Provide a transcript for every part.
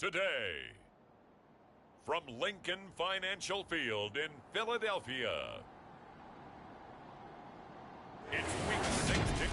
Today, from Lincoln Financial Field in Philadelphia, it's Week 16.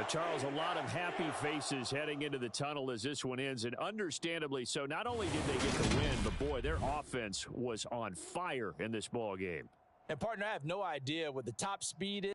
Charles, a lot of happy faces heading into the tunnel as this one ends, and understandably so. Not only did they get the win, but, boy, their offense was on fire in this ball game. And, partner, I have no idea what the top speed is.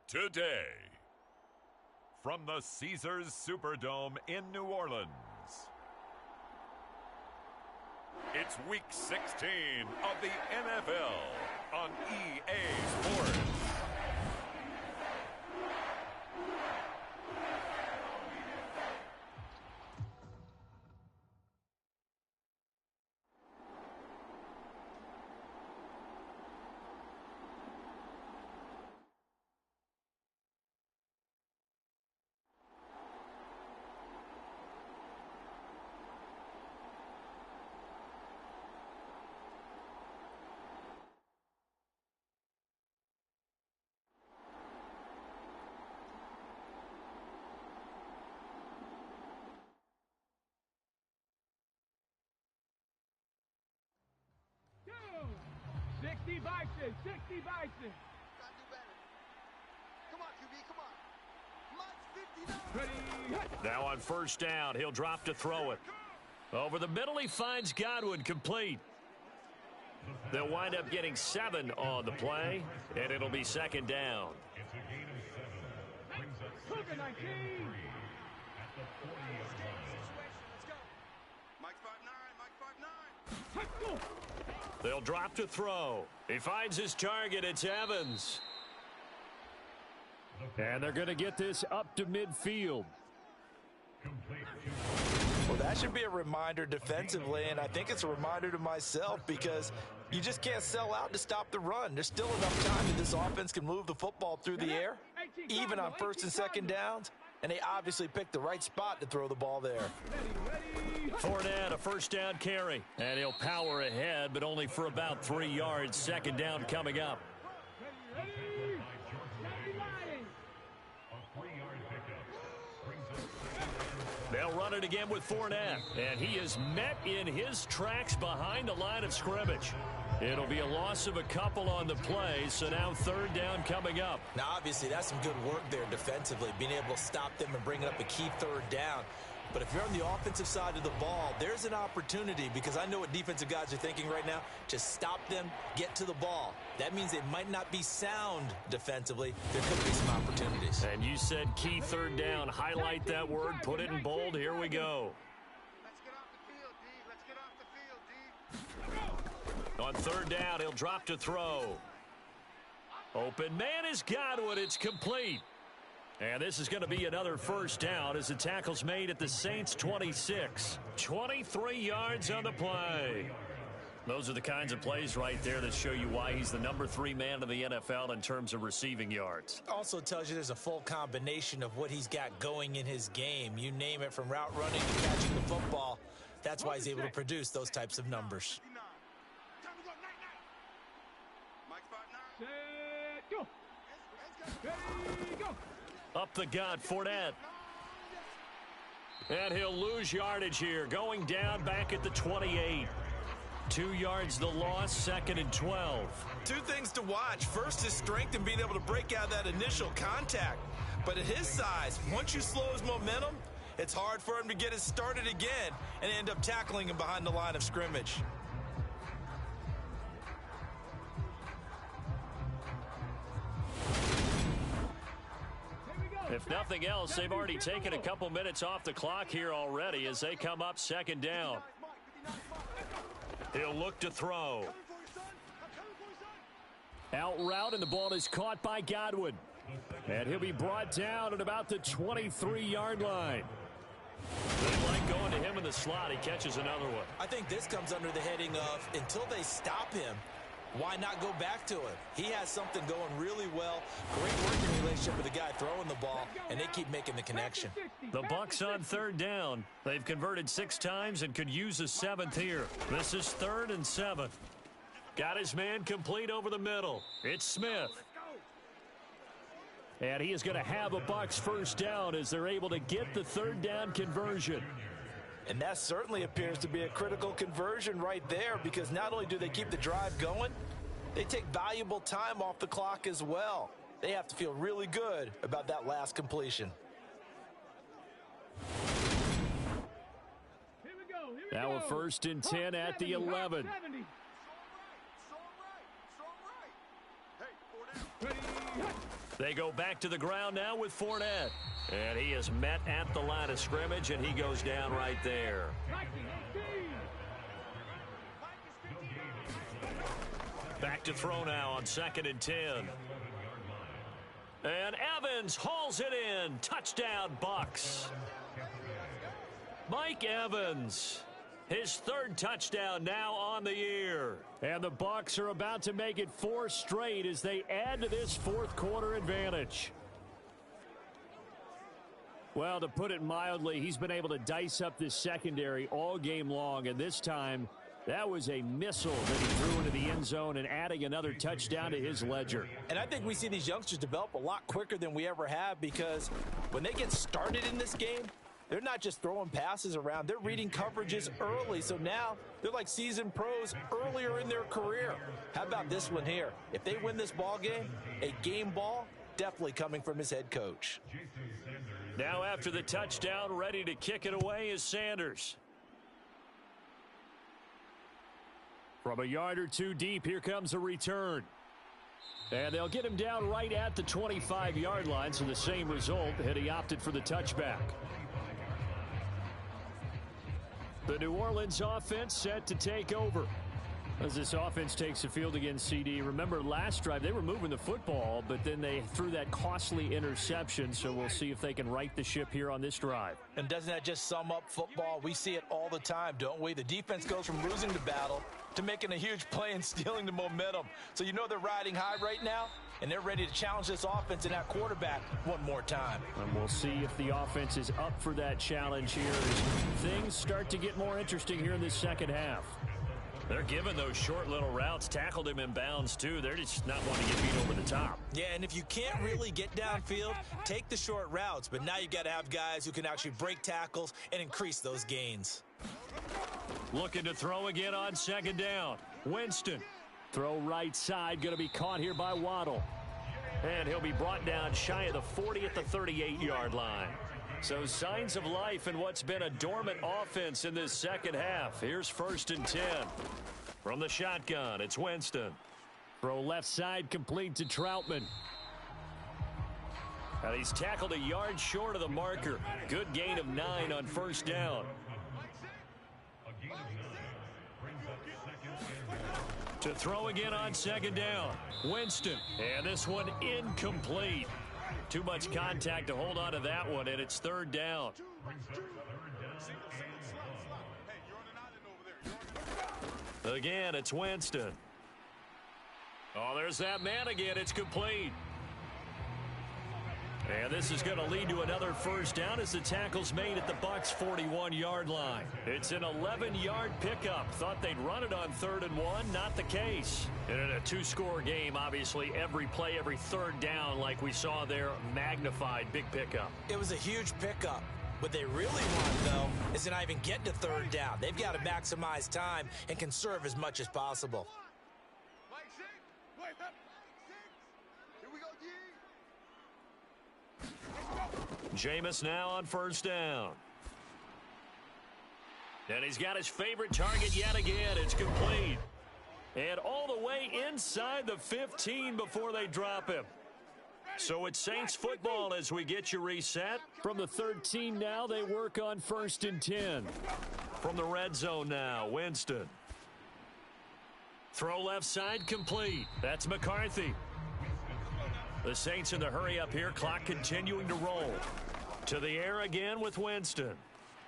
Today, from the Caesars Superdome in New Orleans, it's Week 16 of the MFL on EA Sports. Bison, 60 Bison. Gotta do better. Come on, QB, come on. Mike 59. Ready. Now on first down, he'll drop to throw it. Over the middle, he finds Godwin, complete. They'll wind up getting 7 on the play, and it'll be second down. It's a gain of 7. Brings up 19. At the 40-yard line. Mike 5'9", Mike 5'9". They'll drop to throw. He finds his target. It's Evans. And they're going to get this up to midfield. Well, that should be a reminder defensively, and I think it's a reminder to myself because you just can't sell out to stop the run. There's still enough time that this offense can move the football through the air, even on first and second downs, and they obviously picked the right spot to throw the ball there. Fournette, a first down carry, and he'll power ahead, but only for about 3 yards. Second down coming up. run it again with Fournette. And he is met in his tracks behind the line of scrimmage. It'll be a loss of a couple on the play, so now third down coming up. Now, obviously, that's some good work there defensively, being able to stop them and bring up a key third down. But if you're on the offensive side of the ball, there's an opportunity, because I know what defensive guys are thinking right now, to stop them, get to the ball. That means they might not be sound defensively. There could be some opportunities. And you said key third down. Highlight that word, put it in bold. Here we go. Let's get off the field, D. Let's get off the field, D. On third down, he'll drop to throw. Open man is Godwin. It's complete. And this is going to be another first down as the tackle's made at the Saints' 26. 23 yards on the play. Those are the kinds of plays right there that show you why he's the number 3 man in the NFL in terms of receiving yards. Also tells you there's a full combination of what he's got going in his game. You name it, from route running to catching the football. That's why he's able to produce those types of numbers. Time to go, night. Mike 5-9. Set, go. Ready, go. Up the gut, Fournette. And he'll lose yardage here, going down back at the 28. 2 yards the loss, 2nd and 12. Two things to watch. First is strength and being able to break out that initial contact. But at his size, once you slow his momentum, it's hard for him to get it started again and end up tackling him behind the line of scrimmage. If nothing else, they've already taken a couple minutes off the clock here already as they come up 2nd down. He'll look to throw. Out route, and the ball is caught by Godwin. And he'll be brought down at about the 23-yard line. They like going to him in the slot. He catches another one. I think this comes under the heading of, until they stop him, why not go back to him? He has something going really well. Great working relationship with the guy throwing the ball, and they keep making the connection. The Bucs on third down. They've converted 6 times and could use a 7th here. This is 3rd and 7. Got his man complete over the middle. It's Smith. And he is going to have a Bucs first down as they're able to get the 3rd down conversion. And that certainly appears to be a critical conversion right there, because not only do they keep the drive going, they take valuable time off the clock as well. They have to feel really good about that last completion. Now a 1st and 10 at the 11. They go back to the ground now with Fournette. And he is met at the line of scrimmage, and he goes down right there. Back to throw now on 2nd and 10. And Evans hauls it in. Touchdown, Bucs. Mike Evans, his 3rd touchdown now on the year. And the Bucs are about to make it 4 straight as they add to this 4th quarter advantage. Well, to put it mildly, he's been able to dice up this secondary all game long, and this time that was a missile that he threw into the end zone and adding another touchdown to his ledger. And I think we see these youngsters develop a lot quicker than we ever have, because when they get started in this game, they're not just throwing passes around. They're reading coverages early. So now they're like seasoned pros earlier in their career. How about this one here? If they win this ball game, a game ball definitely coming from his head coach. Now after the touchdown, ready to kick it away is Sanders. From a yard or 2 deep, here comes a return. And they'll get him down right at the 25-yard line, so the same result, had he opted for the touchback. The New Orleans offense set to take over. As this offense takes the field against CD, remember last drive they were moving the football, but then they threw that costly interception, so we'll see if they can right the ship here on this drive. And doesn't that just sum up football? We see it all the time, don't we? The defense goes from losing the battle to making a huge play and stealing the momentum. So you know they're riding high right now, and they're ready to challenge this offense and that quarterback one more time. And we'll see if the offense is up for that challenge here as things start to get more interesting here in this second half. They're giving those short little routes. Tackled him in bounds, too. They're just not wanting to get beat over the top. Yeah, and if you can't really get downfield, take the short routes. But now you got to have guys who can actually break tackles and increase those gains. Looking to throw again on second down. Winston. Throw right side. Going to be caught here by Waddle. And he'll be brought down shy of the 40 at the 38-yard line. So signs of life in what's been a dormant offense in this second half. Here's 1st and 10. From the shotgun, it's Winston. Throw left side complete to Troutman. And he's tackled a yard short of the marker. Good gain of 9 on 1st down. To throw again on 2nd down. Winston. And this one incomplete. Too much contact to hold on to that one, and it's 3rd down. Again, it's Winston. Oh, there's that man again. It's complete. And this is going to lead to another 1st down as the tackle's made at the Bucs' 41-yard line. It's an 11-yard pickup. Thought they'd run it on 3rd and 1. Not the case. And in a 2-score game, obviously, every play, every 3rd down, like we saw there, magnified. Big pickup. It was a huge pickup. What they really want, though, is to not even get to 3rd down. They've got to maximize time and conserve as much as possible. Jameis now on 1st down. And he's got his favorite target yet again. It's complete. And all the way inside the 15 before they drop him. So it's Saints football as we get you reset. From the 13 now, they work on 1st and 10. From the red zone now, Winston. Throw left side complete. That's McCarthy. The Saints in the hurry up here. Clock continuing to roll. To the air again with Winston.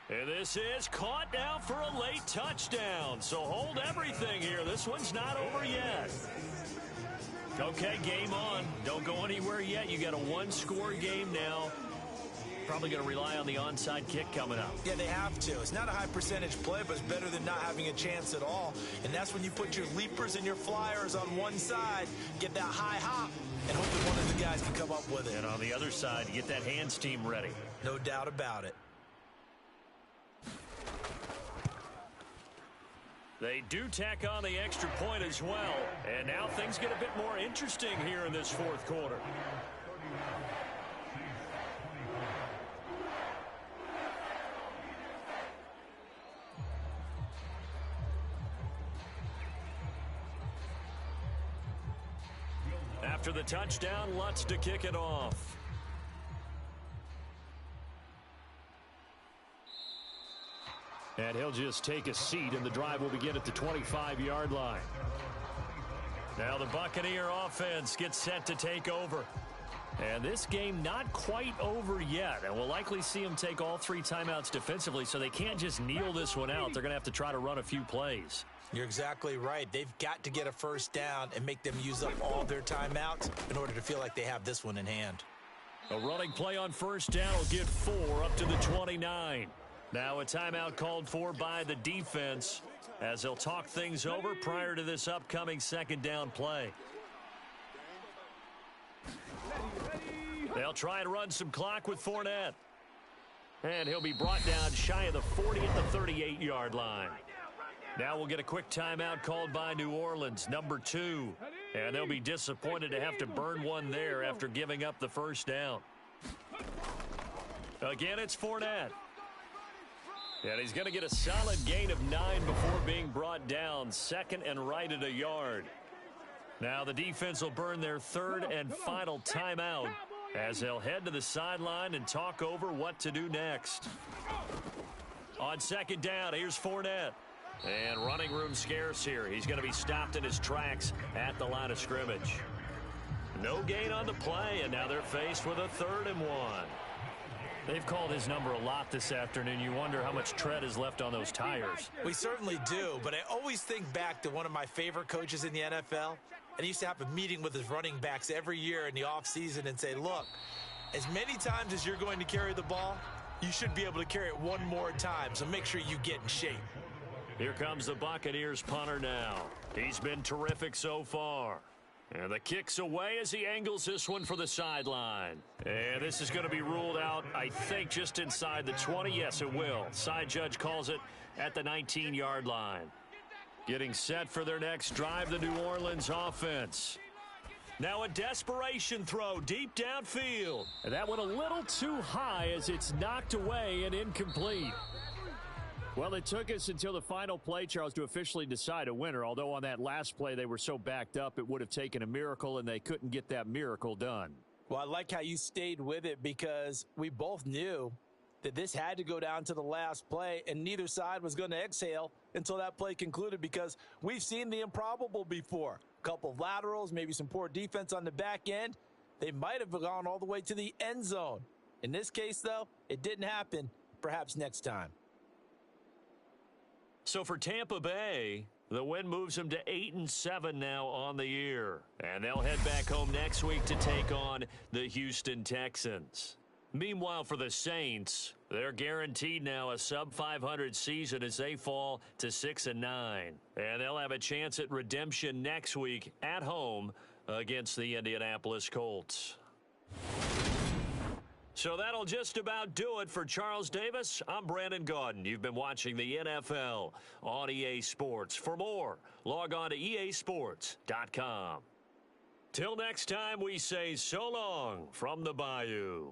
And this is caught now for a late touchdown. So hold everything here. This one's not over yet. Okay, game on. Don't go anywhere yet. You got a 1-score game now. Probably going to rely on the onside kick coming up. Yeah, they have to. It's not a high percentage play, but it's better than not having a chance at all. And that's when you put your leapers and your flyers on one side, get that high hop, and hope that one of the guys can come up with it. And on the other side, get that hands team ready. No doubt about it. They do tack on the extra point as well. And now things get a bit more interesting here in this 4th quarter. After the touchdown, Lutz to kick it off. And he'll just take a seat, and the drive will begin at the 25-yard line. Now the Buccaneer offense gets set to take over. And this game not quite over yet. And we'll likely see them take all 3 timeouts defensively, so they can't just kneel this one out. They're going to have to try to run a few plays. You're exactly right. They've got to get a 1st down and make them use up all their timeouts in order to feel like they have this one in hand. A running play on 1st down will get 4 up to the 29. Now a timeout called for by the defense as they'll talk things over prior to this upcoming 2nd down play. They'll try and run some clock with Fournette. And he'll be brought down shy of the 40 at the 38-yard line. Now we'll get a quick timeout called by New Orleans, number 2. And they'll be disappointed to have to burn one there after giving up the 1st down. Again, it's Fournette. And he's going to get a solid gain of 9 before being brought down. 2nd and right at a yard. Now the defense will burn their 3rd and final timeout as they'll head to the sideline and talk over what to do next. On 2nd down, here's Fournette. And running room scarce here. He's going to be stopped in his tracks at the line of scrimmage. No gain on the play, and now they're faced with a 3rd and 1. They've called his number a lot this afternoon. You wonder how much tread is left on those tires. We certainly do, but I always think back to one of my favorite coaches in the NFL. And he used to have a meeting with his running backs every year in the offseason and say, look, as many times as you're going to carry the ball, you should be able to carry it one more time, so make sure you get in shape. Here comes the Buccaneers punter now. He's been terrific so far. And the kick's away as he angles this one for the sideline. And this is going to be ruled out, I think, just inside the 20. Yes, it will. Side judge calls it at the 19-yard line. Getting set for their next drive, the New Orleans offense. Now a desperation throw deep downfield. And that went a little too high as it's knocked away and incomplete. Well, it took us until the final play, Charles, to officially decide a winner. Although on that last play they were so backed up it would have taken a miracle, and they couldn't get that miracle done. Well, I like how you stayed with it because we both knew that this had to go down to the last play, and neither side was going to exhale until that play concluded because we've seen the improbable before. A couple of laterals, maybe some poor defense on the back end. They might have gone all the way to the end zone. In this case, though, it didn't happen. Perhaps next time. So for Tampa Bay, the win moves them to 8-7 now on the year. And they'll head back home next week to take on the Houston Texans. Meanwhile, for the Saints, they're guaranteed now a sub-500 season as they fall to 6-9. And they'll have a chance at redemption next week at home against the Indianapolis Colts. So that'll just about do it for Charles Davis. I'm Brandon Gaudin. You've been watching the NFL on EA Sports. For more, log on to easports.com. Till next time, we say so long from the Bayou.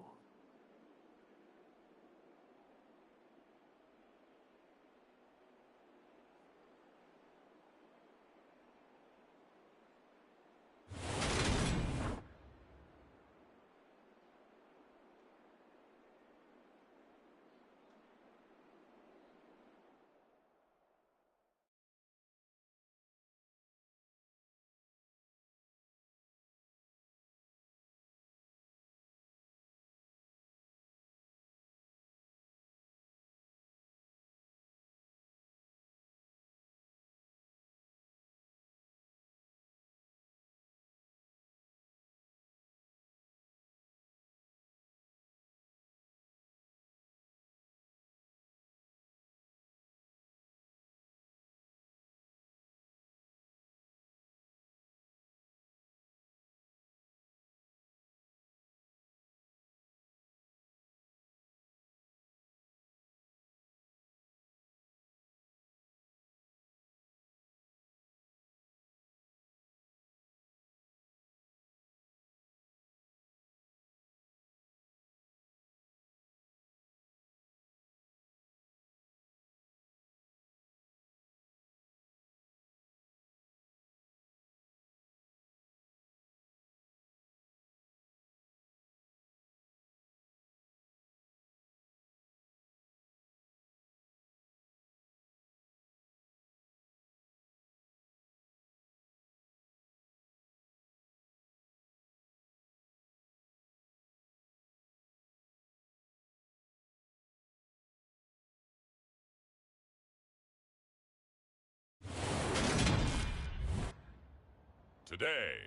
Today,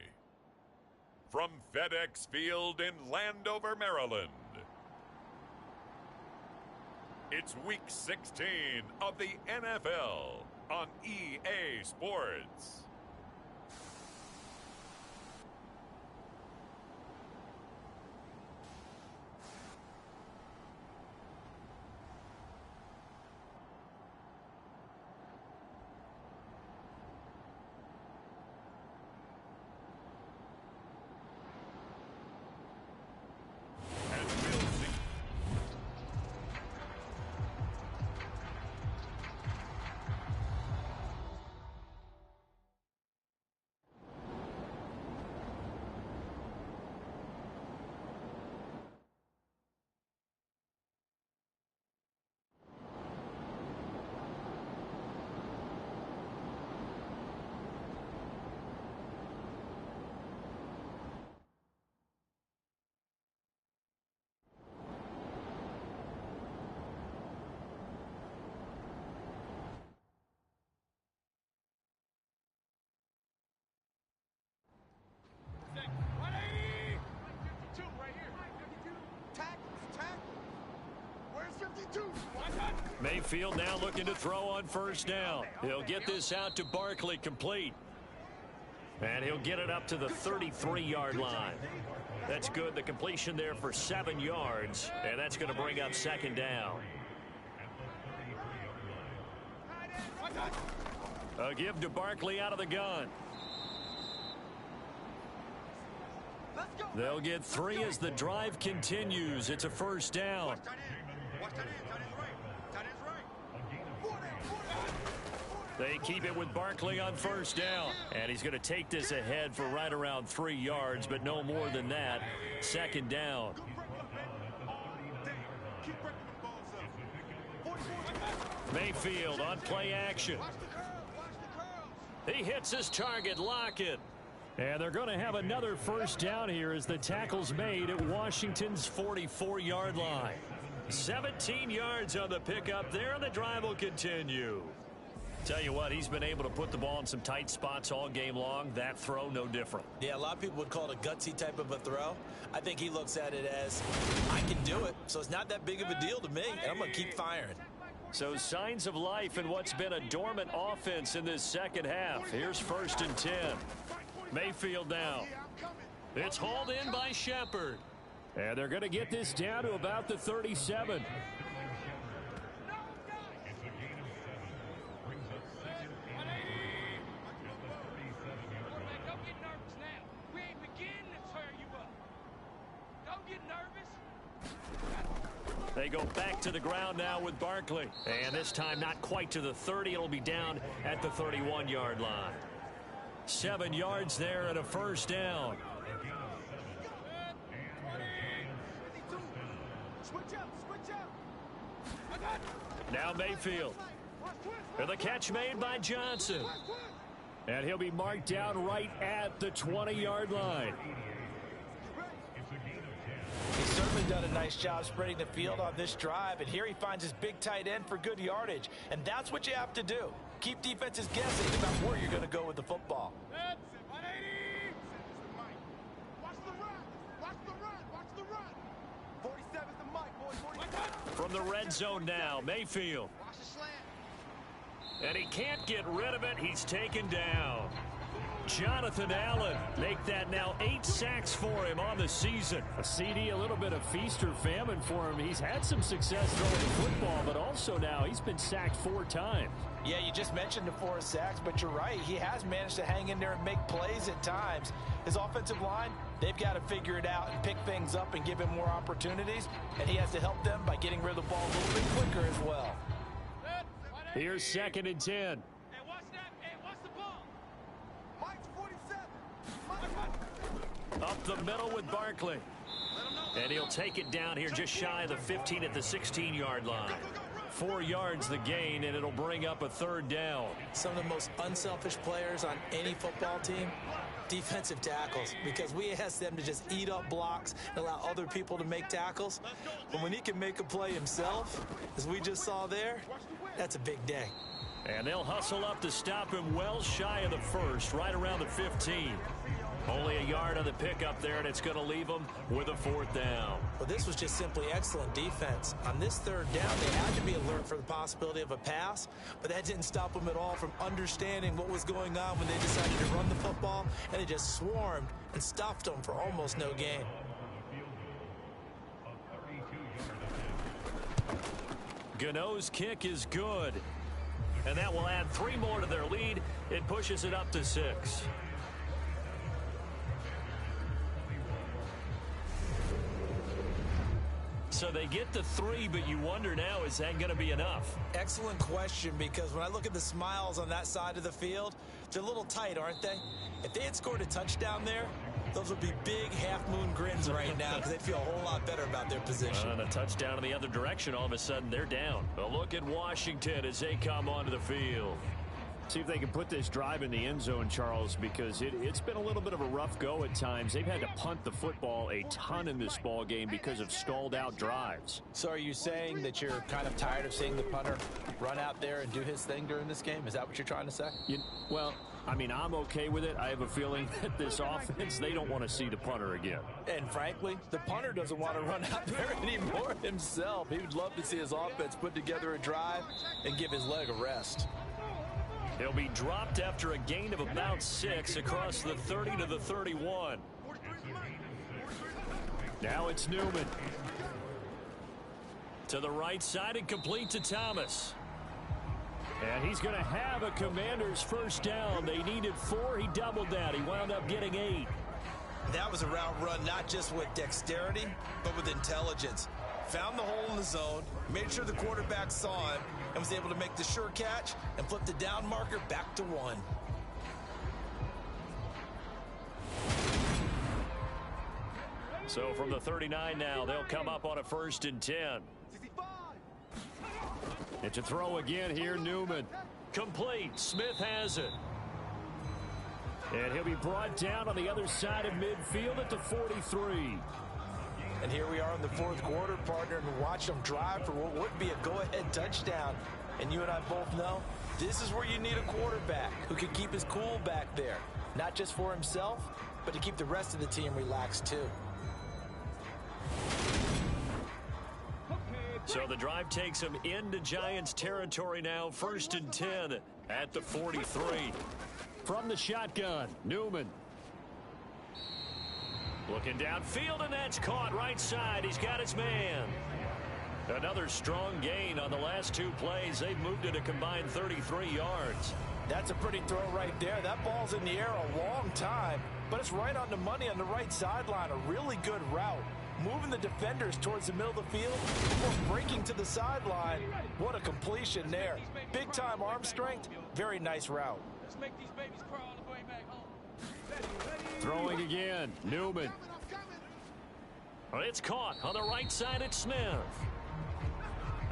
from FedEx Field in Landover, Maryland, it's Week 16 of the NFL on EA Sports. Mayfield now looking to throw on first down. He'll get this out to Barkley, complete. And he'll get it up to the 33-yard line. That's good. The completion there for 7 yards. And that's going to bring up second down. A give to Barkley out of the gun. They'll get 3 as the drive continues. It's a first down. Watch tight end. Watch tight end. Tight end's right. Tight end's right. They keep it with Barkley on first down. And he's going to take this ahead for right around 3 yards, but no more than that. Second down. Keep breaking the balls up. Mayfield on play action. Watch the curls. Watch the curls. He hits his target, Lockett. And they're going to have another first down here as the tackle's made at Washington's 44-yard line. 17 yards on the pickup there, and the drive will continue. Tell you what, he's been able to put the ball in some tight spots all game long. That throw, no different. Yeah, a lot of people would call it a gutsy type of a throw. I think he looks at it as, I can do it, so it's not that big of a deal to me, and I'm going to keep firing. So signs of life in what's been a dormant offense in this second half. Here's 1st and 10. Mayfield now. It's hauled in by Shepard. And they're going to get this down to about the 37. They go back to the ground now with Barkley. And this time not quite to the 30. It'll be down at the 31-yard line. 7 yards there and a first down. Now Mayfield. And the catch made by Johnson. And he'll be marked down right at the 20-yard line. He's certainly done a nice job spreading the field on this drive, and here he finds his big tight end for good yardage. And that's what you have to do. Keep defenses guessing about where you're going to go with the football. That's it. 180. Watch the run. Watch the run. Watch the run. 47's the mic, boys. From the red zone now, Mayfield. Watch the slant. And he can't get rid of it. He's taken down. Jonathan Allen make that now 8 sacks for him on the season. A CD, a little bit of feast or famine for him. He's had some success throwing the football, but also now he's been sacked 4 times. Yeah, you just mentioned the 4 sacks, but you're right. He has managed to hang in there and make plays at times. His offensive line, they've got to figure it out and pick things up and give him more opportunities, and he has to help them by getting rid of the ball a little bit quicker as well. Here's 2nd and 10. Up the middle with Barkley. And he'll take it down here just shy of the 15 at the 16-yard line. 4 yards the gain, and it'll bring up a 3rd down. Some of the most unselfish players on any football team, defensive tackles, because we ask them to just eat up blocks and allow other people to make tackles. But when he can make a play himself, as we just saw there, that's a big day. And they'll hustle up to stop him well shy of the 1st, right around the 15. Only a yard on the pickup there, and it's going to leave them with a 4th down. Well, this was just simply excellent defense. On this 3rd down, they had to be alert for the possibility of a pass, but that didn't stop them at all from understanding what was going on when they decided to run the football, and they just swarmed and stuffed them for almost no gain. Gano's kick is good, and that will add 3 more to their lead. It pushes it up to 6. So they get the 3, but you wonder now, is that going to be enough? Excellent question, because when I look at the smiles on that side of the field, they're a little tight, aren't they? If they had scored a touchdown there, those would be big half-moon grins right now because they'd feel a whole lot better about their position. And a touchdown in the other direction, all of a sudden they're down. A look at Washington as they come onto the field. See if they can put this drive in the end zone, Charles, because it's been a little bit of a rough go at times. They've had to punt the football a ton in this ball game because of stalled-out drives. So are you saying that you're kind of tired of seeing the punter run out there and do his thing during this game? Is that what you're trying to say? Well, I mean, I'm okay with it. I have a feeling that this offense, they don't want to see the punter again. And frankly, the punter doesn't want to run out there anymore himself. He would love to see his offense put together a drive and give his leg a rest. He'll be dropped after a gain of about 6 across the 30 to the 31. Now it's Newman. To the right side and complete to Thomas. And he's going to have a Commanders first down. They needed 4. He doubled that. He wound up getting 8. That was a route run not just with dexterity, but with intelligence. Found the hole in the zone, made sure the quarterback saw him, and was able to make the sure catch and flip the down marker back to 1. So from the 39 now, they'll come up on a 1st and 10. And to throw again here, Newman. Complete. Smith has it. And he'll be brought down on the other side of midfield at the 43. And here we are in the 4th quarter, partner, and watch them drive for what would be a go-ahead touchdown. And you and I both know this is where you need a quarterback who can keep his cool back there. Not just for himself, but to keep the rest of the team relaxed too. So the drive takes him into Giants territory now. 1st and 10 at the 43. From the shotgun, Newman. Looking downfield, and that's caught right side. He's got his man. Another strong gain on the last 2 plays. They've moved it a combined 33 yards. That's a pretty throw right there. That ball's in the air a long time, but it's right on the money on the right sideline. A really good route. Moving the defenders towards the middle of the field before breaking to the sideline. What a completion there. Big-time arm strength. Very nice route. Let's make these babies crawl on the way back home. Throwing again, Newman. It's caught on the right side at Smith.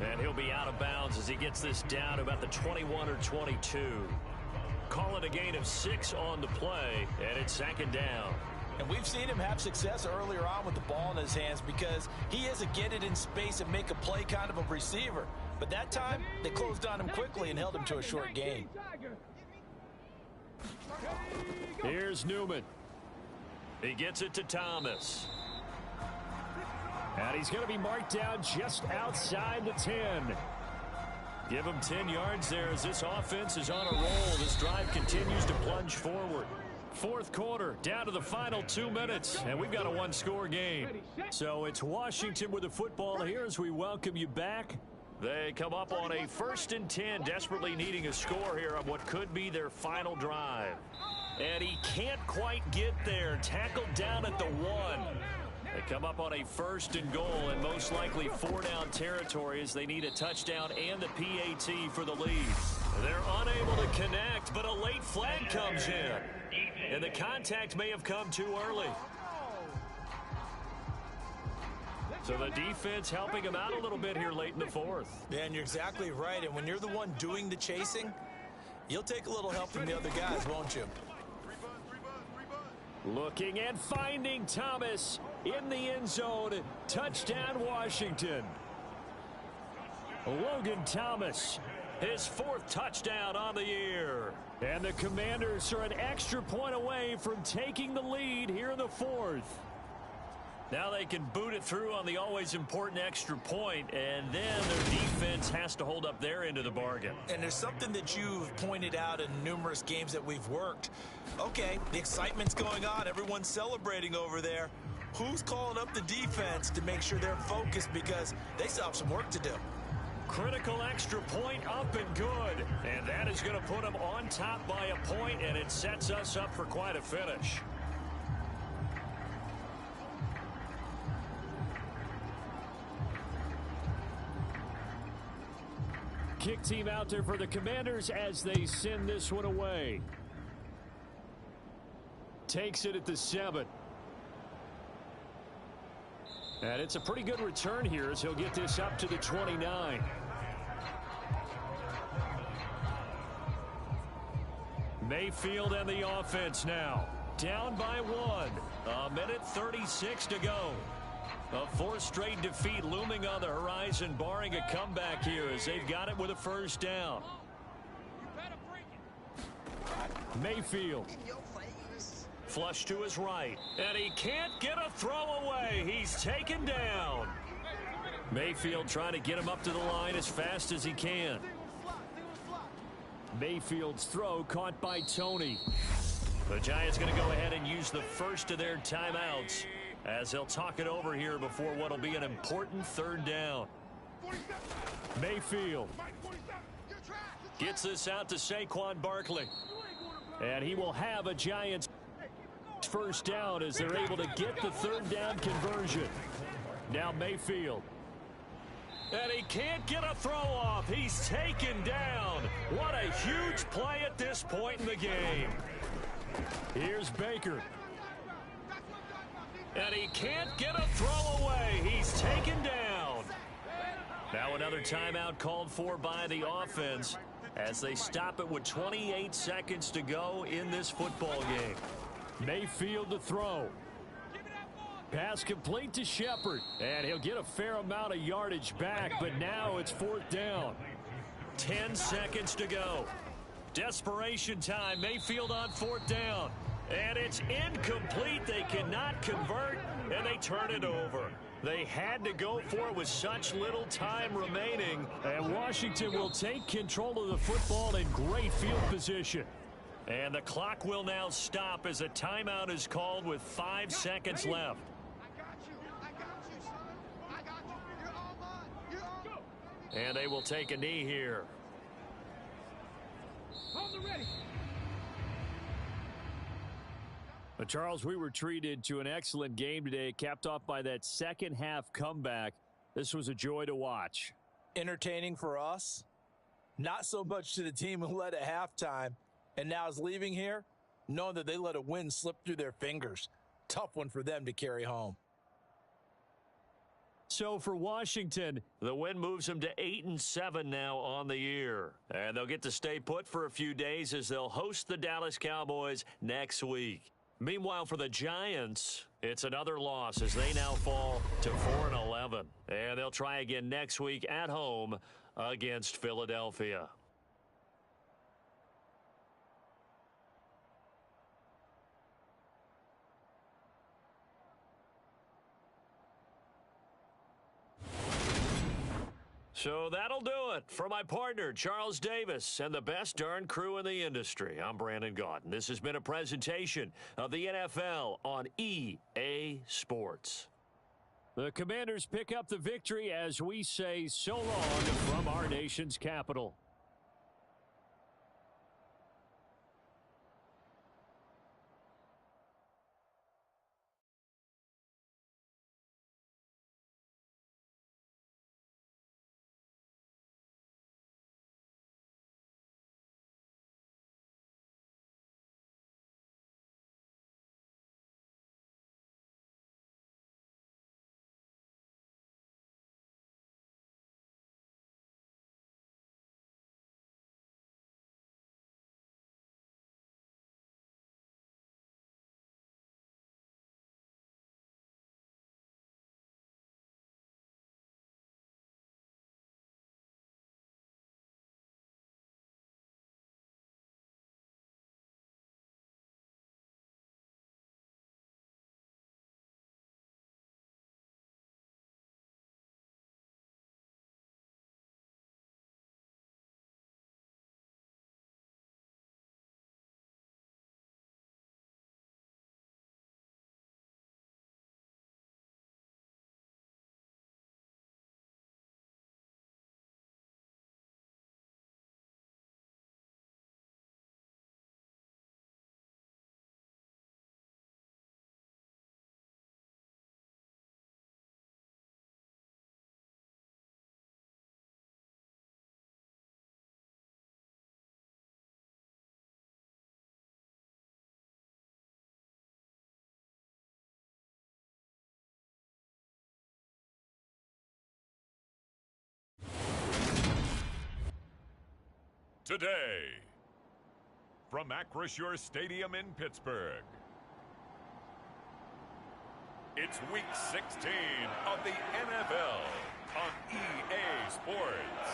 And he'll be out of bounds as he gets this down to about the 21 or 22. Call it a gain of 6 on the play, and it's 2nd down. And we've seen him have success earlier on with the ball in his hands because he is a get it in space and make a play kind of a receiver. But that time, they closed on him quickly and held him to a short gain. Here's Newman. He gets it to Thomas. And he's going to be marked down just outside the 10. Give him 10 yards there as this offense is on a roll. This drive continues to plunge forward. 4th quarter, down to the final 2 minutes, and we've got a 1-score game. So it's Washington with the football here as we welcome you back. They come up on a 1st and 10, desperately needing a score here on what could be their final drive. And he can't quite get there. Tackled down at the 1. They come up on a 1st and goal, and most likely 4-down territory as they need a touchdown and the PAT for the lead. They're unable to connect, but a late flag comes in. And the contact may have come too early. So the defense helping him out a little bit here late in the 4th. Yeah, and you're exactly right. And when you're the one doing the chasing, you'll take a little help from the other guys, won't you? Looking and finding Thomas in the end zone. Touchdown, Washington. Logan Thomas, his 4th touchdown on the year. And the Commanders are an extra point away from taking the lead here in the 4th. Now they can boot it through on the always important extra point, and then their defense has to hold up their end of the bargain. And there's something that you've pointed out in numerous games that we've worked. Okay, the excitement's going on. Everyone's celebrating over there. Who's calling up the defense to make sure they're focused because they still have some work to do? Critical extra point up and good. And that is going to put them on top by a point, and it sets us up for quite a finish. Kick team out there for the Commanders as they send this one away. Takes it at the 7. And it's a pretty good return here as he'll get this up to the 29. Mayfield and the offense now. Down by 1. A minute 36 to go. A 4th straight defeat looming on the horizon, barring a comeback here as they've got it with a 1st down. Mayfield. Flush to his right. And he can't get a throw away. He's taken down. Mayfield trying to get him up to the line as fast as he can. Mayfield's throw caught by Tony. The Giants going to go ahead and use the first of their timeouts as they'll talk it over here before what will be an important third down. Mayfield gets this out to Saquon Barkley. And he will have a Giants first down as they're able to get the third down conversion. Now Mayfield. And he can't get a throw off. He's taken down. What a huge play at this point in the game. Here's Baker. And he can't get a throw away. He's taken down. Now another timeout called for by the offense as they stop it with 28 seconds to go in this football game. Mayfield to throw. Pass complete to Shepard. And he'll get a fair amount of yardage back, but now it's fourth down. 10 seconds to go. Desperation time. Mayfield on fourth down. And it's incomplete. They cannot convert, and they turn it over. They had to go for it with such little time remaining. And Washington will take control of the football in great field position. And the clock will now stop as a timeout is called with 5 seconds left. And they will take a knee here. But Charles, we were treated to an excellent game today, capped off by that second half comeback. This was a joy to watch. Entertaining for us, not so much to the team who led at halftime and now is leaving here, knowing that they let a win slip through their fingers. Tough one for them to carry home. So for Washington, the win moves them to 8-7 now on the year. And they'll get to stay put for a few days as they'll host the Dallas Cowboys next week. Meanwhile, for the Giants, it's another loss as they now fall to 4-11. And they'll try again next week at home against Philadelphia. So that'll do it for my partner, Charles Davis, and the best darn crew in the industry. I'm Brandon Gaudin. This has been a presentation of the NFL on EA Sports. The Commanders pick up the victory as we say so long from our nation's capital. Today, from Acrisure Stadium in Pittsburgh, it's Week 16 of the MFL on EA Sports.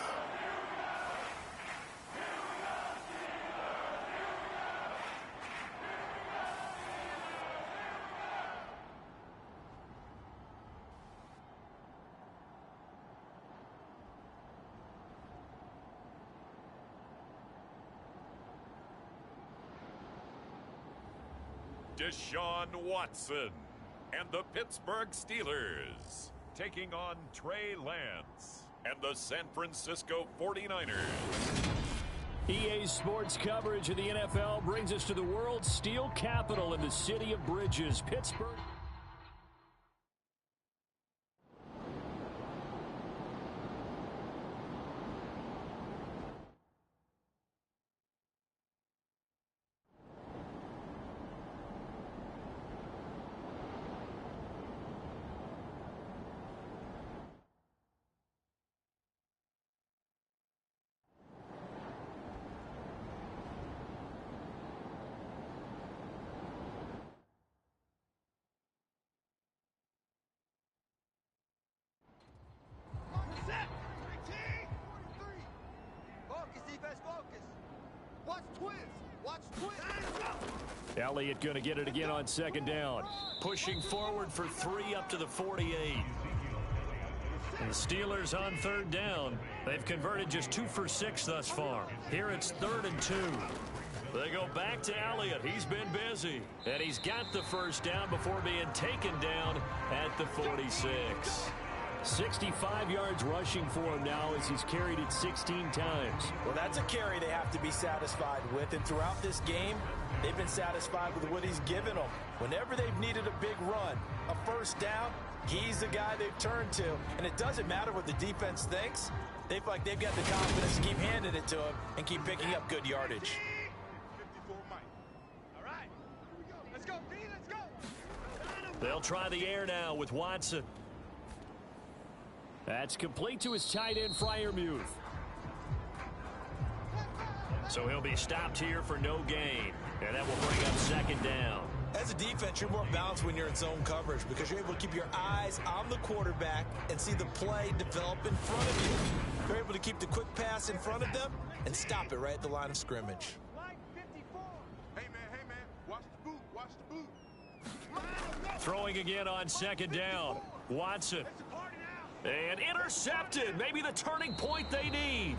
Deshaun Watson. And the Pittsburgh Steelers taking on Trey Lance and the San Francisco 49ers. EA Sports coverage of the NFL brings us to the world's steel capital in the city of Bridges, Pittsburgh. Elliott going to get it again on second down. Pushing forward for 3 up to the 48. And the Steelers on third down. They've converted just 2 for 6 thus far. Here it's 3rd and 2. They go back to Elliott. He's been busy. And he's got the first down before being taken down at the 46. 65 yards rushing for him now as he's carried it 16 times. Well, that's a carry they have to be satisfied with. And throughout this game, they've been satisfied with what he's given them. Whenever they've needed a big run, a first down, he's the guy they've turned to. And it doesn't matter what the defense thinks. They feel like they've got the confidence to keep handing it to him and keep picking up good yardage. 54 Mike. All right. Here we go. Let's go, D. Let's go. They'll try the air now with Watson. That's complete to his tight end, Freiermuth. So he'll be stopped here for no gain. And that will bring up second down. As a defense, you're more balanced when you're in zone coverage because you're able to keep your eyes on the quarterback and see the play develop in front of you. You're able to keep the quick pass in front of them and stop it right at the line of scrimmage. Hey, man. Watch the boot. Watch the boot. Throwing again on second down. Watson. And intercepted. Maybe the turning point they need.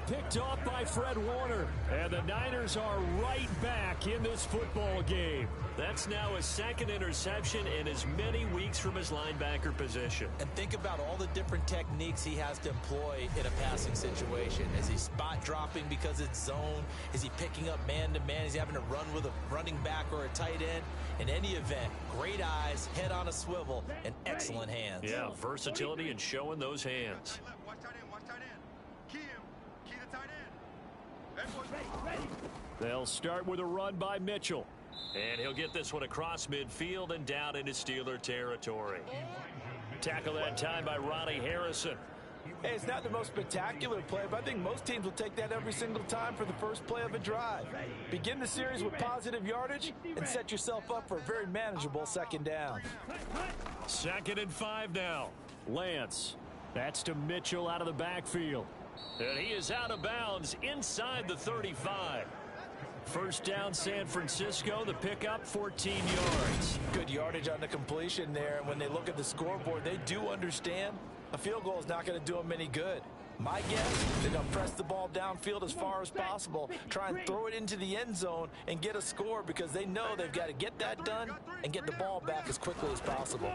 Picked off by Fred Warner. And the Niners are right back in this football game. That's now his second interception in as many weeks from his linebacker position. And think about all the different techniques he has to employ in a passing situation. Is he spot dropping because it's zone? Is he picking up man-to-man? Is he having to run with a running back or a tight end? In any event, great eyes, head on a swivel, and excellent hands. Yeah, versatility and showing those hands. Watch tight end. Watch tight end. Key him. Key the tight end. Hey, boys. They'll start with a run by Mitchell. And he'll get this one across midfield and down into Steeler territory. Tackle that time by Ronnie Harrison. Hey, it's not the most spectacular play, but I think most teams will take that every single time for the first play of a drive. Begin the series with positive yardage and set yourself up for a very manageable second down. 2nd and 5 now. Lance. That's to Mitchell out of the backfield. And he is out of bounds inside the 35. First down, San Francisco. The pickup, 14 yards. Good yardage on the completion there. And when they look at the scoreboard, they do understand a field goal is not going to do them any good. My guess, they're going to press the ball downfield as far as possible, try and throw it into the end zone and get a score because they know they've got to get that done and get the ball back as quickly as possible.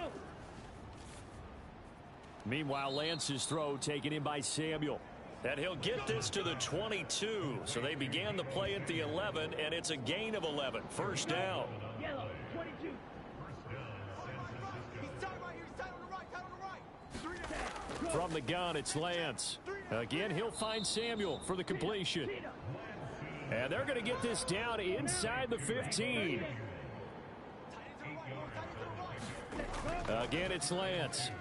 Meanwhile, Lance's throw taken in by Samuel. And he'll get this to the 22. So they began the play at the 11, and it's a gain of 11. First down. Yellow, 22. He's tight right here. He's tight on the right. Tight on the right. From the gun, it's Lance. Again, he'll find Samuel for the completion. And they're going to get this down inside the 15. Again, it's Lance.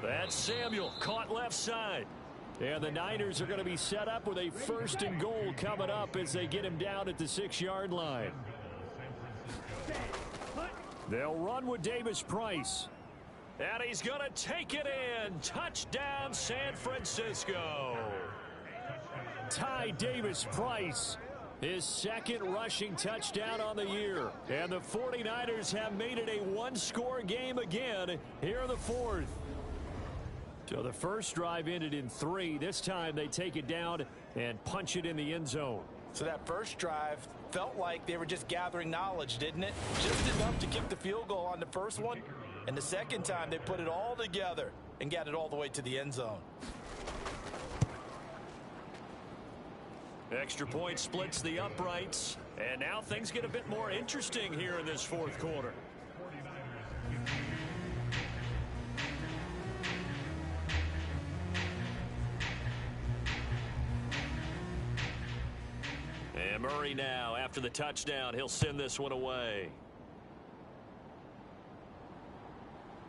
That's Samuel, caught left side. And the Niners are going to be set up with a 1st and goal coming up as they get him down at the 6-yard line. They'll run with Davis Price. And he's going to take it in. Touchdown, San Francisco. Ty Davis Price, his 2nd rushing touchdown on the year. And the 49ers have made it a one-score game again here in the 4th. So the first drive ended in 3. This time they take it down and punch it in the end zone. So that first drive felt like they were just gathering knowledge, didn't it? Just enough to kick the field goal on the first one. And the second time, they put it all together and got it all the way to the end zone. Extra point splits the uprights. And now things get a bit more interesting here in this fourth quarter. And Murray now, after the touchdown, he'll send this one away.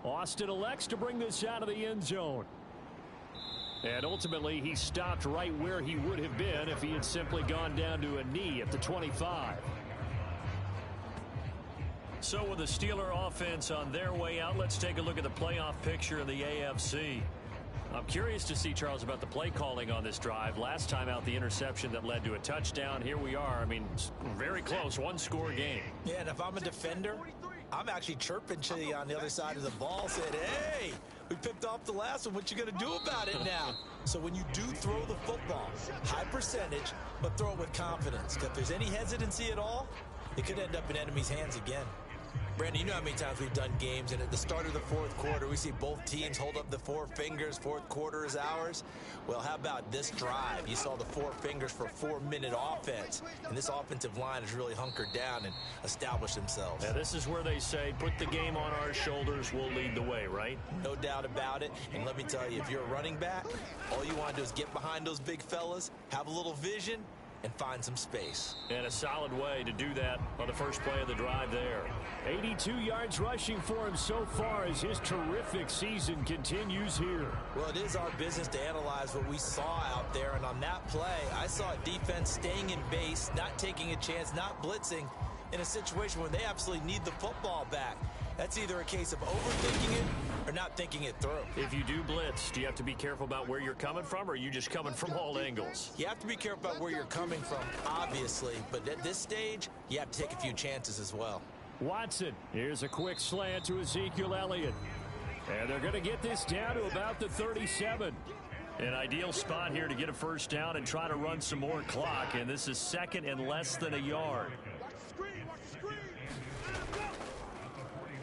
Austin elects to bring this out of the end zone. And ultimately, he stopped right where he would have been if he had simply gone down to a knee at the 25. So with the Steeler offense on their way out, let's take a look at the playoff picture in the AFC. I'm curious to see, Charles, about the play calling on this drive. Last time out, the interception that led to a touchdown. Here we are. I mean, very close, one-score game. Yeah, and if I'm a defender, I'm actually chirping to you on the other side of the ball, saying, hey, we picked off the last one. What you going to do about it now? So when you do throw the football, high percentage, but throw it with confidence. Because if there's any hesitancy at all, it could end up in enemy's hands again. Brandon, you know how many times we've done games, and at the start of the fourth quarter, we see both teams hold up the four fingers, fourth quarter is ours. Well, how about this drive? You saw the four fingers for a 4-minute offense, and this offensive line has really hunkered down and established themselves. Yeah, this is where they say, put the game on our shoulders, we'll lead the way, right? No doubt about it, and let me tell you, if you're a running back, all you want to do is get behind those big fellas, have a little vision, and find some space. And a solid way to do that on the first play of the drive there. 82 yards rushing for him so far as his terrific season continues here. Well, it is our business to analyze what we saw out there, and on that play, I saw a defense staying in base, not taking a chance, not blitzing, in a situation where they absolutely need the football back. That's either a case of overthinking it or not thinking it through. If you do blitz, do you have to be careful about where you're coming from, or are you just coming from all angles? You have to be careful about where you're coming from, obviously, but at this stage, you have to take a few chances as well. Watson, here's a quick slant to Ezekiel Elliott. And they're going to get this down to about the 37. An ideal spot here to get a first down and try to run some more clock, and this is second and less than a yard.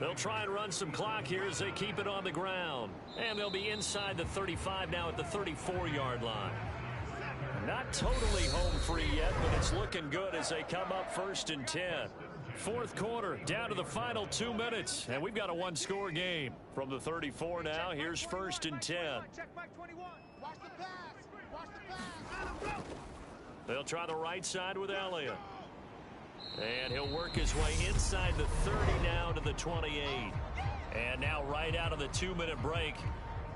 They'll try and run some clock here as they keep it on the ground. And they'll be inside the 35 now at the 34-yard line. Not totally home free yet, but it's looking good as they come up 1st and 10. Fourth quarter, down to the final 2 minutes, and we've got a one-score game. From the 34 now, here's 1st and 10. They'll try the right side with Elliott. And he'll work his way inside the 30 now to the 28. And now right out of the 2-minute break,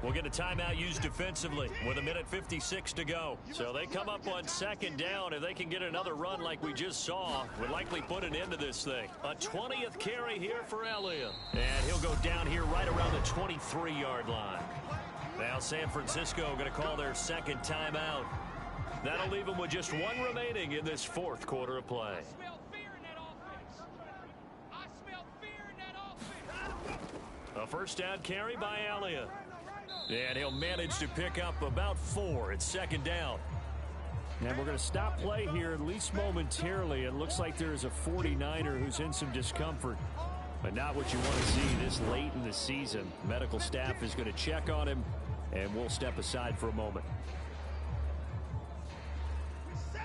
we'll get a timeout used defensively with 1:56 to go. So they come up on 2nd down. If they can get another run like we just saw, would likely put an end to this thing. A 20th carry here for Elliott. And he'll go down here right around the 23-yard line. Now San Francisco going to call their second timeout. That'll leave them with just one remaining in this fourth quarter of play. A first down carry by Elliott. And he'll manage to pick up about 4 at 2nd down. And we're going to stop play here, at least momentarily. It looks like there is a 49er who's in some discomfort, but not what you want to see this late in the season. Medical staff is going to check on him, and we'll step aside for a moment.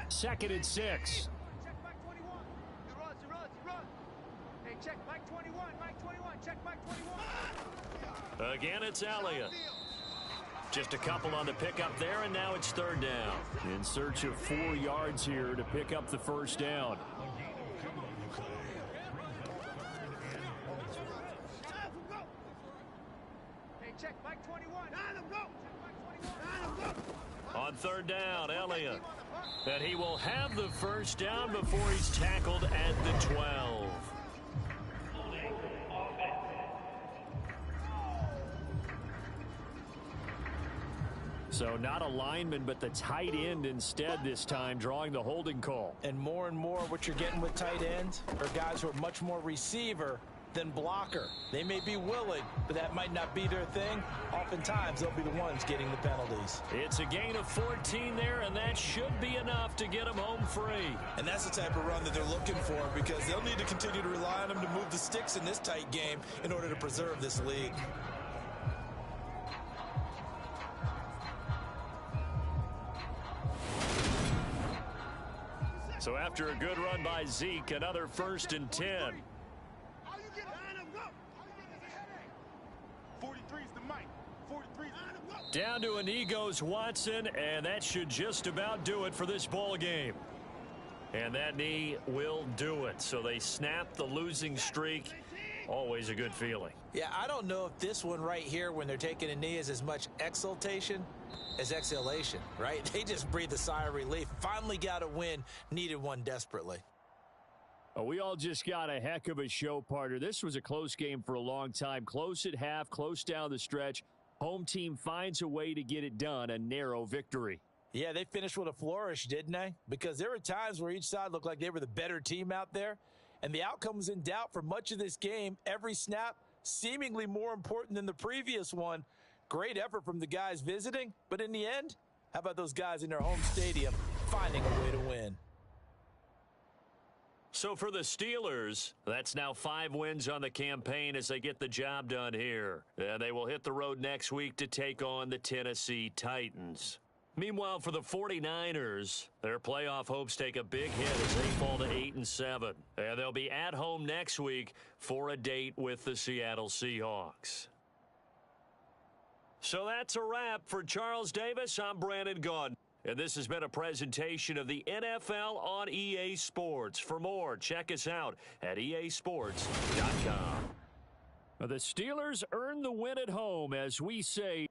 2nd and 6. Check Mike 21. He runs. Hey, check Mike 21. Mike 21. Check Mike 21. Again, it's Elliott. Just a couple on the pickup there, and now it's 3rd down. In search of 4 yards here to pick up the first down. Hey, check Mike 21. On 3rd down, Elliott. And he will have the first down before he's tackled at the 12. So not a lineman, but the tight end instead this time, drawing the holding call. And more what you're getting with tight ends are guys who are much more receiver than blocker. They may be willing, but that might not be their thing. Oftentimes, they'll be the ones getting the penalties. It's a gain of 14 there, and that should be enough to get them home free. And that's the type of run that they're looking for, because they'll need to continue to rely on them to move the sticks in this tight game in order to preserve this lead. So after a good run by Zeke, another 1st and 10. 43's the mic. 43's Down to a knee goes Watson, and that should just about do it for this ball game. And that knee will do it. So they snap the losing streak. Always a good feeling. Yeah, I don't know if this one right here, when they're taking a knee, is as much exultation as exhalation, right? They just breathe a sigh of relief. Finally got a win. Needed one desperately. Oh, we all just got a heck of a show, partner. This was a close game for a long time. Close at half, close down the stretch. Home team finds a way to get it done. A narrow victory. Yeah, they finished with a flourish, didn't they? Because there were times where each side looked like they were the better team out there. And the outcome was in doubt for much of this game. Every snap seemingly more important than the previous one. Great effort from the guys visiting. But in the end, how about those guys in their home stadium finding a way to win? So for the Steelers, that's now 5 wins on the campaign as they get the job done here. And they will hit the road next week to take on the Tennessee Titans. Meanwhile, for the 49ers, their playoff hopes take a big hit as they fall to 8-7. And they'll be at home next week for a date with the Seattle Seahawks. So that's a wrap. For Charles Davis, I'm Brandon Gaudin. And this has been a presentation of the NFL on EA Sports. For more, check us out at easports.com. The Steelers earn the win at home, as we say.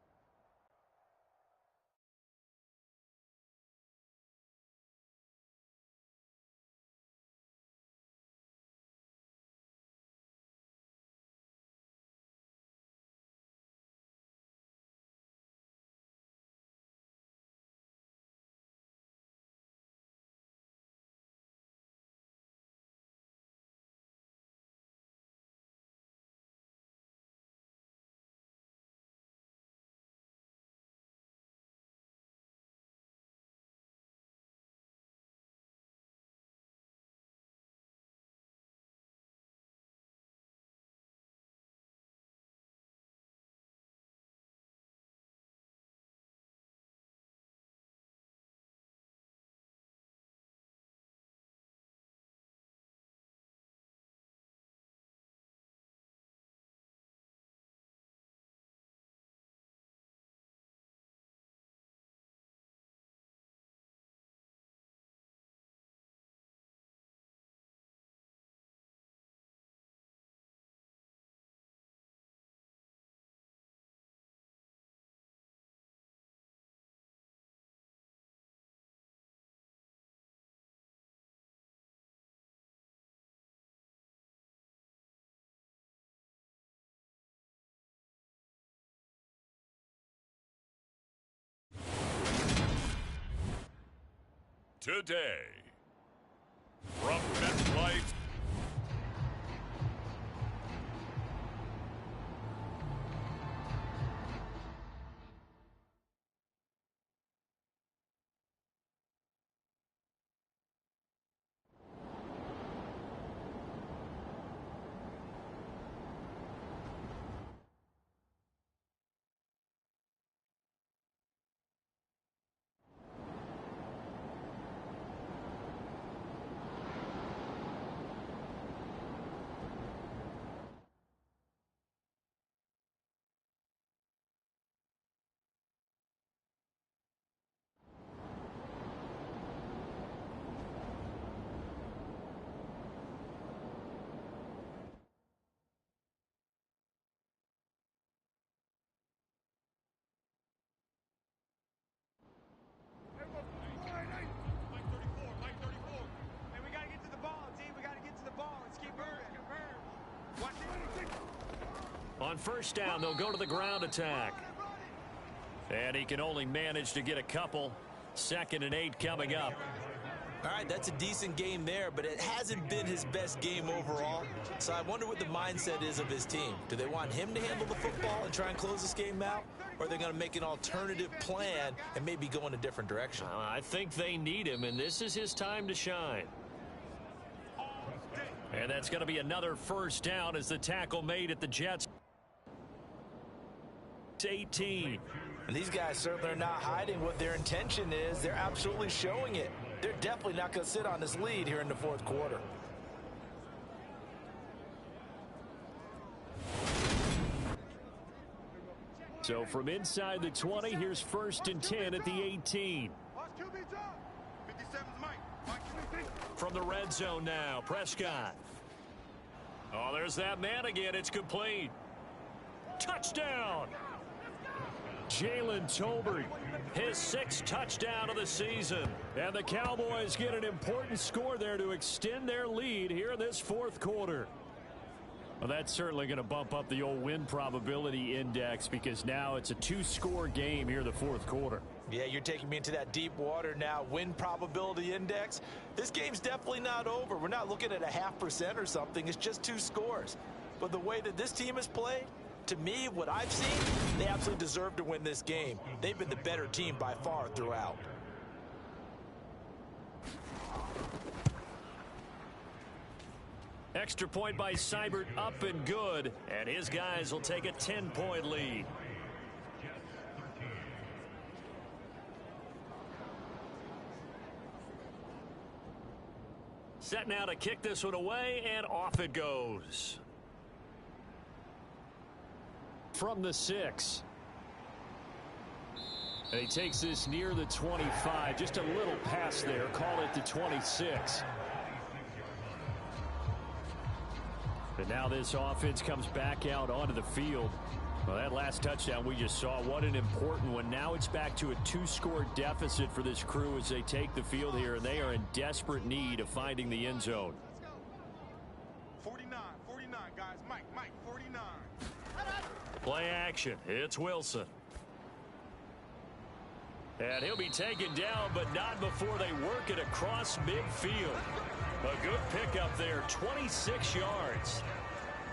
Today, from MetLife. On first down, they'll go to the ground attack. And he can only manage to get a couple. 2nd and 8 coming up. All right, that's a decent game there, but it hasn't been his best game overall. So I wonder what the mindset is of his team. Do they want him to handle the football and try and close this game out? Or are they going to make an alternative plan and maybe go in a different direction? I think they need him, and this is his time to shine. And that's going to be another first down as the tackle made at the Jets. 18. And these guys certainly are not hiding what their intention is. They're absolutely showing it. They're definitely not going to sit on this lead here in the fourth quarter. So from inside the 20, here's 1st and 10 at the 18. From the red zone now, Prescott. Oh, there's that man again. It's complete. Touchdown. Jalen Tolbert, his 6th touchdown of the season. And the Cowboys get an important score there to extend their lead here in this fourth quarter. Well, that's certainly going to bump up the old win probability index because now it's a 2-score game here in the fourth quarter. Yeah, you're taking me into that deep water now. Win probability index. This game's definitely not over. We're not looking at a 0.5% or something. It's just 2 scores. But the way that this team has played, to me, what I've seen, they absolutely deserve to win this game. They've been the better team by far throughout. Extra point by Seibert, up and good. And his guys will take a 10-point lead. Set now to kick this one away, and off it goes. From the 6. And he takes this near the 25. Just a little pass there. Call it the 26. And now this offense comes back out onto the field. Well, that last touchdown we just saw, what an important one. Now it's back to a 2-score deficit for this crew as they take the field here, and they are in desperate need of finding the end zone. 49, guys. Mike, 49. Play action. It's Wilson. And he'll be taken down, but not before they work it across midfield. A good pickup there, 26 yards.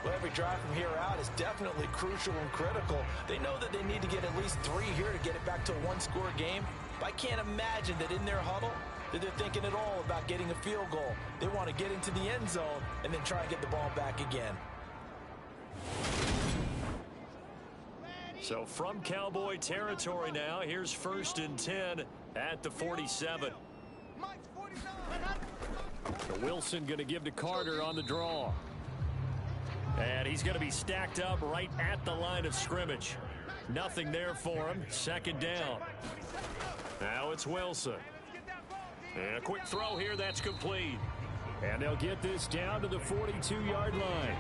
Well, every drive from here out is definitely crucial and critical. They know that they need to get at least 3 here to get it back to a 1-score game. But I can't imagine that in their huddle that they're thinking at all about getting a field goal. They want to get into the end zone and then try and get the ball back again. So from Cowboy territory now, here's 1st and 10 at the 47. So Wilson going to give to Carter on the draw. And he's going to be stacked up right at the line of scrimmage. Nothing there for him. 2nd down. Now it's Wilson. And a quick throw here. That's complete. And they'll get this down to the 42-yard line.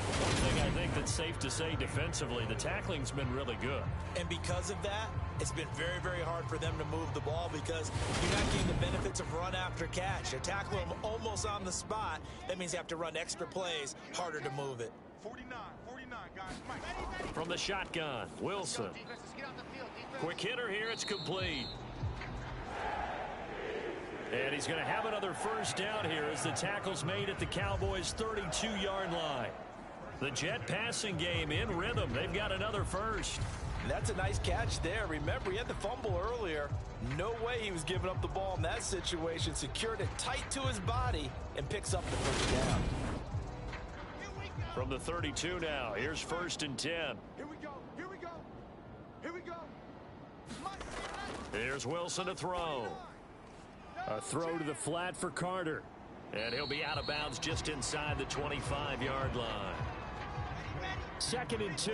One thing I think that's safe to say defensively, the tackling's been really good. And because of that, it's been very, very hard for them to move the ball because you're not getting the benefits of run after catch. You're tackling them almost on the spot. That means you have to run extra plays, harder to move it. 49, guys. Mike. From the shotgun, Wilson. Quick hitter here, it's complete. And he's going to have another first down here as the tackle's made at the Cowboys' 32-yard line. The Jet passing game in rhythm. They've got another first. And that's a nice catch there. Remember, he had the fumble earlier. No way he was giving up the ball in that situation. Secured it tight to his body and picks up the first down. From the 32 now, here's 1st and 10. Here we go. Here's Wilson to throw. A throw to the flat for Carter. And he'll be out of bounds just inside the 25-yard line. 2nd and 2.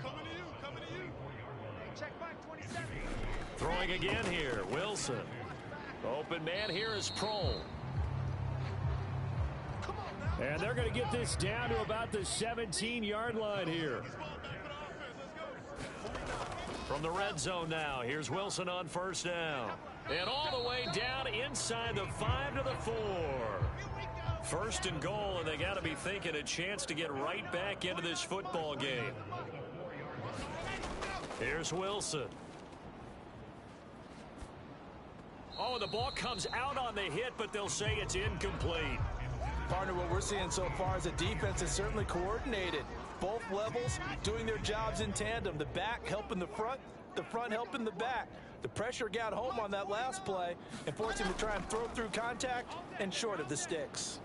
Coming to you. Check back 27. Throwing again here, Wilson. Open man here is Prohl. And they're going to get this down to about the 17-yard line here. From the red zone now, here's Wilson on 1st down. And all the way down inside the 5 to the 4. 1st and goal, and they got to be thinking a chance to get right back into this football game. Here's Wilson. Oh, the ball comes out on the hit, but they'll say it's incomplete. Partner, what we're seeing so far is the defense is certainly coordinated. Both levels doing their jobs in tandem. The back helping the front helping the back. The pressure got home on that last play and forced him to try and throw through contact and short of the sticks.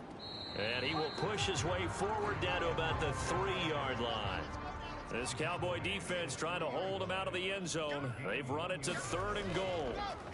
And he will push his way forward down to about the 3-yard line. This Cowboy defense trying to hold him out of the end zone. They've run it to 3rd and goal.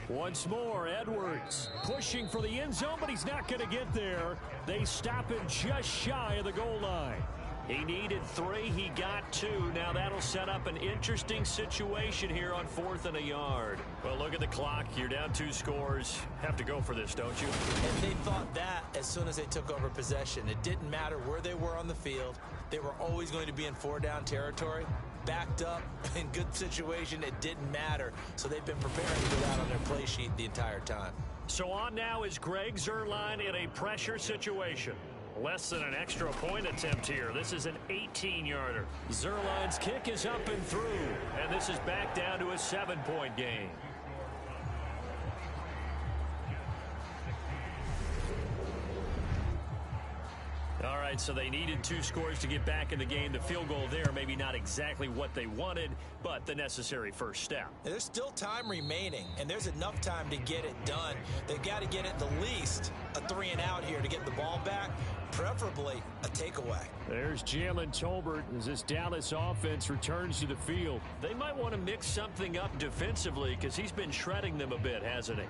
Once more, Edwards pushing for the end zone, but he's not going to get there. They stop him just shy of the goal line. He needed 3. He got 2. Now that'll set up an interesting situation here on 4th and a yard. Well, look at the clock. You're down 2 scores. Have to go for this, don't you? And they thought that as soon as they took over possession. It didn't matter where they were on the field. They were always going to be in 4-down territory. Backed up, in good situation, it didn't matter. So they've been preparing for that on their play sheet the entire time. So on now is Greg Zuerlein in a pressure situation. Less than an extra point attempt here. This is an 18-yarder. Zuerlein's kick is up and through. And this is back down to a 7-point game. All right, so they needed 2 scores to get back in the game. The field goal there, maybe not exactly what they wanted, but the necessary first step. There's still time remaining, and there's enough time to get it done. They've got to get at the least a 3-and-out here to get the ball back, preferably a takeaway. There's Jalen Tolbert as this Dallas offense returns to the field. They might want to mix something up defensively because he's been shredding them a bit, hasn't he?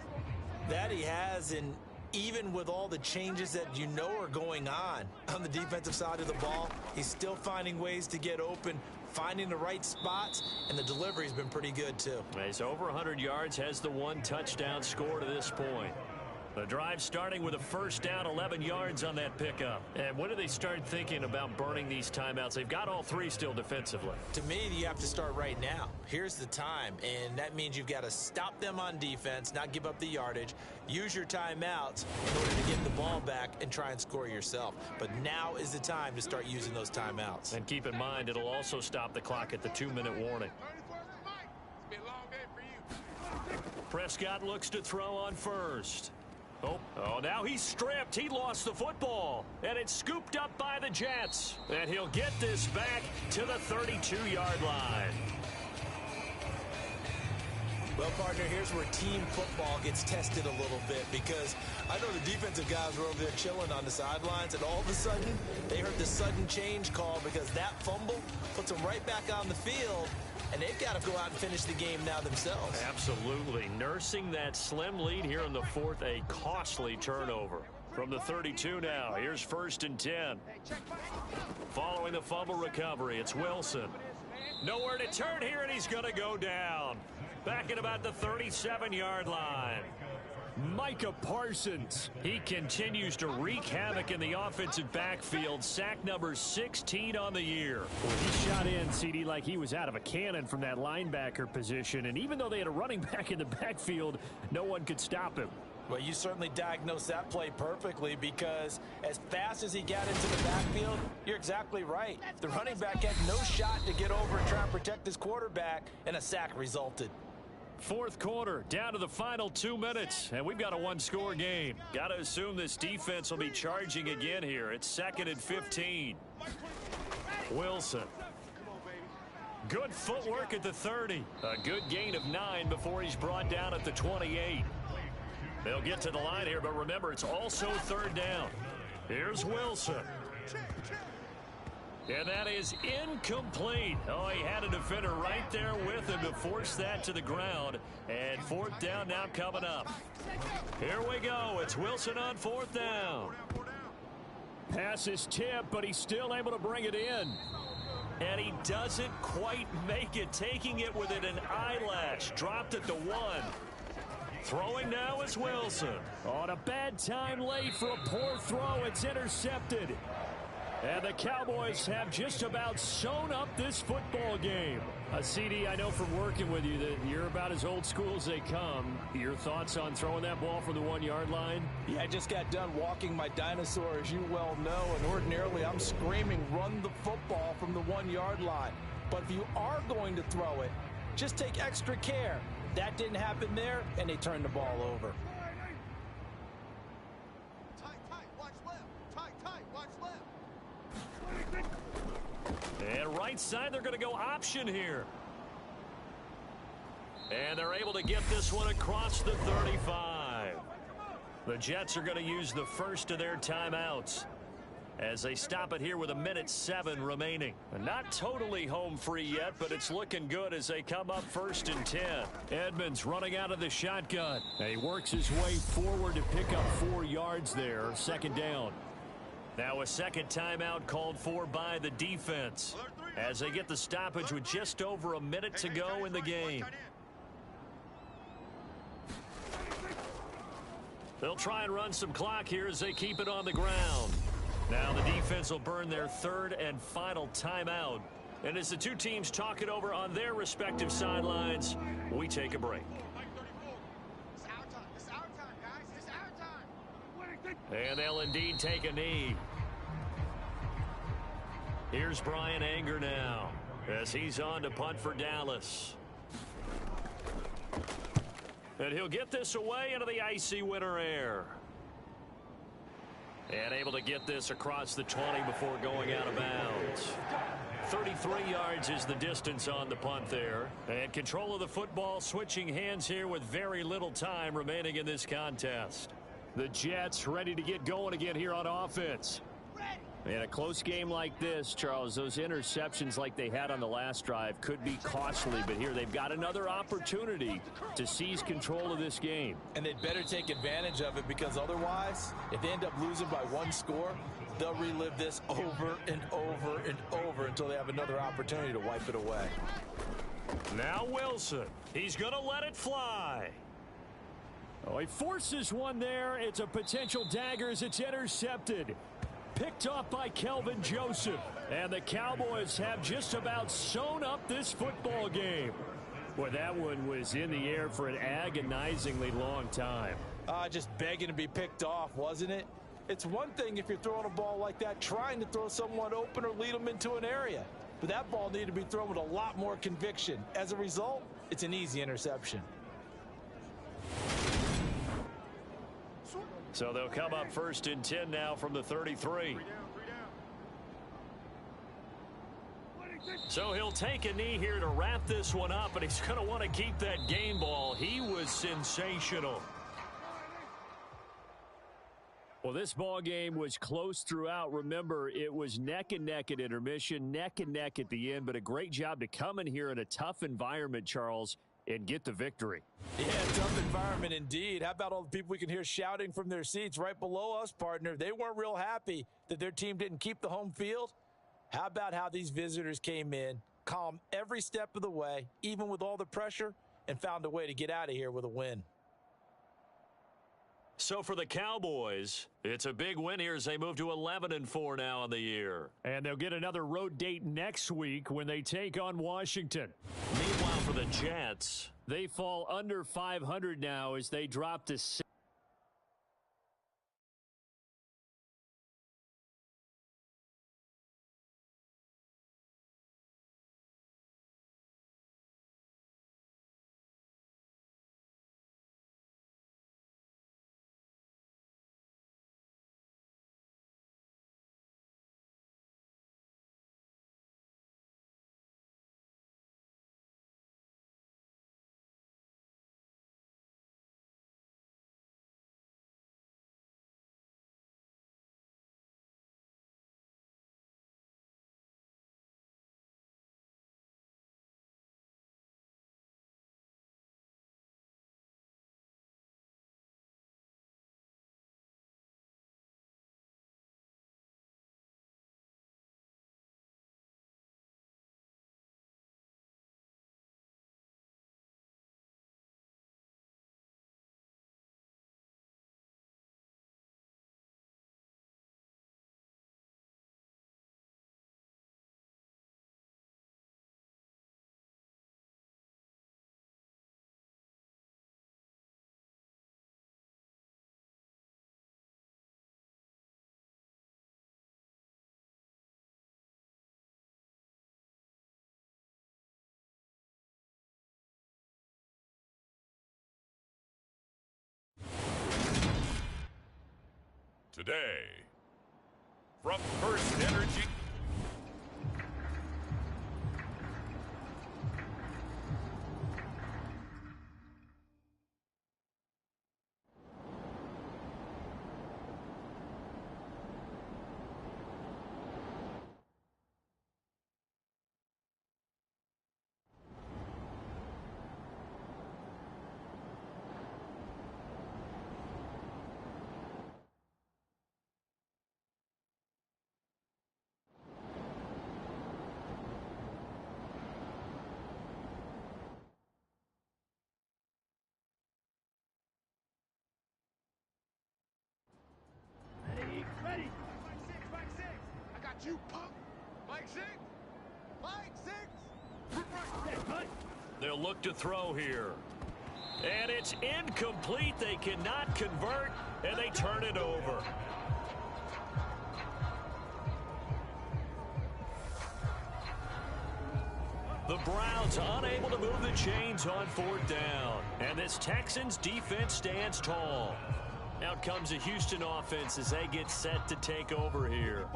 That he has, and even with all the changes that you know are going on the defensive side of the ball, he's still finding ways to get open, finding the right spots, and the delivery's been pretty good too. He's over 100 yards, has the 1 touchdown score to this point. The drive starting with a first down, 11 yards on that pickup. And when do they start thinking about burning these timeouts? They've got all 3 still defensively. To me, you have to start right now. Here's the time, and that means you've got to stop them on defense, not give up the yardage, use your timeouts in order to get the ball back and try and score yourself. But now is the time to start using those timeouts. And keep in mind, it'll also stop the clock at the 2-minute warning. Prescott looks to throw on first. Oh, now he's stripped. He lost the football. And it's scooped up by the Jets. And he'll get this back to the 32-yard line. Well, partner, here's where team football gets tested a little bit because I know the defensive guys were over there chilling on the sidelines, and all of a sudden, they heard the sudden change call because that fumble puts them right back on the field, and they've got to go out and finish the game now themselves. Absolutely. Nursing that slim lead here in the 4th, a costly turnover. From the 32 now, here's 1st and 10. Following the fumble recovery, it's Wilson. Nowhere to turn here, and he's going to go down. Back at about the 37-yard line. Micah Parsons. He continues to wreak havoc in the offensive backfield. Sack number 16 on the year. Well, he shot in, CD, like he was out of a cannon from that linebacker position. And even though they had a running back in the backfield, no one could stop him. Well, you certainly diagnosed that play perfectly because as fast as he got into the backfield, you're exactly right. The running back had no shot to get over and try and protect his quarterback, and a sack resulted. 4th quarter, down to the final 2 minutes, and we've got a 1-score game. Got to assume this defense will be charging again here. It's 2nd and 15. Wilson. Good footwork at the 30. A good gain of 9 before he's brought down at the 28. They'll get to the line here, but remember, it's also 3rd down. Here's Wilson. And that is incomplete. Oh, he had a defender right there with him to force that to the ground. And 4th down now coming up. Here we go. It's Wilson on 4th down. Pass is tipped, but he's still able to bring it in. And he doesn't quite make it, taking it within an eyelash. Dropped at the 1. Throwing now is Wilson. On a bad time late for a poor throw. It's intercepted. And the Cowboys have just about sewn up this football game. CD, I know from working with you that you're about as old school as they come. Your thoughts on throwing that ball from the 1-yard line? Yeah, I just got done walking my dinosaur, as you well know, and ordinarily I'm screaming, run the football from the 1-yard line. But if you are going to throw it, just take extra care. That didn't happen there, and they turned the ball over. And right side, they're going to go option here. And they're able to get this one across the 35. The Jets are going to use the first of their timeouts as they stop it here with 1:07 remaining. Not totally home free yet, but it's looking good as they come up 1st and 10. Edmonds running out of the shotgun. And he works his way forward to pick up 4 yards there. 2nd down. Now a second timeout called for by the defense as they get the stoppage with just over a minute to go in the game. They'll try and run some clock here as they keep it on the ground. Now the defense will burn their 3rd and final timeout. And as the two teams talk it over on their respective sidelines, we take a break. And they'll indeed take a knee. Here's Brian Anger now as he's on to punt for Dallas. And he'll get this away into the icy winter air. And able to get this across the 20 before going out of bounds. 33 yards is the distance on the punt there. And control of the football switching hands here with very little time remaining in this contest. The Jets ready to get going again here on offense. In a close game like this, Charles, those interceptions like they had on the last drive could be costly, but here they've got another opportunity to seize control of this game. And they'd better take advantage of it, because otherwise, if they end up losing by 1 score, they'll relive this over and over and over until they have another opportunity to wipe it away. Now Wilson. He's going to let it fly. Oh, he forces one there. It's a potential dagger as it's intercepted. Picked off by Kelvin Joseph. And the Cowboys have just about sewn up this football game. Boy, that one was in the air for an agonizingly long time. Just begging to be picked off, wasn't it? It's one thing if you're throwing a ball like that, trying to throw someone open or lead them into an area. But that ball needed to be thrown with a lot more conviction. As a result, it's an easy interception. So they'll come up 1st and 10 now from the 33. So he'll take a knee here to wrap this one up, and he's going to want to keep that game ball. He was sensational. Well, this ball game was close throughout. Remember, it was neck and neck at intermission, neck and neck at the end, but a great job to come in here in a tough environment, Charles, and get the victory. Yeah, tough environment indeed. How about all the people we can hear shouting from their seats right below us, partner? They weren't real happy that their team didn't keep the home field. How about how these visitors came in, calm every step of the way, even with all the pressure, and found a way to get out of here with a win. So for the Cowboys, it's a big win here as they move to 11-4 now in the year. And they'll get another road date next week when they take on Washington. Meanwhile, for the Jets, they fall under 500 now as they drop to 6. Today, from First Energy. Like six. They'll look to throw here. And it's incomplete. They cannot convert, and they turn it over. The Browns unable to move the chains on 4th down. And this Texans defense stands tall. Out comes the Houston offense as they get set to take over here.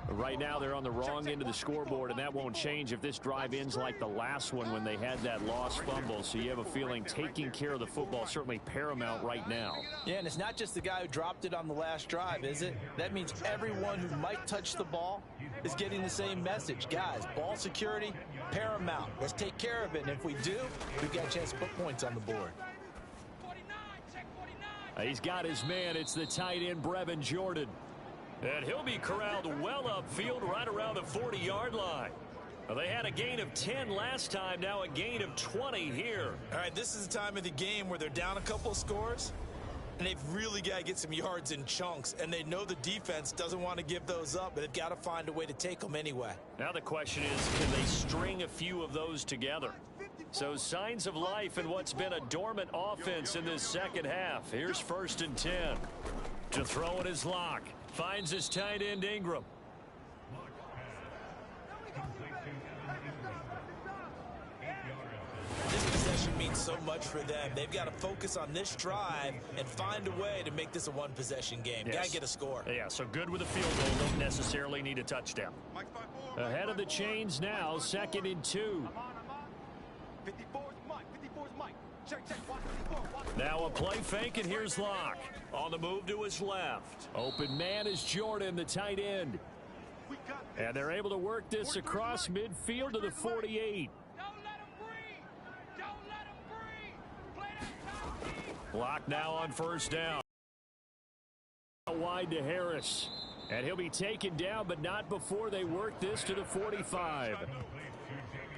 Right now they're on the wrong end of the scoreboard, and that won't change if this drive ends like the last one when they had that lost fumble. So you have a feeling taking care of the football is certainly paramount right now. Yeah, and it's not just the guy who dropped it on the last drive, is it? That means everyone who might touch the ball is getting the same message. Guys, ball security, paramount. Let's take care of it, and if we do, we've got a chance to put points on the board. He's got his man. It's the tight end, Brevin Jordan. And he'll be corralled well upfield right around the 40-yard line. They had a gain of 10 last time, now a gain of 20 here. All right, this is the time of the game where they're down a couple of scores, and they've really got to get some yards in chunks, and they know the defense doesn't want to give those up, but they've got to find a way to take them anyway. Now the question is, can they string a few of those together? So signs of life in what's been a dormant offense in this second half. Here's 1st and 10. To throw it is Locke. Finds his tight end Ingram. This possession means so much for them. They've got to focus on this drive and find a way to make this a one-possession game. Yes. Got to get a score. Yeah, so good with a field goal. Don't necessarily need a touchdown. Ahead of the chains now, 2nd and 2. 54's Mike. 54's Mike. Check. Watch 54. Now a play fake, and here's Locke. On the move to his left. Open man is Jordan, the tight end. And they're able to work this across midfield to the 48. Don't let him breathe. Don't let him breathe. Play that top deep. Locke now on 1st down. Wide to Harris. And he'll be taken down, but not before they work this to the 45.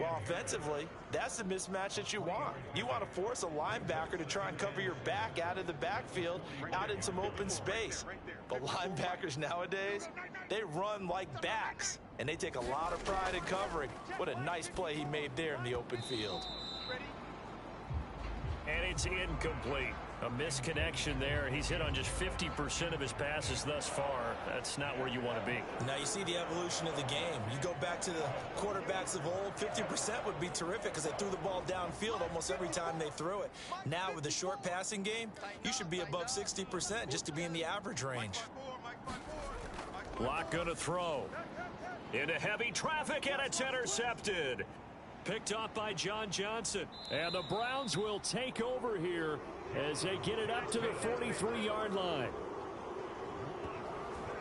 Well, offensively, that's the mismatch that you want. You want to force a linebacker to try and cover your back out of the backfield, out in some open space. But linebackers nowadays, they run like backs, and they take a lot of pride in covering. What a nice play he made there in the open field. And it's incomplete. A misconnection there. He's hit on just 50% of his passes thus far. That's not where you want to be. Now you see the evolution of the game. You go back to the quarterbacks of old, 50% would be terrific because they threw the ball downfield almost every time they threw it. Now with the short passing game, you should be above 60% just to be in the average range. Locke gonna throw. Into heavy traffic, and it's intercepted. Picked off by John Johnson. And the Browns will take over here as they get it up to the 43-yard line.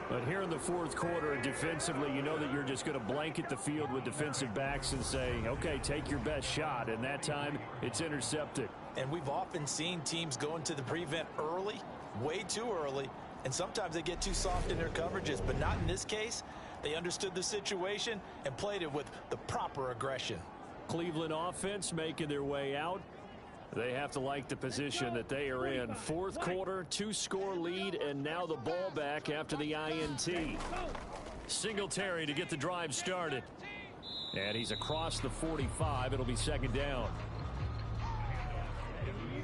But here in the 4th quarter, defensively, you know that you're just going to blanket the field with defensive backs and say, okay, take your best shot. And that time, it's intercepted. And we've often seen teams go into the prevent early, way too early, and sometimes they get too soft in their coverages. But not in this case. They understood the situation and played it with the proper aggression. Cleveland offense making their way out. They have to like the position that they are in. 4th quarter, 2-score lead, and now the ball back after the INT. Singletary to get the drive started. And he's across the 45. It'll be 2nd down.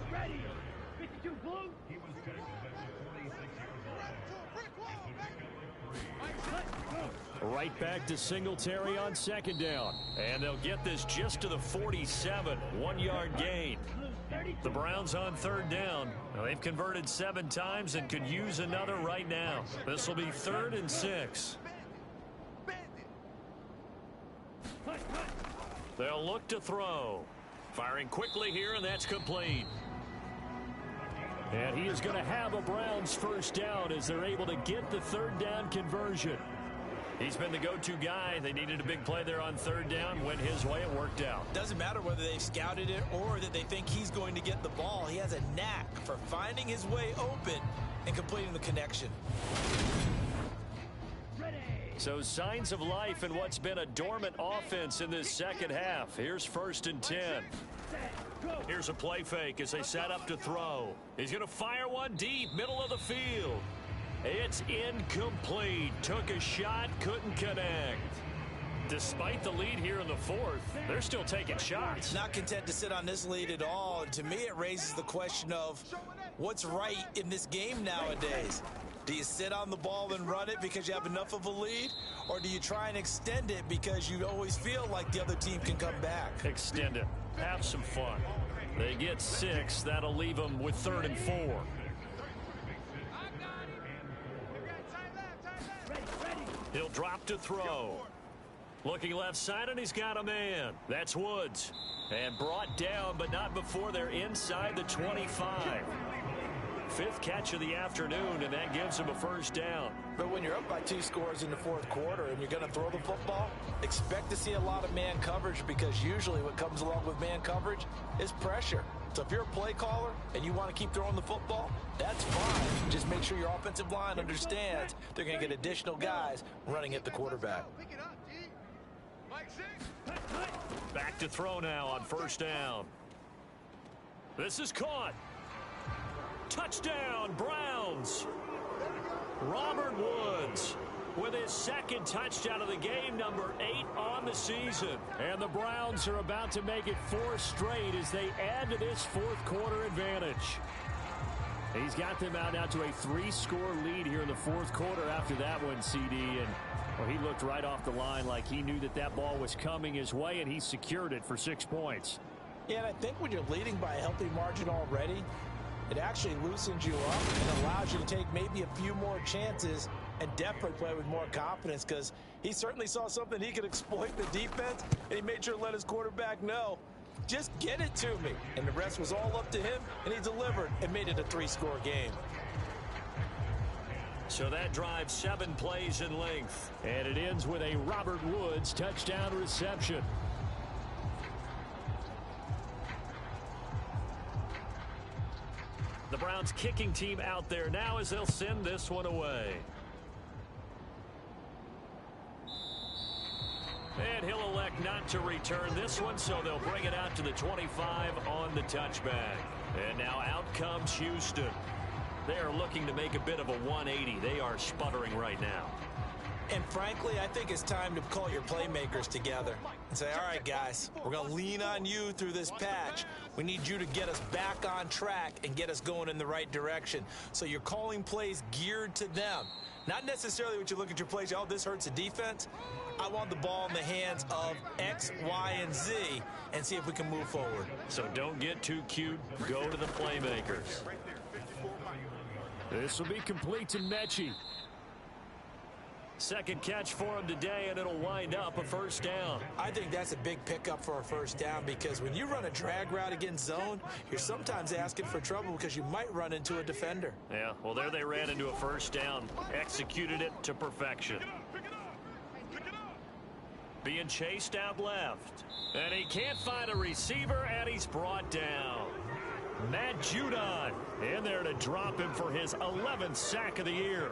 Ready. 52 blue. He was taken at the 46-yard line. Right back to Singletary on 2nd down. And they'll get this just to the 47. 1-yard gain. The Browns on 3rd down. Now, they've converted 7 times and could use another right now. This will be 3rd and 6. They'll look to throw. Firing quickly here, and that's complete. And he is going to have a Browns 1st down as they're able to get the 3rd down conversion. He's been the go-to guy. They needed a big play there on 3rd down. Went his way. It worked out. Doesn't matter whether they've scouted it or that they think he's going to get the ball. He has a knack for finding his way open and completing the connection. So signs of life in what's been a dormant offense in this second half. Here's 1st and 10. Here's a play fake as they set up to throw. He's going to fire one deep, middle of the field. It's incomplete. Took a shot, couldn't connect. Despite the lead here in the fourth, they're still taking shots. Not content to sit on this lead at all. And to me, it raises the question of what's right in this game nowadays. Do you sit on the ball and run it because you have enough of a lead? Or do you try and extend it because you always feel like the other team can come back? Extend it. Have some fun. They get 6. That'll leave them with 3rd and 4. He'll drop to throw. Looking left side, and he's got a man. That's Woods. And brought down, but not before they're inside the 25. 5th catch of the afternoon, and that gives him a first down. But when you're up by 2 scores in the fourth quarter and you're going to throw the football, expect to see a lot of man coverage, because usually what comes along with man coverage is pressure. So if you're a play caller and you want to keep throwing the football, that's fine. Just make sure your offensive line understands they're going to get additional guys running at the quarterback. Back to throw now on first down. This is caught. Touchdown, Browns. Robert Woods with his 2nd touchdown of the game, number 8 on the season. And the Browns are about to make it 4 straight as they add to this fourth quarter advantage. He's got them out now to a 3-score lead here in the fourth quarter after that one, CD. And well, he looked right off the line like he knew that that ball was coming his way, and he secured it for 6 points. Yeah, and I think when you're leading by a healthy margin already, it actually loosens you up and allows you to take maybe a few more chances and definitely play with more confidence, because he certainly saw something he could exploit in the defense, and he made sure to let his quarterback know, just get it to me. And the rest was all up to him, and he delivered and made it a 3-score game. So that drives 7 plays in length. And it ends with a Robert Woods touchdown reception. The Browns kicking team out there now as they'll send this one away. And he'll elect not to return this one, so they'll bring it out to the 25 on the touchback. And now out comes Houston. They are looking to make a bit of a 180. They are sputtering right now. And frankly, I think it's time to call your playmakers together and say, all right, guys, we're going to lean on you through this patch. We need you to get us back on track and get us going in the right direction. So you're calling plays geared to them. Not necessarily what you look at your plays, oh, this hurts the defense. I want the ball in the hands of X, Y, and Z and see if we can move forward. So don't get too cute. Go to the playmakers. This will be complete to Mechie. 2nd catch for him today, and it'll wind up a first down. I think that's a big pickup for a first down, because when you run a drag route against zone, you're sometimes asking for trouble because you might run into a defender. Yeah, well, there they ran into a first down. Executed it to perfection. Being chased out left. And he can't find a receiver, and he's brought down. Matt Judon in there to drop him for his 11th sack of the year.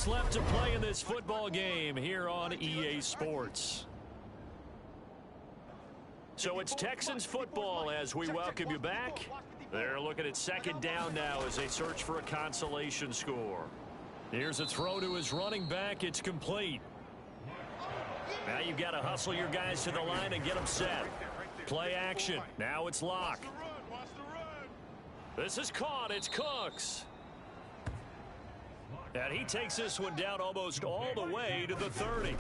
Left to play in this football game here on EA Sports. So it's Texans football as we welcome you back. They're looking at 2nd down now as they search for a consolation score. Here's a throw to his running back. It's complete. Now you've got to hustle your guys to the line and get them set. Play action. Now it's Locke. This is caught. It's Cooks. And he takes this one down almost all the way to the 30.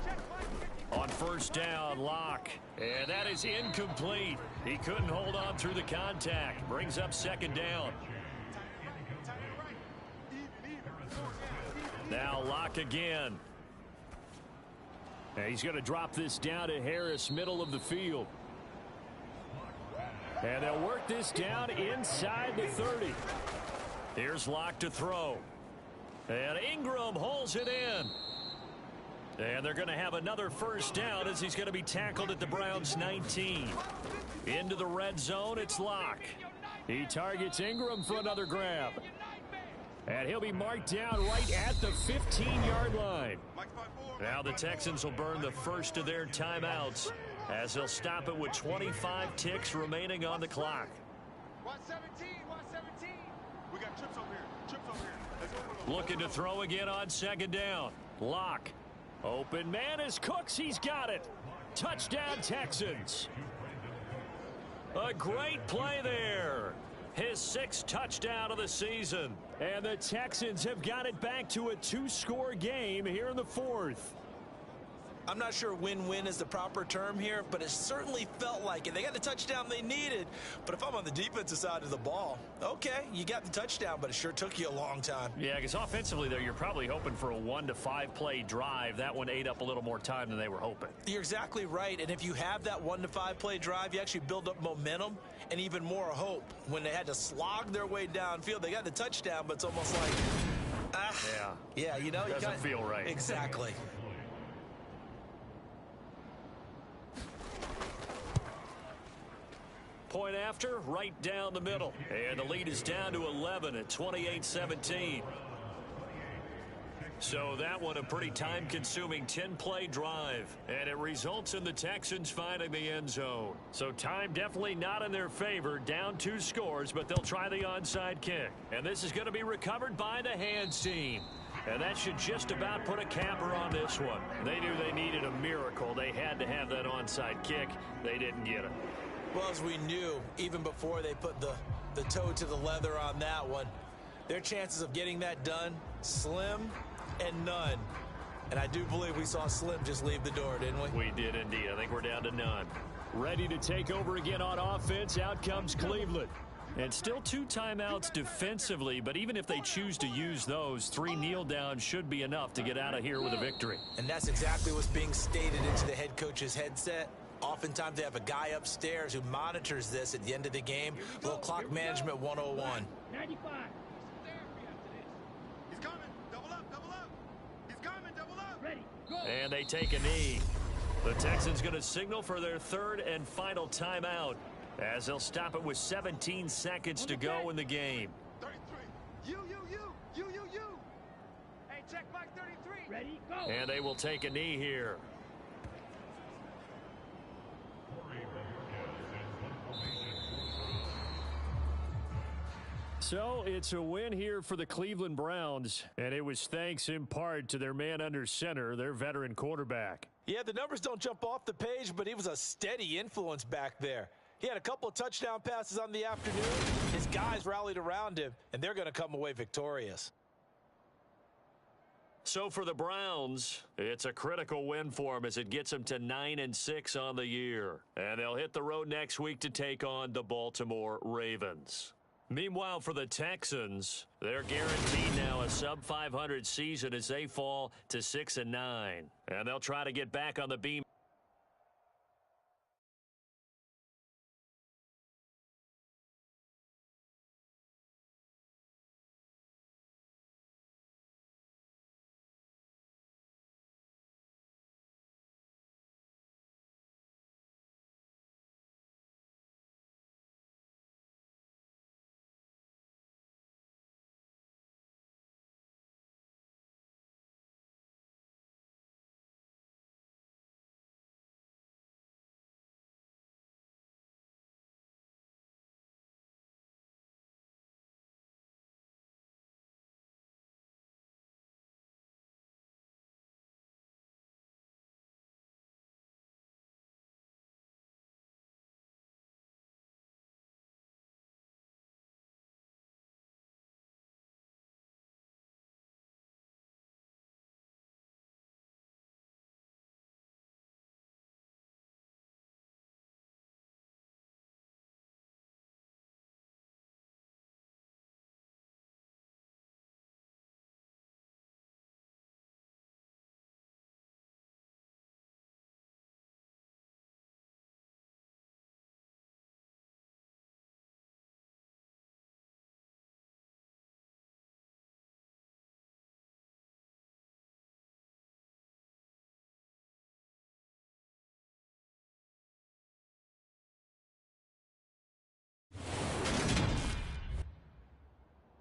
On first down, Locke. And that is incomplete. He couldn't hold on through the contact. Brings up 2nd down. Now Locke again. And he's going to drop this down to Harris, middle of the field. And they'll work this down inside the 30. Here's Locke to throw. And Ingram holds it in. And they're going to have another first down as he's going to be tackled at the Browns' 19. Into the red zone, it's Locke. He targets Ingram for another grab. And he'll be marked down right at the 15-yard line. Now the Texans will burn the first of their timeouts as they'll stop it with 25 ticks remaining on the clock. Watch 17, watch 17. We got trips over here. Trips over here. Let's go. Looking to throw again on second down. Lock. Open man is Cooks. He's got it. Touchdown, Texans. A great play there. His 6th touchdown of the season. And the Texans have got it back to a 2-score game here in the 4th. I'm not sure win-win is the proper term here, but it certainly felt like it. They got the touchdown they needed, but if I'm on the defensive side of the ball, okay, you got the touchdown, but it sure took you a long time. Yeah, because offensively there, you're probably hoping for a 1 to 5 play drive. That one ate up a little more time than they were hoping. You're exactly right, and if you have that 1 to 5 play drive, you actually build up momentum and even more hope. When they had to slog their way downfield, they got the touchdown, but it's almost like, yeah, you know, doesn't feel right. Exactly. Point after, right down the middle. And the lead is down to 11 at 28-17. So that one a pretty time-consuming 10-play drive. And it results in the Texans finding the end zone. So time definitely not in their favor. Down 2 scores, but they'll try the onside kick. And this is going to be recovered by the hands team. And that should just about put a capper on this one. They knew they needed a miracle. They had to have that onside kick. They didn't get it. Well, as we knew, even before they put the toe to the leather on that one, their chances of getting that done, slim and none. And I do believe we saw Slim just leave the door, didn't we? We did indeed. I think we're down to none. Ready to take over again on offense. Out comes Cleveland. And still 2 timeouts defensively, but even if they choose to use those, 3 kneel downs should be enough to get out of here with a victory. And that's exactly what's being stated into the head coach's headset. Oftentimes they have a guy upstairs who monitors this at the end of the game. Little clock management 101. 95. He's coming. Double up, double up. He's coming, double up. Ready. Go. And they take a knee. The Texans going to signal for their 3rd and final timeout as they'll stop it with 17 seconds to go in the game. 33. You. Hey, check Mike 33. Ready. Go. And they will take a knee here. So it's a win here for the Cleveland Browns, and it was thanks in part to their man under center, their veteran quarterback. Yeah, the numbers don't jump off the page, but he was a steady influence back there. He had a couple of touchdown passes on the afternoon. His guys rallied around him, and they're going to come away victorious. So for the Browns, it's a critical win for them as it gets them to 9-6 on the year. And they'll hit the road next week to take on the Baltimore Ravens. Meanwhile, for the Texans, they're guaranteed now a sub-500 season as they fall to 6-9. And they'll try to get back on the beam.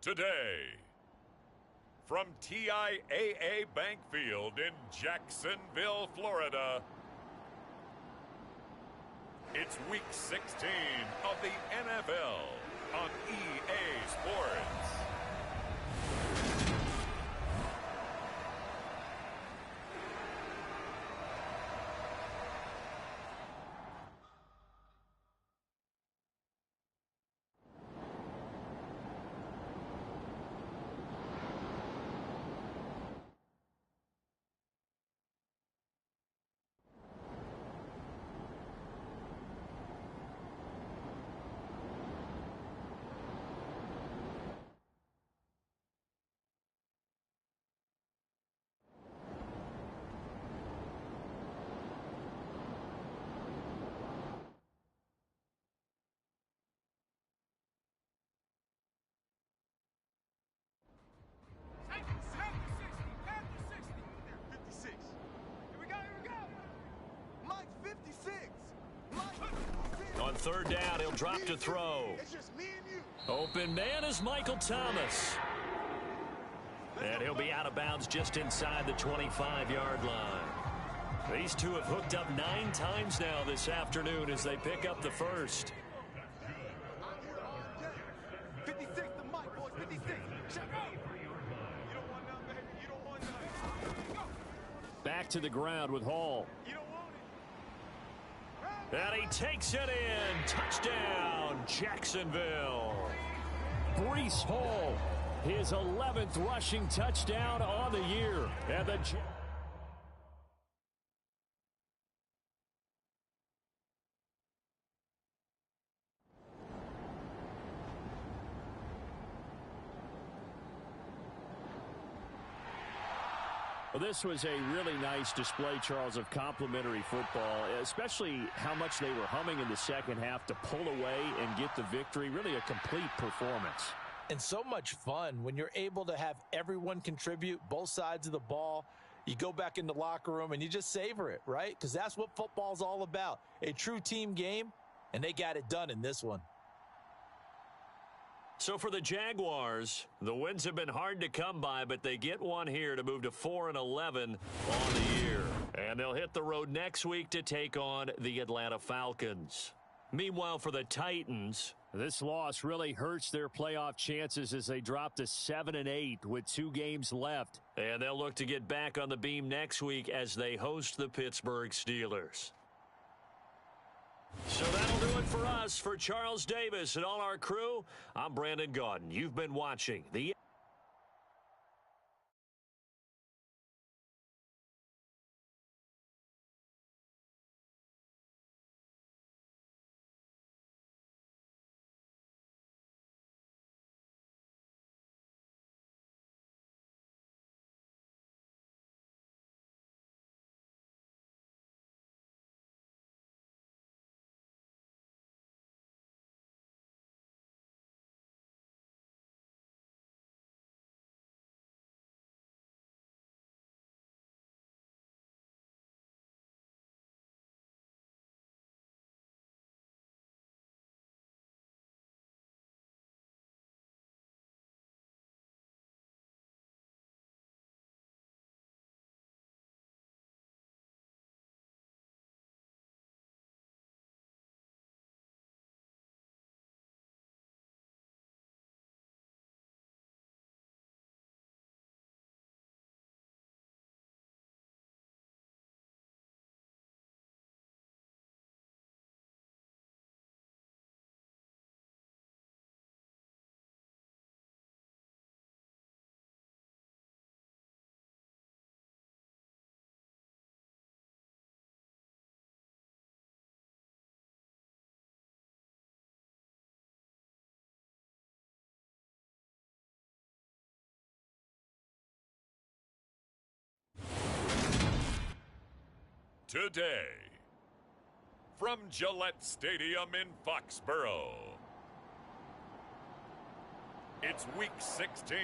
Today from TIAA Bank Field in Jacksonville, Florida, it's Week 16 of the NFL on EA Sports. On third down, he'll drop to throw. Open man is Michael Thomas. And he'll be out of bounds just inside the 25-yard line. These two have hooked up 9 times now this afternoon as they pick up the first. 56 to Mike, boys, 56. Check out. You don't want none, baby. You don't want none. Back to the ground with Hall. You don't want it. And he takes it in. Touchdown, Jacksonville. Breece Hall, his 11th rushing touchdown on the year. And the Well, this was a really nice display, Charles, of complimentary football, especially how much they were humming in the second half to pull away and get the victory. Really a complete performance. And so much fun when you're able to have everyone contribute, both sides of the ball. You go back in the locker room and you just savor it, right? Because that's what football's all about. A true team game, and they got it done in this one. So for the Jaguars, the wins have been hard to come by, but they get one here to move to 4-11 on the year. And they'll hit the road next week to take on the Atlanta Falcons. Meanwhile, for the Titans, this loss really hurts their playoff chances as they drop to 7-8 with 2 games left. And they'll look to get back on the beam next week as they host the Pittsburgh Steelers. So that'll do it for us. For Charles Davis and all our crew, I'm Brandon Gaudin. You've been watching the Today, from Gillette Stadium in Foxborough, it's Week 16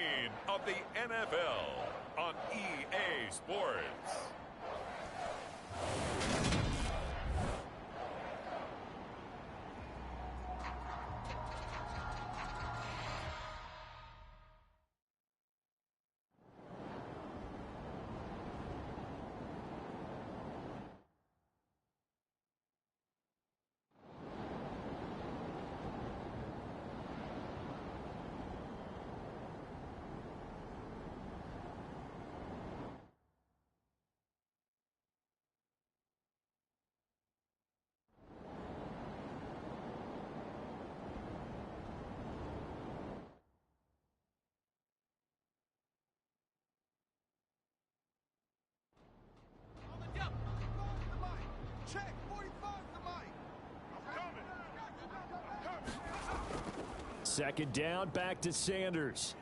of the NFL on EA Sports. Second down, back to Sanders.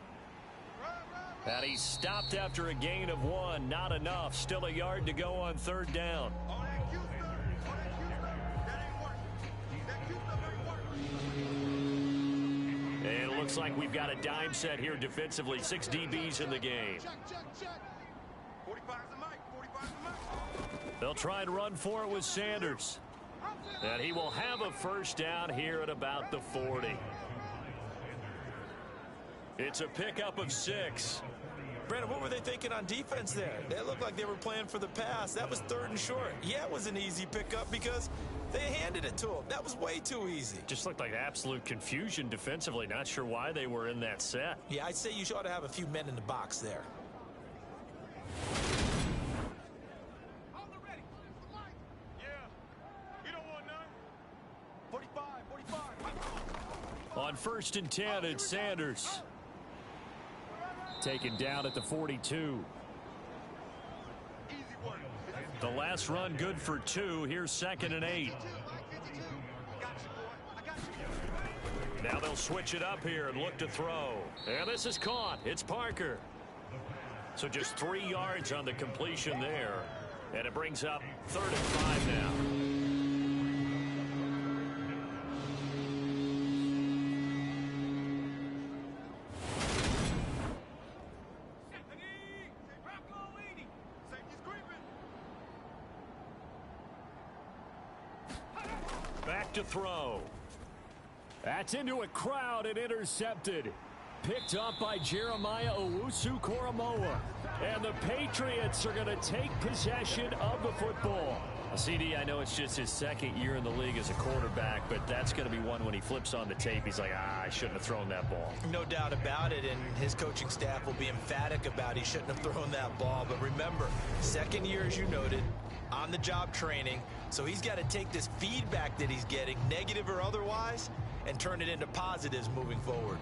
And he's stopped after a gain of 1. Not enough. Still a yard to go on third down. And it looks like we've got a dime set here defensively. 6 DBs in the game. They'll try and run for it with Sanders. And he will have a first down here at about the 40. It's a pickup of 6. Brandon, what were they thinking on defense there? They looked like they were playing for the pass. That was 3rd and short. Yeah, it was an easy pickup because they handed it to him. That was way too easy. Just looked like absolute confusion defensively. Not sure why they were in that set. Yeah, I'd say you ought to have a few men in the box there. On 1st and 10, it's Sanders. Taken down at the 42. The last run good for 2. Here's 2nd and 8. Now they'll switch it up here and look to throw. And this is caught. It's Parker. So just 3 yards on the completion there. And it brings up 3rd and 5 now. Back to throw. That's into a crowd and intercepted. Picked up by Jeremiah Owusu-Koramoah. And the Patriots are going to take possession of the football. CD, I know it's just his 2nd year in the league as a quarterback, but that's going to be one when he flips on the tape. He's like, I shouldn't have thrown that ball. No doubt about it, and his coaching staff will be emphatic about he shouldn't have thrown that ball. But remember, 2nd year, as you noted, on-the-job training. So he's got to take this feedback that he's getting, negative or otherwise, and turn it into positives moving forward.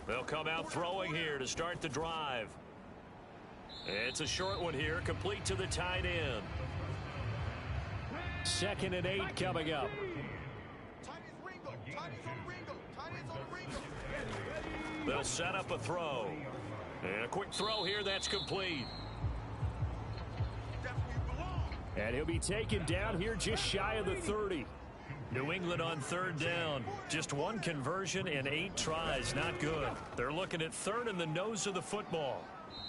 They'll come out throwing here to start the drive. It's a short one here, complete to the tight end. 2nd and 8 coming up. They'll set up a throw. And a quick throw here, that's complete. And he'll be taken down here just shy of the 30. New England on 3rd down. Just 1 conversion and 8 tries. Not good. They're looking at 3rd in the nose of the football.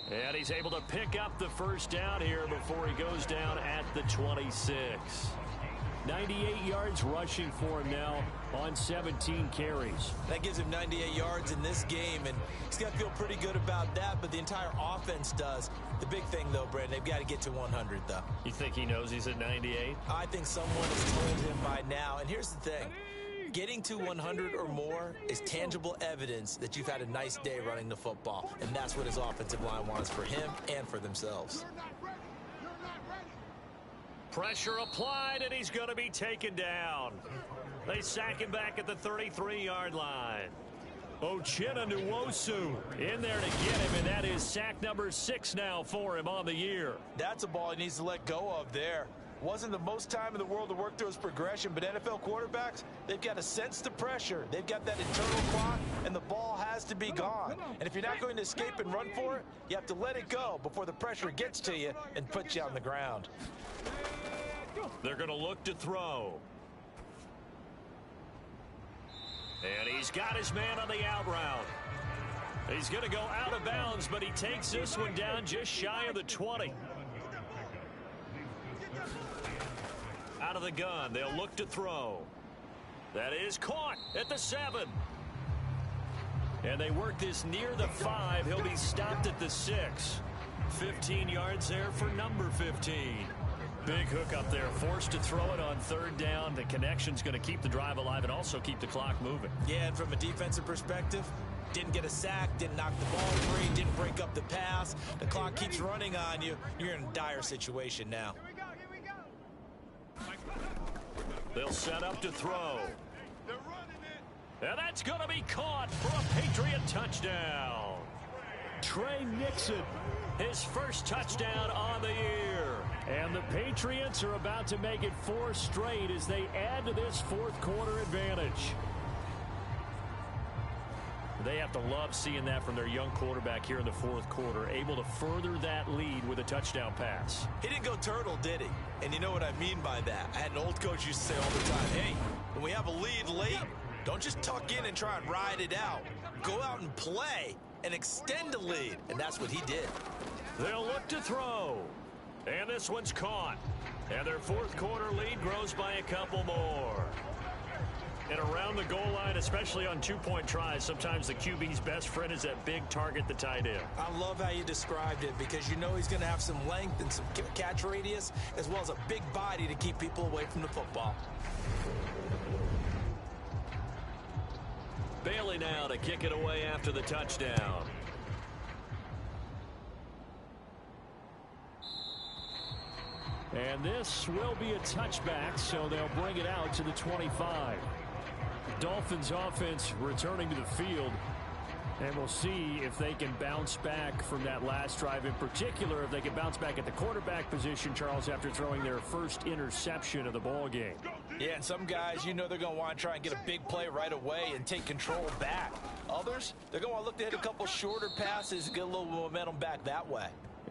And he's able to pick up the first down here before he goes down at the 26. 98 yards rushing for him now on 17 carries. That gives him 98 yards in this game, and he's got to feel pretty good about that, but the entire offense does. The big thing, though, Brandon, they've got to get to 100, though. You think he knows he's at 98? I think someone has told him by now, and here's the thing. Getting to 100 or more is tangible evidence that you've had a nice day running the football, and that's what his offensive line wants for him and for themselves. Pressure applied, and he's going to be taken down. They sack him back at the 33-yard line. Uchenna Nwosu in there to get him, and that is sack number 6 now for him on the year. That's a ball he needs to let go of there. Wasn't the most time in the world to work through his progression, but NFL quarterbacks, they've got to sense the pressure. They've got that internal clock, and the ball has to be gone. And if you're not going to escape and run for it, you have to let it go before the pressure gets to you and puts you on the ground. They're going to look to throw. And he's got his man on the out route. He's going to go out of bounds, but he takes this one down just shy of the 20. Out of the gun, they'll look to throw. That is caught at the 7. And they work this near the 5. He'll be stopped at the 6. 15 yards there for number 15. Big hook up there, forced to throw it on 3rd down. The connection's going to keep the drive alive and also keep the clock moving. Yeah, and from a defensive perspective, didn't get a sack, didn't knock the ball free, didn't break up the pass. The clock keeps running on you. You're in a dire situation now. They'll set up to throw. And that's going to be caught for a Patriot touchdown. Trey Nixon His first touchdown on the year. And the Patriots are about to make it 4 straight as they add to this fourth quarter advantage. They have to love seeing that from their young quarterback here in the fourth quarter, able to further that lead with a touchdown pass. He didn't go turtle, did he? And you know what I mean by that. I had an old coach used to say all the time, hey, when we have a lead late, don't just tuck in and try and ride it out. Go out and play and extend the lead. And that's what he did. They'll look to throw. And this one's caught. And their fourth quarter lead grows by a couple more. And around the goal line, especially on two-point tries, sometimes the QB's best friend is that big target, the tight end. I love how you described it because you know he's going to have some length and some catch radius as well as a big body to keep people away from the football. Bailey now to kick it away after the touchdown. And this will be a touchback, so they'll bring it out to the 25. Dolphins offense returning to the field, and we'll see if they can bounce back from that last drive. In particular, if they can bounce back at the quarterback position, Charles, after throwing their first interception of the ball game. Yeah, and some guys, you know they're going to want to try and get a big play right away and take control back. Others, they're going to look to hit a couple shorter passes and get a little momentum back that way.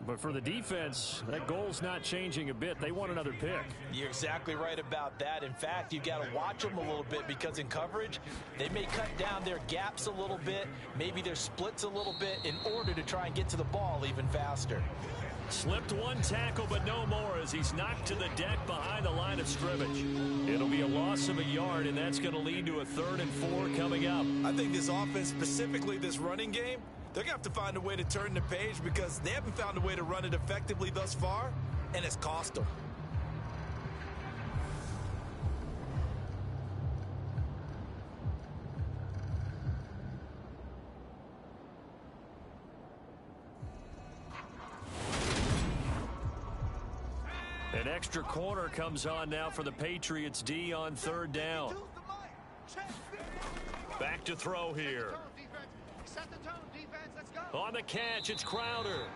But for the defense, that goal's not changing a bit. They want another pick. You're exactly right about that. In fact, you've got to watch them a little bit because in coverage, they may cut down their gaps a little bit, maybe their splits a little bit in order to try and get to the ball even faster. Slipped one tackle, but no more as he's knocked to the deck behind the line of scrimmage. It'll be a loss of a yard, and that's going to lead to a 3rd and 4 coming up. I think this offense, specifically this running game, they're going to have to find a way to turn the page because they haven't found a way to run it effectively thus far, and it's cost them. An extra corner comes on now for the Patriots D on 3rd down. Back to throw here. On the catch, it's Crowder.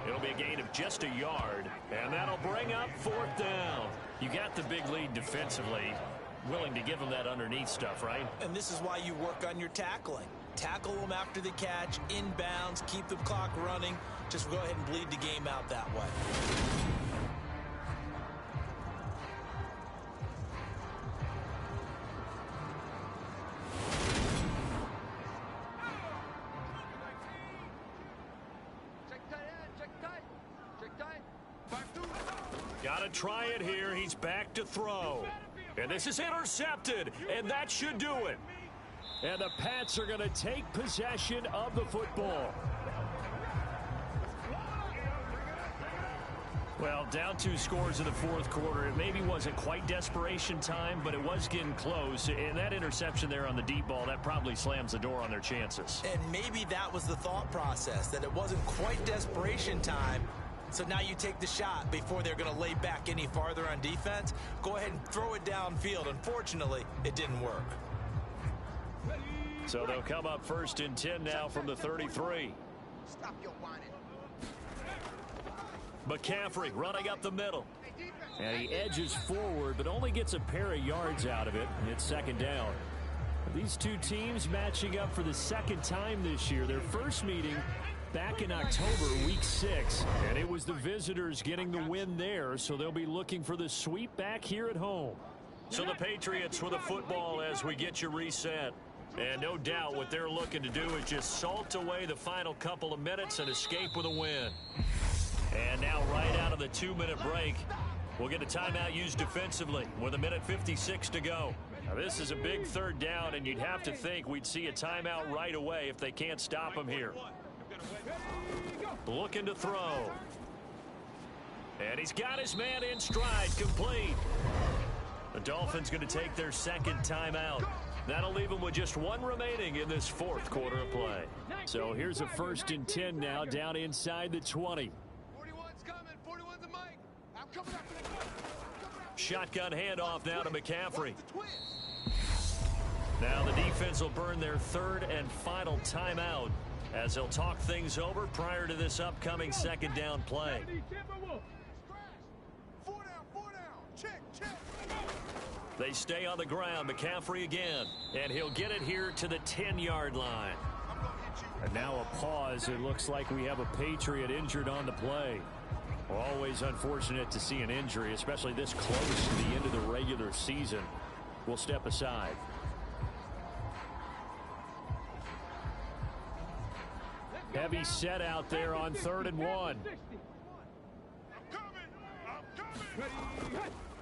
It'll be a gain of just a yard, and that'll bring up 4th down. You got the big lead defensively. Willing to give them that underneath stuff, right? And this is why you work on your tackling. Tackle them after the catch, inbounds, keep the clock running. Just go ahead and bleed the game out that way. Gotta try it here. He's back to throw. And this is intercepted, and that should do it. And the Pats are going to take possession of the football. Well, down 2 scores in the fourth quarter. It maybe wasn't quite desperation time, but it was getting close. And that interception there on the deep ball, that probably slams the door on their chances. And maybe that was the thought process, that it wasn't quite desperation time. So now you take the shot before they're going to lay back any farther on defense. Go ahead and throw it downfield. Unfortunately, it didn't work. So they'll come up 1st and 10 now from the 33. Stop your whining. McCaffrey running up the middle. And he edges forward, but only gets a pair of yards out of it. And it's 2nd down. These two teams matching up for the 2nd time this year. Their first meeting back in October, week 6. And it was the visitors getting the win there, so they'll be looking for the sweep back here at home. So the Patriots with the football as we get you reset. And no doubt what they're looking to do is just salt away the final couple of minutes and escape with a win. And now right out of the 2-minute break, we'll get a timeout used defensively with 1:56 to go. Now this is a big 3rd down, and you'd have to think we'd see a timeout right away if they can't stop him here. Looking to throw. And he's got his man in stride, complete. The Dolphins going to take their 2nd timeout. That'll leave them with just 1 remaining in this 4th quarter of play. So here's a 1st and 10 now down inside the 20. 41's coming. 41's the mic. I'm coming after the Shotgun handoff now to McCaffrey. Now the defense will burn their 3rd and final timeout. as they'll talk things over prior to this upcoming second down play. 4 down. Check. They stay on the ground. McCaffrey again. And he'll get it here to the 10-yard line. And now a pause. It looks like we have a Patriot injured on the play. Always unfortunate to see an injury, especially this close to the end of the regular season. We'll step aside. Heavy set out there on 3rd and 1. I'm coming.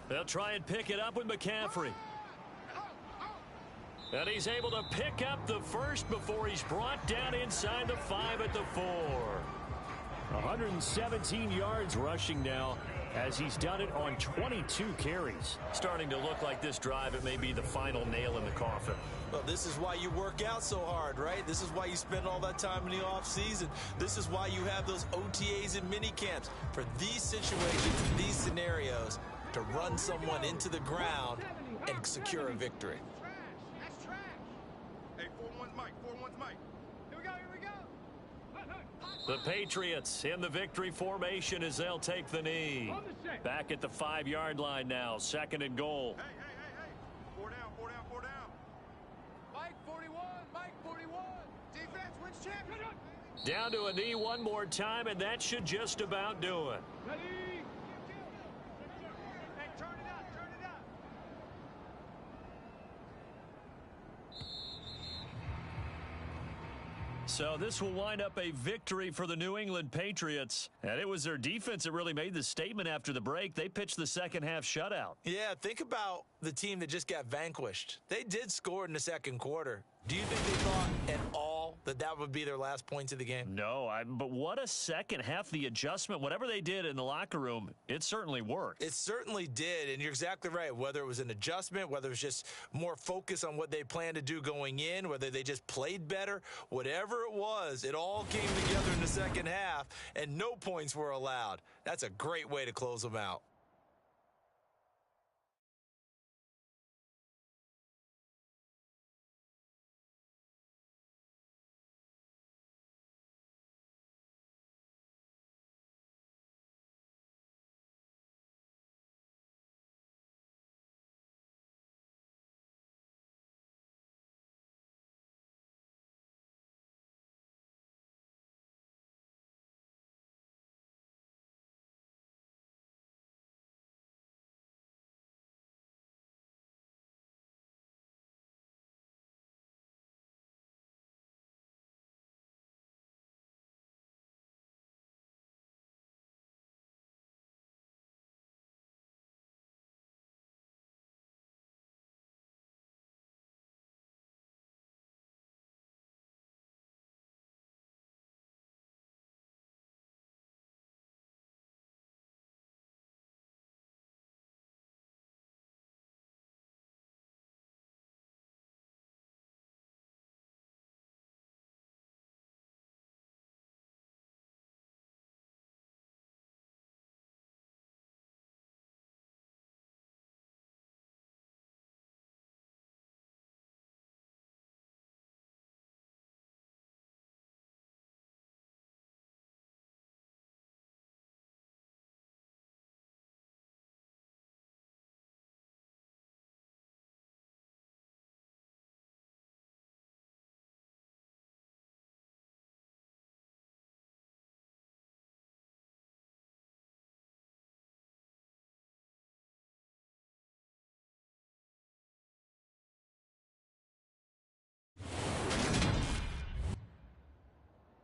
They'll try and pick it up with McCaffrey. And he's able to pick up the first before he's brought down inside the 5 at the 4. 117 yards rushing now as he's done it on 22 carries. Starting to look like this drive, it may be the final nail in the coffin. Well, this is why you work out so hard, right? This is why you spend all that time in the offseason. This is why you have those OTAs and mini camps for these situations, these scenarios, to run someone into the ground and secure a victory. That's trash. Hey, 4-1's Mike. 4-1's Mike. Here we go. The Patriots in the victory formation as they'll take the knee. Back at the 5-yard line now, 2nd and goal. Hey. 4 down. Mike 41. Defense wins championship. Down to a knee one more time, and that should just about do it. Hey, turn it up. So this will wind up a victory for the New England Patriots. And it was their defense that really made the statement after the break. They pitched the second half shutout. Yeah, think about the team that just got vanquished. They did score in the second quarter. Do you think they thought at all that would be their last points of the game? No, but what a second half. The adjustment, whatever they did in the locker room, it certainly worked. It certainly did, and you're exactly right. Whether it was an adjustment, whether it was just more focus on what they planned to do going in, whether they just played better, whatever it was, it all came together in the second half, and no points were allowed. That's a great way to close them out.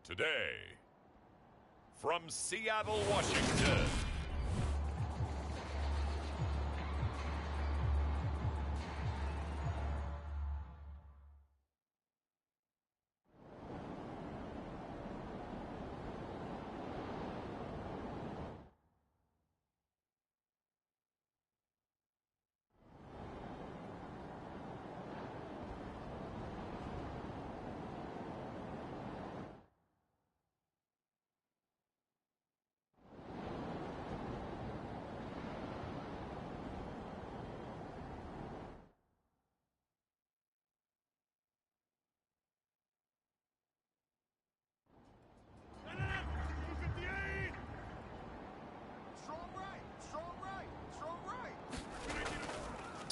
Today, from Seattle, Washington,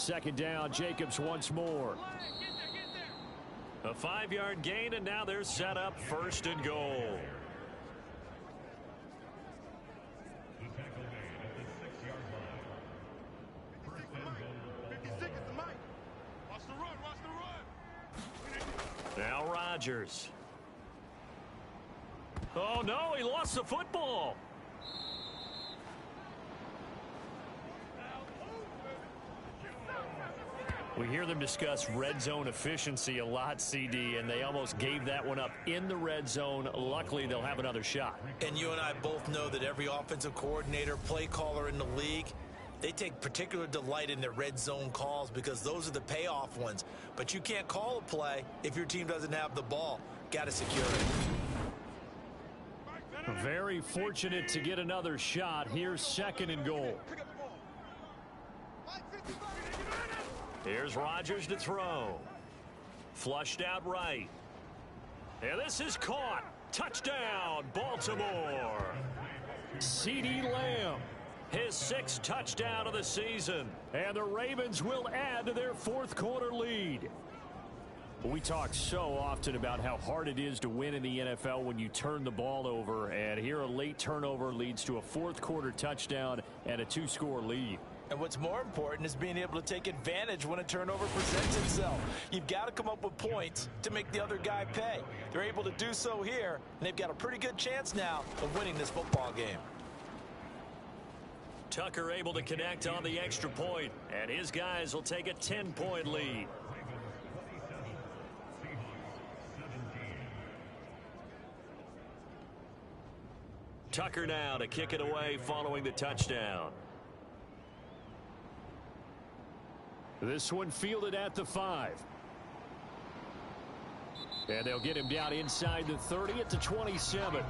second down. Jacobs once more. A 5-yard gain, and now they're set up first and goal. The tackle made at the 6-yard line. First and goal. 56 is the mic. Watch the run, watch the run. Now Rodgers. Oh, no, he lost the football. We hear them discuss red zone efficiency a lot, CD, and they almost gave that one up in the red zone. Luckily, they'll have another shot. And you and I both know that every offensive coordinator, play caller in the league, they take particular delight in their red zone calls because those are the payoff ones. But you can't call a play if your team doesn't have the ball. Got to secure it. Very fortunate to get another shot. Here's second and goal. Here's Rodgers to throw. Flushed out right. And this is caught. Touchdown, Baltimore. CeeDee Lamb. His 6th touchdown of the season. And the Ravens will add to their fourth quarter lead. We talk so often about how hard it is to win in the NFL when you turn the ball over. And here a late turnover leads to a fourth quarter touchdown and a 2-score lead. And what's more important is being able to take advantage when a turnover presents itself. You've got to come up with points to make the other guy pay. They're able to do so here, and they've got a pretty good chance now of winning this football game. Tucker able to connect on the extra point, and his guys will take a 10-point lead. Tucker now to kick it away following the touchdown. This one fielded at the 5. And they'll get him down inside the 30 at the 27.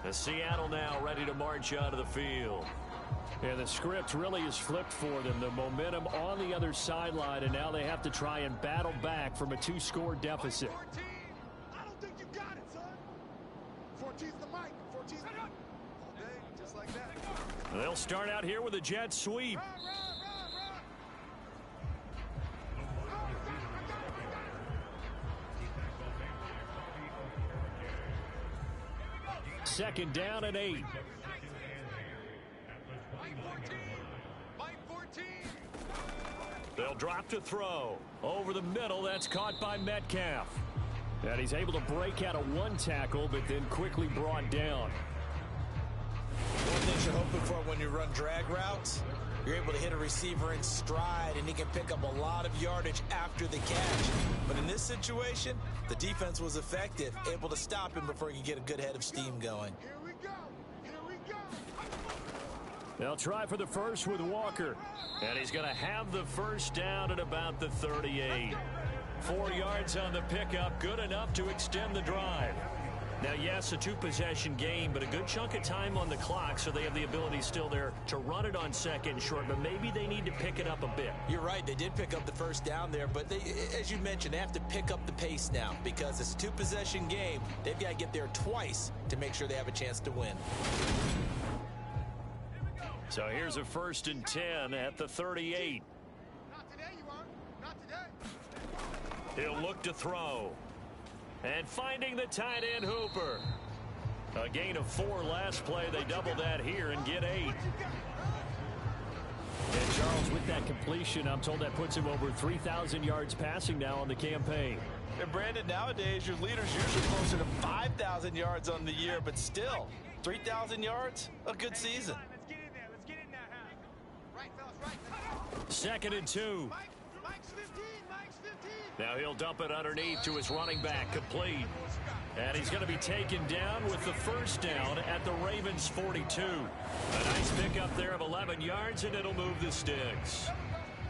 The Seattle now ready to march onto the field. And the script really is flipped for them. The momentum on the other sideline, and now they have to try and battle back from a 2-score deficit. 14. I don't think you got it, son. 14's the mic. 14's the mic. All day, just like that. They'll start out here with a jet sweep. Run. Second down and 8. Mike 14. They'll drop to throw. Over the middle, that's caught by Metcalf. And he's able to break out of one tackle, but then quickly brought down. One thing you're hoping for when you run drag routes, you're able to hit a receiver in stride, and he can pick up a lot of yardage after the catch. But in this situation, the defense was effective, able to stop him before he could get a good head of steam going. Here we go. Here we go. They'll try for the first with Walker. And he's going to have the first down at about the 38. 4 yards on the pickup, good enough to extend the drive. Now, yes, a 2-possession game, but a good chunk of time on the clock, so they have the ability still there to run it on second and short, but maybe they need to pick it up a bit. You're right, they did pick up the first down there, but they, as you mentioned, they have to pick up the pace now because it's a 2-possession game. They've got to get there twice to make sure they have a chance to win. So here's a 1st and 10 at the 38. Not today, you aren't. Not today. He'll look to throw. And finding the tight end Hooper. A gain of 4 last play. They double that here and get 8. And Charles, with that completion, I'm told that puts him over 3,000 yards passing now on the campaign. And Brandon, nowadays your leader's usually closer to 5,000 yards on the year, but still, 3,000 yards, a good season. Let's get in there. Let's get in there, huh? Right, fellas, right. 2nd and 2. Mike's 15. Mike's 15. Now he'll dump it underneath to his running back, complete. And he's going to be taken down with the first down at the Ravens' 42. A nice pickup there of 11 yards, and it'll move the sticks.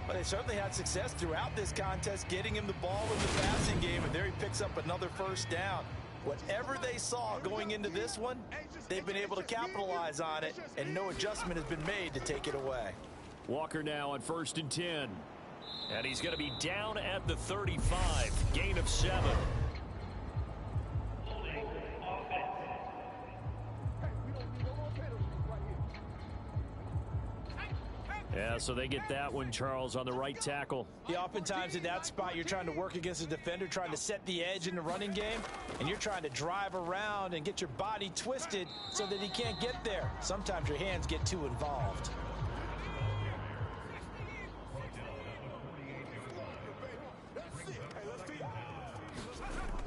But they certainly had success throughout this contest, getting him the ball in the passing game, and there he picks up another first down. Whatever they saw going into this one, they've been able to capitalize on it, and no adjustment has been made to take it away. Walker now on 1st and 10. And he's going to be down at the 35. Gain of 7. Yeah, so they get that one, Charles, on the right tackle. Yeah, oftentimes in that spot, you're trying to work against a defender, trying to set the edge in the running game, and you're trying to drive around and get your body twisted so that he can't get there. Sometimes your hands get too involved.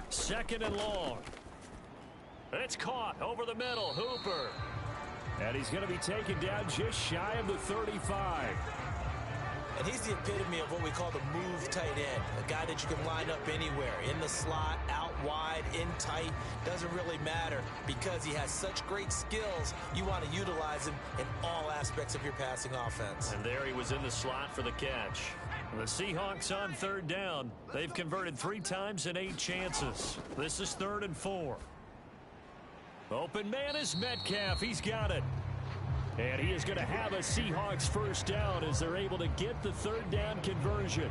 Second and long. It's caught over the middle. Hooper. And he's going to be taken down just shy of the 35. And he's the epitome of what we call the move tight end. A guy that you can line up anywhere. In the slot, out wide, in tight. Doesn't really matter because he has such great skills. You want to utilize him in all aspects of your passing offense. And there he was in the slot for the catch. The Seahawks on third down. They've converted 3 times in 8 chances. This is 3rd and 4. Open man is Metcalf. He's got it. And he is going to have a Seahawks first down as they're able to get the 3rd down conversion.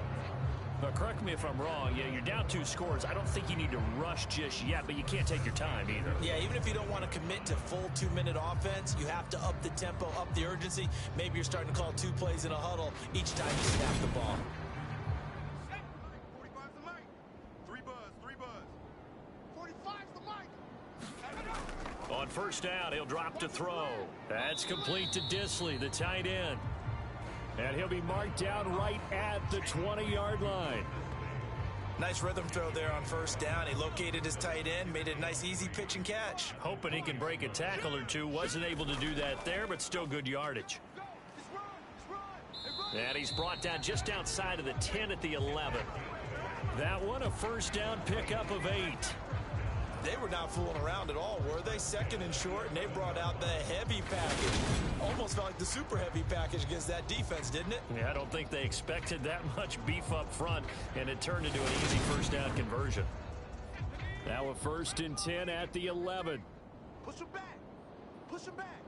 But correct me if I'm wrong. Yeah, you're down 2 scores. I don't think you need to rush just yet, but you can't take your time either. Yeah, even if you don't want to commit to full 2-minute offense, you have to up the tempo, up the urgency. Maybe you're starting to call 2 plays in a huddle each time you snap the ball. 45's the mic. 3 buzz. 45's the mic. On first down, he'll drop to throw. That's complete to Disley, the tight end. And he'll be marked down right at the 20-yard line. Nice rhythm throw there on first down. He located his tight end, made it a nice easy pitch and catch. Hoping he can break a tackle or two. Wasn't able to do that there, but still good yardage. And he's brought down just outside of the 10 at the 11. That one a first down pickup of 8. They were not fooling around at all, were they? 2nd and short, and they brought out the heavy package. Almost felt like the super heavy package against that defense, didn't it? Yeah, I don't think they expected that much beef up front, and it turned into an easy first down conversion. Now a 1st and 10 at the 11. Push him back. Push him back.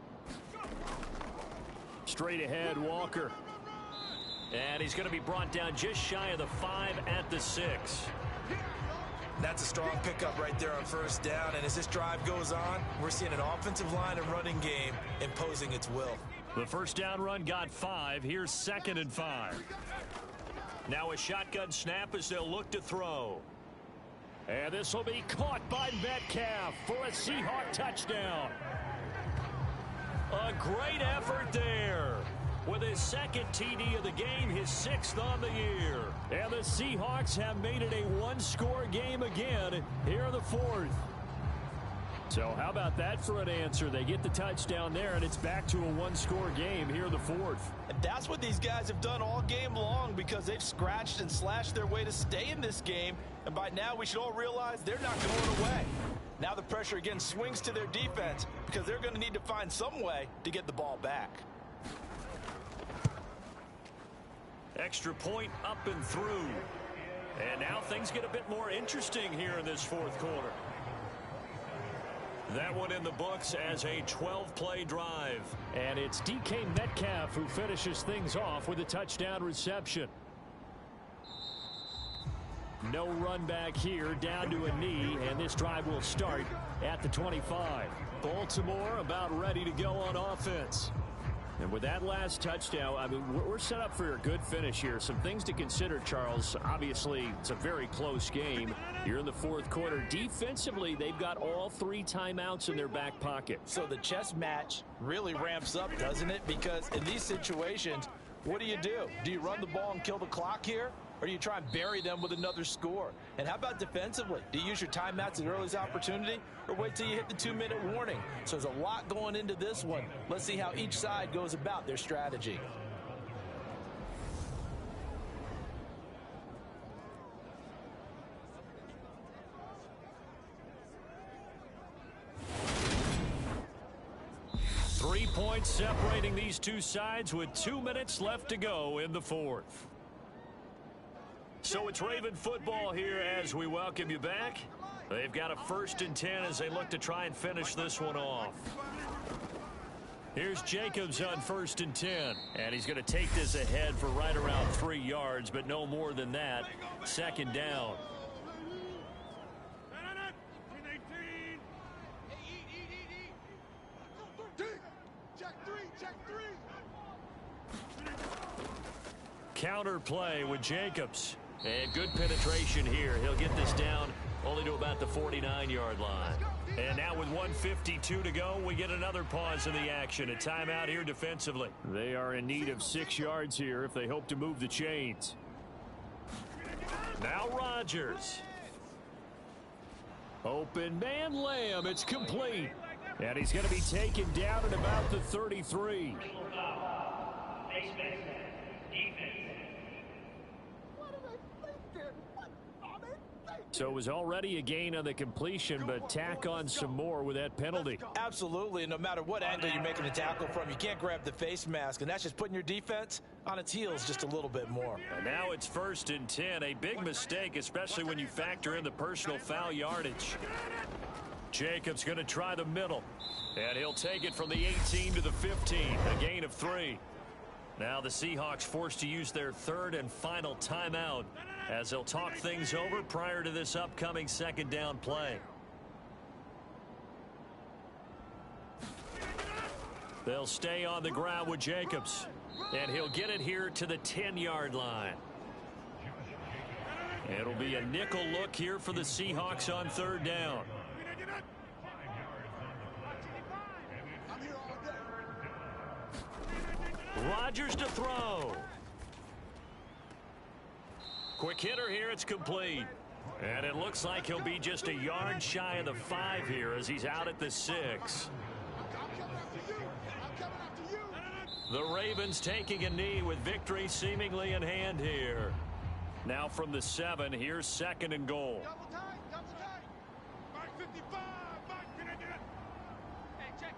Straight ahead, Walker. And he's going to be brought down just shy of the 5 at the 6. That's a strong pickup right there on first down. And as this drive goes on, we're seeing an offensive line and running game imposing its will. The first down run got 5. Here's 2nd and 5. Now a shotgun snap as they'll look to throw. And this will be caught by Metcalf for a Seahawk touchdown. A great effort there. With his 2nd TD of the game, his 6th on the year. And the Seahawks have made it a 1-score game again here in the 4th. So how about that for an answer? They get the touchdown there, and it's back to a 1-score game here in the 4th. And that's what these guys have done all game long because they've scratched and slashed their way to stay in this game. And by now, we should all realize they're not going away. Now the pressure again swings to their defense because they're going to need to find some way to get the ball back. Extra point up and through. And now things get a bit more interesting here in this 4th quarter. That one in the books as a 12-play drive. And it's DK Metcalf who finishes things off with a touchdown reception. No run back here, down to a knee, and this drive will start at the 25. Baltimore about ready to go on offense. And with that last touchdown, I mean, we're set up for a good finish here. Some things to consider, Charles. Obviously, it's a very close game. You're in the 4th quarter. Defensively, they've got all 3 timeouts in their back pocket. So the chess match really ramps up, doesn't it? Because in these situations, what do? Do you run the ball and kill the clock here? Or do you try and bury them with another score? And how about defensively? Do you use your timeouts at earliest opportunity or wait till you hit the 2-minute warning? So there's a lot going into this one. Let's see how each side goes about their strategy. Three points separating these two sides with 2 minutes left to go in the 4th. So it's Raven football here as we welcome you back. They've got a 1st and 10 as they look to try and finish this one off. Here's Jacobs on 1st and 10. And he's going to take this ahead for right around 3 yards, but no more than that. 2nd down. Check three. counter play with Jacobs. And good penetration here. He'll get this down only to about the 49-yard line. And now with 1:52 to go, we get another pause in the action. A timeout here defensively. They are in need of 6 yards here if they hope to move the chains. Now Rodgers. Open man Lamb. It's complete. And he's going to be taken down at about the 33. So it was already a gain on the completion, but tack on some more with that penalty. Absolutely. No matter what angle you're making a tackle from, you can't grab the face mask, and that's just putting your defense on its heels just a little bit more. And now it's 1st and 10. A big mistake, especially when you factor in the personal foul yardage. Jacobs going to try the middle. And he'll take it from the 18 to the 15. A gain of 3. Now the Seahawks forced to use their 3rd and final timeout as they'll talk things over prior to this upcoming 2nd down play. They'll stay on the ground with Jacobs. And he'll get it here to the 10-yard line. It'll be a nickel look here for the Seahawks on 3rd down. Rodgers to throw. Quick hitter here. It's complete. And it looks like he'll be just a yard shy of the 5 here as he's out at the 6. The Ravens taking a knee with victory seemingly in hand here. Now from the 7, here's 2nd and goal. Double tight. Mark 55. Mark, hey, check.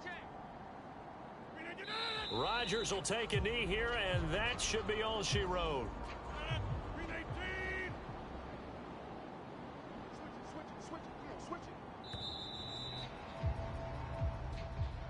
Rodgers will take a knee here, and that should be all she wrote. Switch it.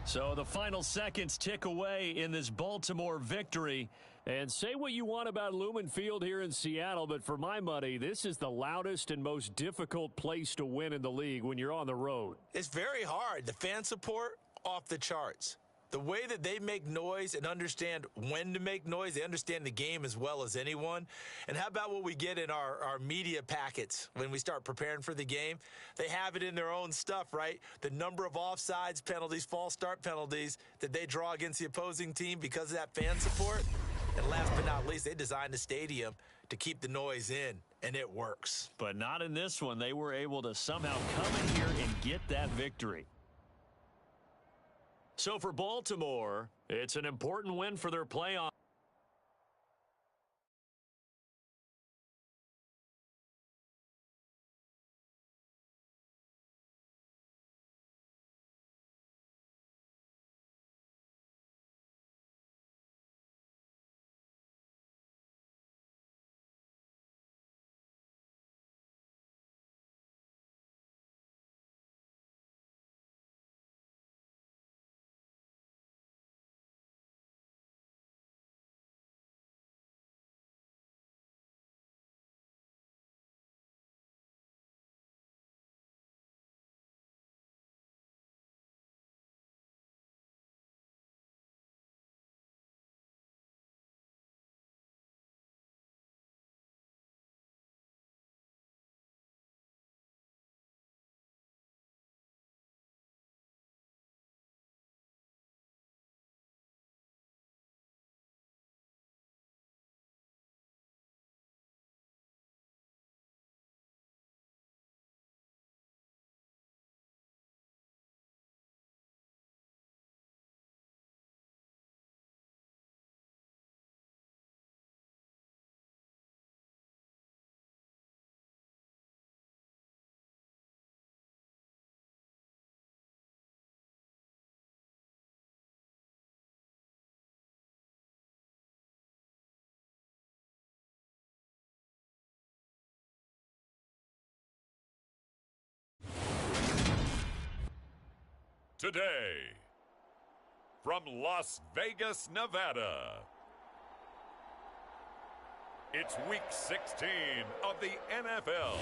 So the final seconds tick away in this Baltimore victory. And say what you want about Lumen Field here in Seattle, but for my money, this is the loudest and most difficult place to win in the league when you're on the road. It's very hard. The fan support, off the charts. The way that they make noise and understand when to make noise, they understand the game as well as anyone. And how about what we get in our media packets when we start preparing for the game? They have it in their own stuff, right? The number of offsides penalties, false start penalties that they draw against the opposing team because of that fan support. And last but not least, they designed the stadium to keep the noise in, and it works. But not in this one. They were able to somehow come in here and get that victory. So for Baltimore, it's an important win for their playoff. Today, from Las Vegas, Nevada, it's Week 16 of the NFL.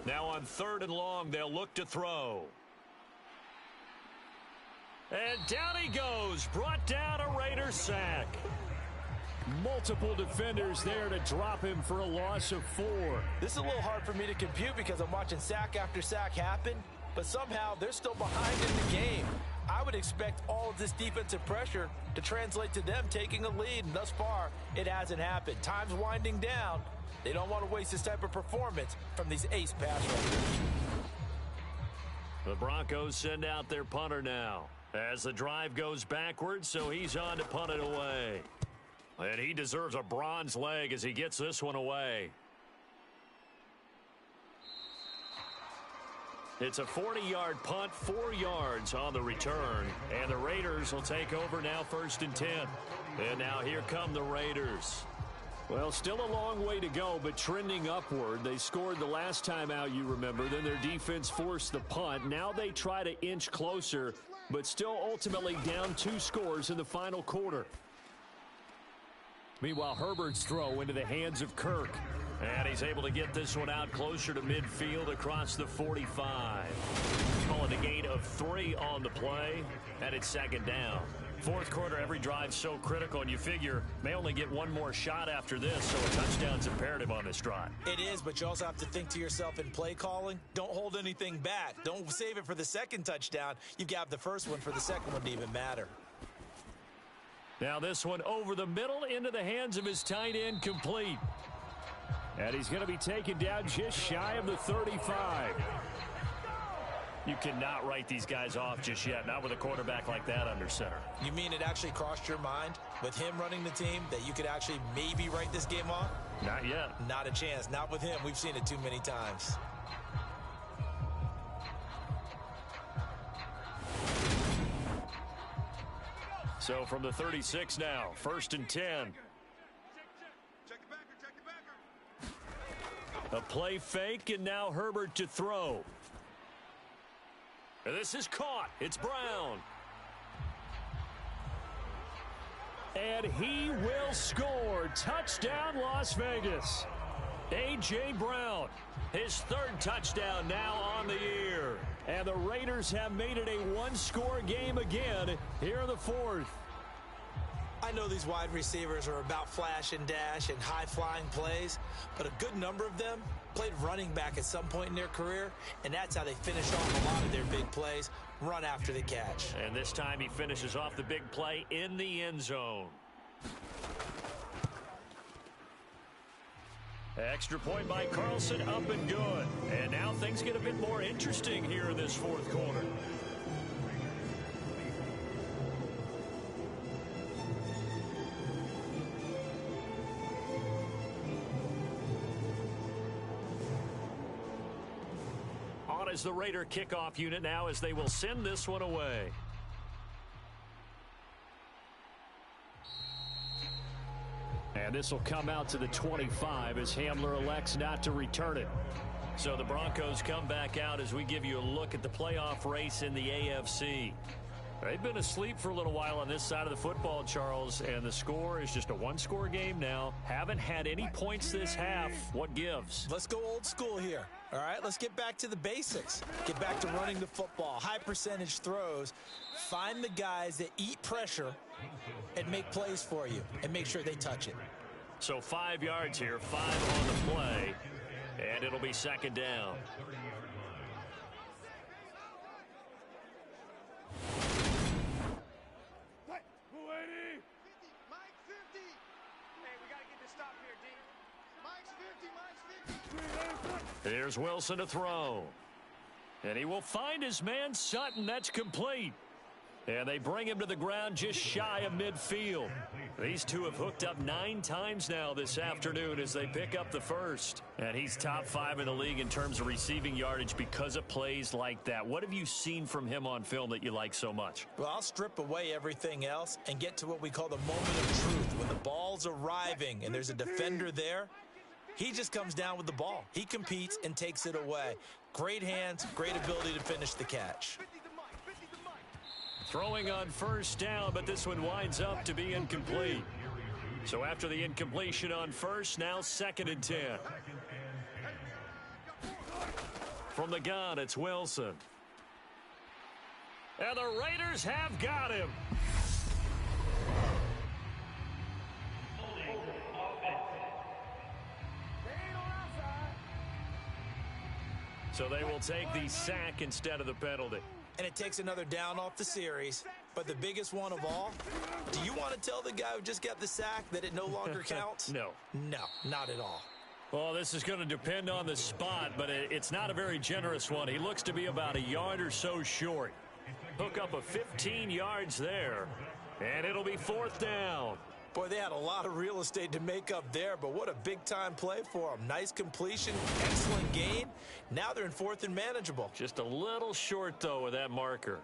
Now on 3rd and long, they'll look to throw. And down he goes, brought down a Raiders sack. Multiple defenders there to drop him for a loss of 4. This is a little hard for me to compute because I'm watching sack after sack happen, but somehow they're still behind in the game. I would expect all of this defensive pressure to translate to them taking a lead, and thus far, it hasn't happened. Time's winding down. They don't want to waste this type of performance from these ace pass rushers. The Broncos send out their punter now as the drive goes backwards, so he's on to punt it away. And he deserves a bronze leg as he gets this one away. It's a 40-yard punt, 4 yards on the return. And the Raiders will take over now 1st and 10. And now here come the Raiders. Well, still a long way to go, but trending upward. They scored the last time out, you remember. Then their defense forced the punt. Now they try to inch closer, but still ultimately down 2 scores in the final quarter. Meanwhile, Herbert's throw into the hands of Kirk. And he's able to get this one out closer to midfield across the 45. Call it a gain of 3 on the play, and it's 2nd down. 4th quarter, every drive so critical, and you figure may only get one more shot after this, so a touchdown's imperative on this drive. It is, but you also have to think to yourself in play calling, don't hold anything back. Don't save it for the 2nd touchdown. You've got the 1st one for the 2nd one to even matter. Now this one over the middle into the hands of his tight end, complete. And he's going to be taken down just shy of the 35. You cannot write these guys off just yet, not with a quarterback like that under center. You mean it actually crossed your mind with him running the team that you could actually maybe write this game off? Not yet. Not a chance. Not with him. We've seen it too many times. So from the 36 now, 1st and 10. A play fake, and now Herbert to throw. This is caught. It's Brown. And he will score. Touchdown, Las Vegas. A.J. Brown, his 3rd touchdown now on the year. And the Raiders have made it a 1-score game again here in the 4th. I know these wide receivers are about flash and dash and high-flying plays, but a good number of them played running back at some point in their career, and that's how they finish off a lot of their big plays, run after the catch. And this time he finishes off the big play in the end zone. Extra point by Carlson, up and good. And now things get a bit more interesting here in this 4th quarter. On is the Raider kickoff unit now as they will send this one away. And this will come out to the 25 as Hamler elects not to return it. So the Broncos come back out as we give you a look at the playoff race in the AFC. They've been asleep for a little while on this side of the football, Charles, and the score is just a 1-score game now. Haven't had any points this half. What gives? Let's go old school here. All right, let's get back to the basics. Get back to running the football, high percentage throws. Find the guys that eat pressure and make plays for you and make sure they touch it. So 5 yards here, 5 on the play, and it'll be 2nd down. Here's Wilson to throw. And he will find his man Sutton. That's complete. And they bring him to the ground just shy of midfield. These two have hooked up 9 times now this afternoon as they pick up the 1st. And he's top 5 in the league in terms of receiving yardage because of plays like that. What have you seen from him on film that you like so much? Well, I'll strip away everything else and get to what we call the moment of truth. When the ball's arriving and there's a defender there, he just comes down with the ball. He competes and takes it away. Great hands, great ability to finish the catch. Throwing on 1st down, but this one winds up to be incomplete. So after the incompletion on 1st, now 2nd and 10. From the gun, it's Wilson. And the Raiders have got him. So they will take the sack instead of the penalty. And it takes another down off the series. But the biggest one of all, do you want to tell the guy who just got the sack that it no longer counts? No. No, not at all. Well, this is going to depend on the spot, but it's not a very generous one. He looks to be about a yard or so short. Hook up a 15 yards there, and it'll be 4th down. Boy, they had a lot of real estate to make up there, but what a big-time play for them. Nice completion, excellent gain. Now they're in 4th and manageable. Just a little short, though, with that marker.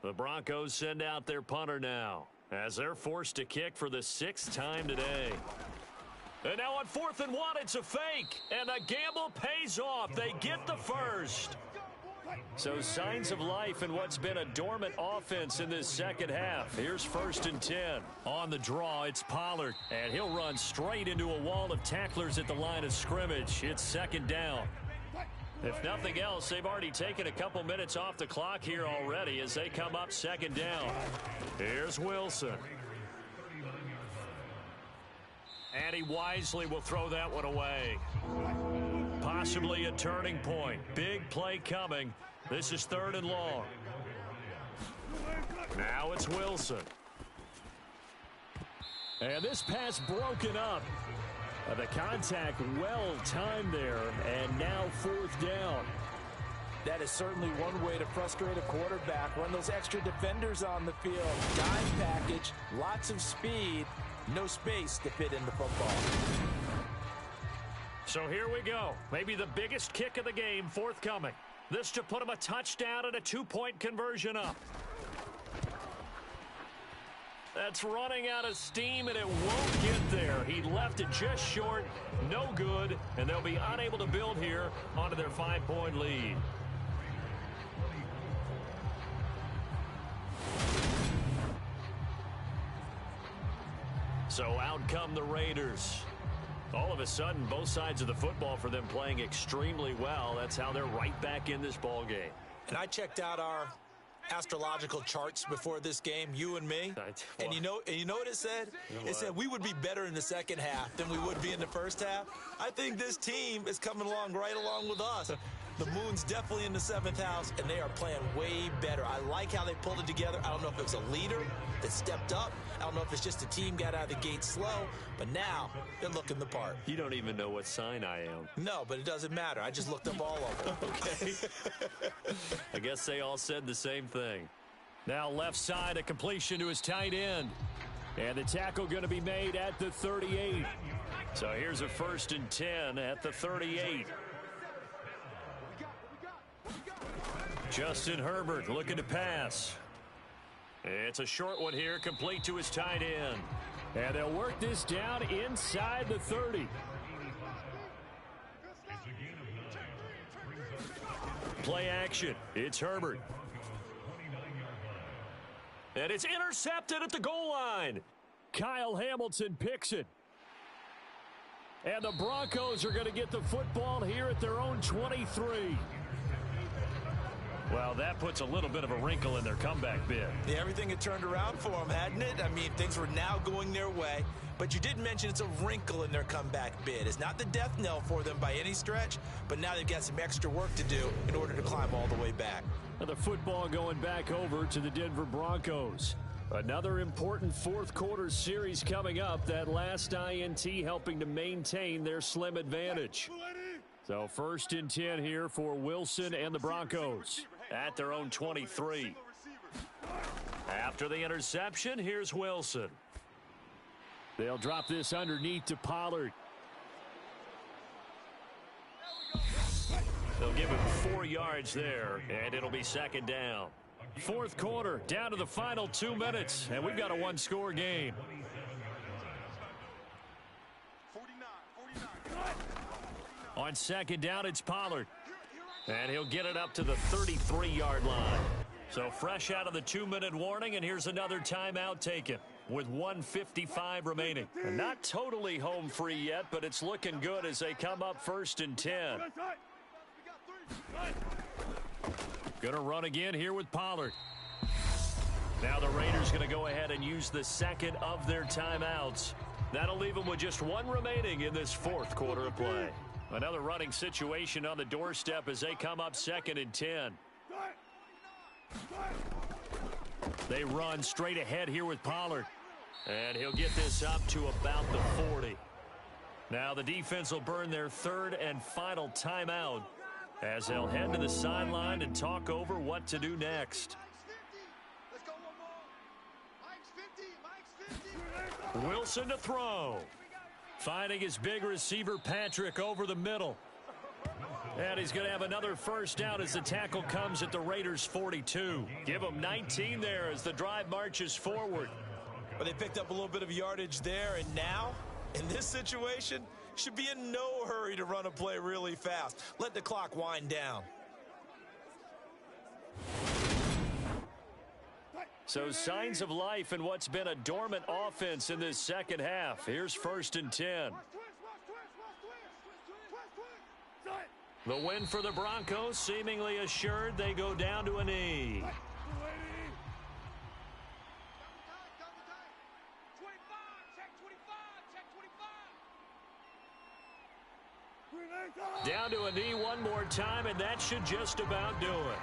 The Broncos send out their punter now, as they're forced to kick for the 6th time today. And now on 4th and 1, it's a fake, and the gamble pays off. They get the first. So signs of life in what's been a dormant offense in this second half. Here's 1st and 10. On the draw, it's Pollard, and he'll run straight into a wall of tacklers at the line of scrimmage. It's 2nd down. If nothing else, they've already taken a couple minutes off the clock here already as they come up 2nd down. Here's Wilson. And he wisely will throw that one away. Possibly a turning point. Big play coming. This is 3rd and long. Now it's Wilson. And this pass broken up. The contact well timed there, and now 4th down. That is certainly one way to frustrate a quarterback. Run those extra defenders on the field. Dime package, lots of speed, no space to fit in the football. So here we go. Maybe the biggest kick of the game forthcoming. This to put him a touchdown and a 2-point conversion up. That's running out of steam, and it won't get there. He left it just short, no good, and they'll be unable to build here onto their 5-point lead. So out come the Raiders. All of a sudden, both sides of the football for them playing extremely well. That's how they're right back in this ball game. And I checked out our astrological charts before this game, you and me. And you know what it said? It said we would be better in the second half than we would be in the first half. I think this team is coming along right along with us. The moon's definitely in the 7th house, and they are playing way better. I like how they pulled it together. I don't know if it was a leader that stepped up. I don't know if it's just the team got out of the gate slow, but now they're looking the part. You don't even know what sign I am. No, but it doesn't matter. I just looked up all of them. Okay. I guess they all said the same thing. Now left side, a completion to his tight end. And the tackle going to be made at the 38. So here's a 1st and 10 at the 38. Justin Herbert looking to pass. It's a short one here, complete to his tight end. And they'll work this down inside the 30. Play action. It's Herbert. And it's intercepted at the goal line. Kyle Hamilton picks it. And the Broncos are going to get the football here at their own 23. Well, that puts a little bit of a wrinkle in their comeback bid. Yeah, everything had turned around for them, hadn't it? I mean, things were now going their way. But you did mention it's a wrinkle in their comeback bid. It's not the death knell for them by any stretch, but now they've got some extra work to do in order to climb all the way back. And the football going back over to the Denver Broncos. Another important 4th quarter series coming up. That last INT helping to maintain their slim advantage. So 1st and 10 here for Wilson and the Broncos. At their own 23. After the interception, here's Wilson. They'll drop this underneath to Pollard. They'll give him 4 yards there, and it'll be 2nd down. 4th quarter, down to the final 2 minutes, and we've got a 1-score game. 49. On 2nd down, it's Pollard. And he'll get it up to the 33-yard line. So fresh out of the 2-minute warning, and here's another timeout taken. with 1:55 remaining. And not totally home free yet, but it's looking good as they come up 1st and 10. Going to run again here with Pollard. Now the Raiders going to go ahead and use the second of their timeouts. That'll leave them with just one remaining in this 4th quarter of play. Another running situation on the doorstep as they come up 2nd and 10. They run straight ahead here with Pollard. And he'll get this up to about the 40. Now the defense will burn their 3rd and final timeout as they'll head to the sideline and talk over what to do next. Wilson to throw. Finding his big receiver, Patrick, over the middle. And he's going to have another first down as the tackle comes at the Raiders' 42. Give him 19 there as the drive marches forward. But they picked up a little bit of yardage there, and now, in this situation, should be in no hurry to run a play really fast. Let the clock wind down. So signs of life in what's been a dormant offense in this second half. Here's 1st and 10. The win for the Broncos seemingly assured. They go down to a knee. Down to a knee one more time, and that should just about do it.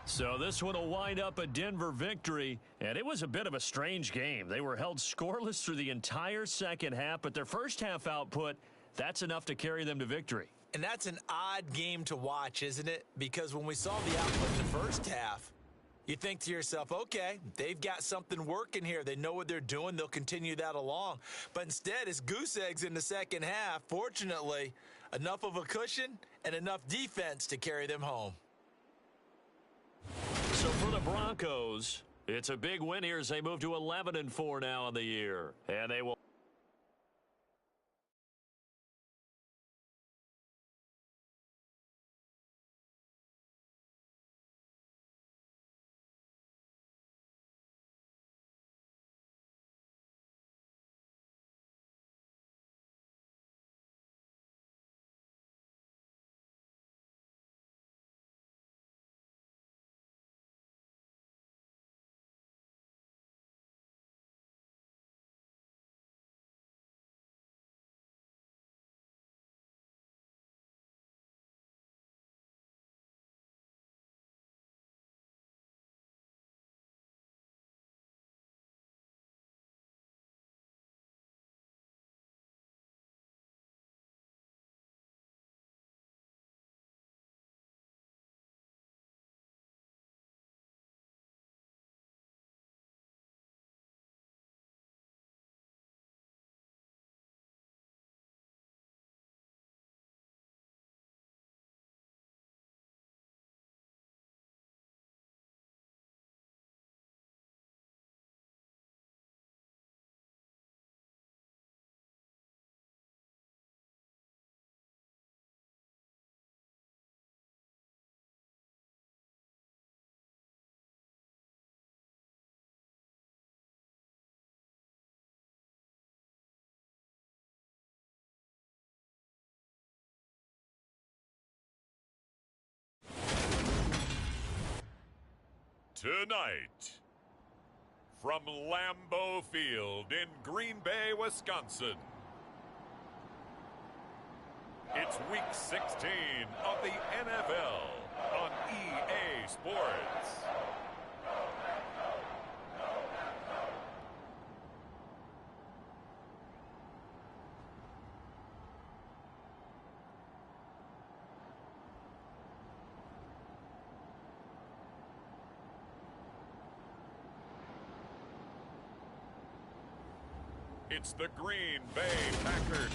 So this one will wind up a Denver victory, and it was a bit of a strange game. They were held scoreless through the entire second half, but their first half output, that's enough to carry them to victory. And that's an odd game to watch, isn't it? Because when we saw the output in the first half, you think to yourself, okay, they've got something working here. They know what they're doing. They'll continue that along. But instead, it's goose eggs in the second half. Fortunately, enough of a cushion and enough defense to carry them home. So for the Broncos, it's a big win here as they move to 11-4 now on the year. And they will Tonight, from Lambeau Field in Green Bay, Wisconsin, it's Week 16 of the NFL on EA Sports. It's the Green Bay Packers.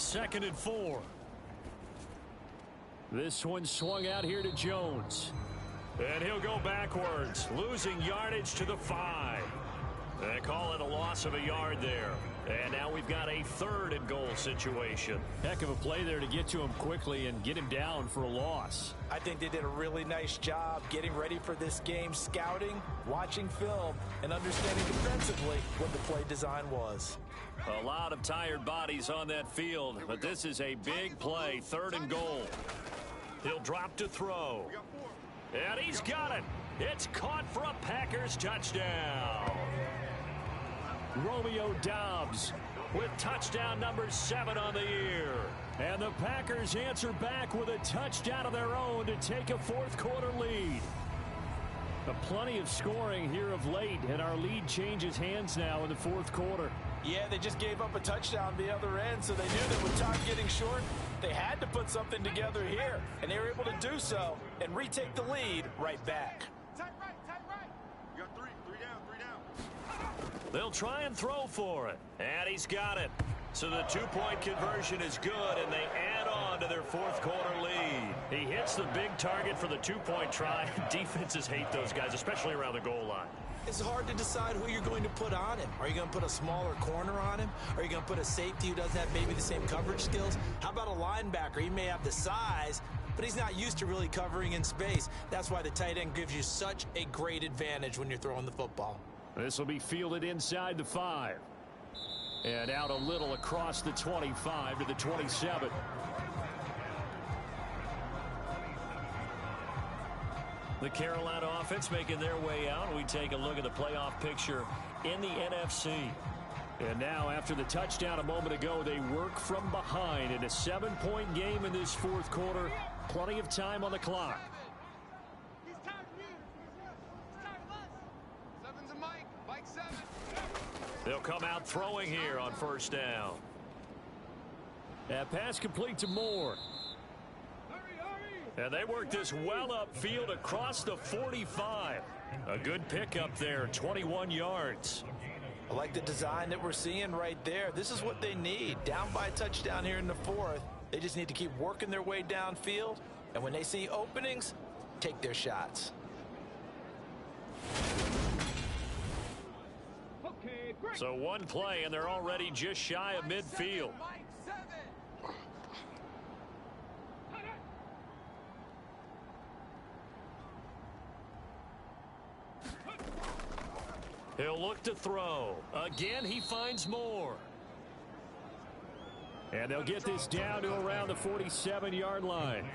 2nd and 4. This one swung out here to Jones. And he'll go backwards, losing yardage to the 5. They call it a loss of a yard there. And now we've got a 3rd and goal situation. Heck of a play there to get to him quickly and get him down for a loss. I think they did a really nice job getting ready for this game, scouting, watching film, and understanding defensively what the play design was. A lot of tired bodies on that field, but this is a big play, 3rd and goal. He'll drop to throw. And he's got it. It's caught for a Packers touchdown. Romeo Doubs with touchdown number 7 on the year. And the Packers answer back with a touchdown of their own to take a 4th quarter lead. Plenty of scoring here of late, and our lead changes hands now in the 4th quarter. Yeah, they just gave up a touchdown the other end, so they knew that with time getting short, they had to put something together here, and they were able to do so and retake the lead right back. Tight right, tight right. You got three down. They'll try and throw for it, and he's got it. So the 2-point conversion is good, and they add on to their 4th quarter lead. He hits the big target for the 2-point try. Defenses hate those guys, especially around the goal line. It's hard to decide who you're going to put on him. Are you going to put a smaller corner on him? Are you going to put a safety who doesn't have maybe the same coverage skills? How about a linebacker? He may have the size, but he's not used to really covering in space. That's why the tight end gives you such a great advantage when you're throwing the football. This will be fielded inside the 5. And out a little across the 25 to the 27. The Carolina offense making their way out. We take a look at the playoff picture in the NFC. And now, after the touchdown a moment ago, they work from behind in a 7-point game in this 4th quarter. Plenty of time on the clock. He's tired of you. He's tired of us. 7's a Mike. Mike 7. They'll come out throwing here on 1st down. That pass complete to Moore. And they work this well upfield across the 45. A good pickup there, 21 yards. I like the design that we're seeing right there. This is what they need. Down by a touchdown here in the 4th. They just need to keep working their way downfield. And when they see openings, take their shots. So one play, and they're already just shy of midfield. Mike 7. He'll look to throw. Again, he finds Moore. And they'll get this down to around the 47-yard line.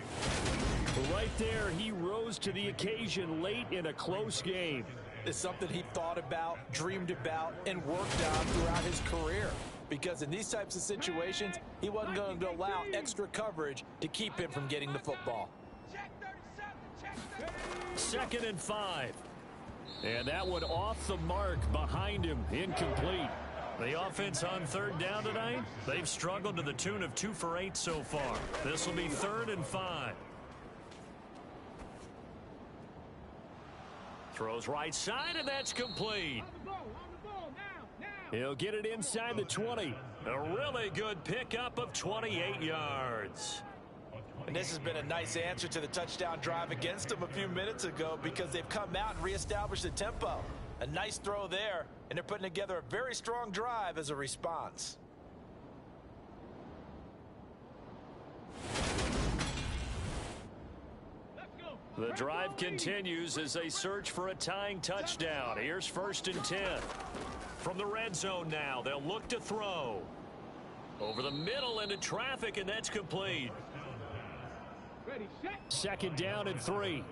Right there, he rose to the occasion late in a close game. It's something he thought about, dreamed about, and worked on throughout his career. Because in these types of situations, he wasn't going to allow extra coverage to keep him from getting the football. Check 37. Check 2nd and 5. And that one off the mark behind him, incomplete. The offense on 3rd down tonight, they've struggled to the tune of 2 for 8 so far. This will be 3rd and 5. Throws right side, and that's complete. He'll get it inside the 20. A really good pickup of 28 yards. And this has been a nice answer to the touchdown drive against them a few minutes ago because they've come out and reestablished the tempo. A nice throw there, and they're putting together a very strong drive as a response. The drive continues as they search for a tying touchdown. Here's 1st and 10. From the red zone now, they'll look to throw. Over the middle into traffic, and that's complete. 2nd down and 3.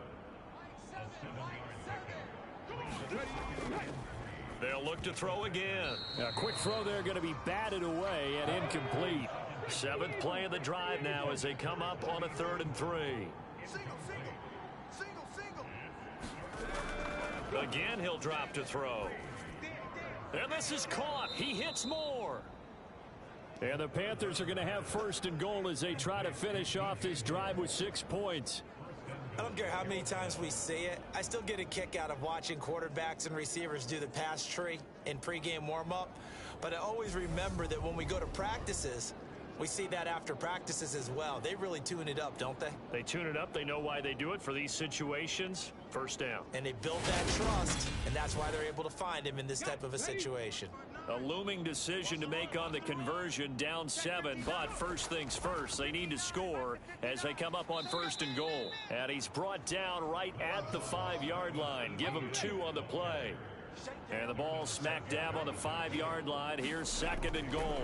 They'll look to throw again. A quick throw there going to be batted away and incomplete. 7th play of the drive now as they come up on a 3rd and 3. Again, he'll drop to throw. And this is caught. He hits Moore. And the Panthers are going to have 1st and goal as they try to finish off this drive with 6 points. I don't care how many times we say it. I still get a kick out of watching quarterbacks and receivers do the pass tree in pregame warm-up. But I always remember that when we go to practices, We see that after practices as well. They really tune it up, don't they? They tune it up. They know why they do it for these situations. First down. And they build that trust, and that's why they're able to find him in this type of a situation. A looming decision to make on the conversion, down 7, but first things first, they need to score as they come up on 1st and goal. And he's brought down right at the 5-yard line. Give him 2 on the play. And the ball smack dab on the 5-yard line. Here's 2nd and goal.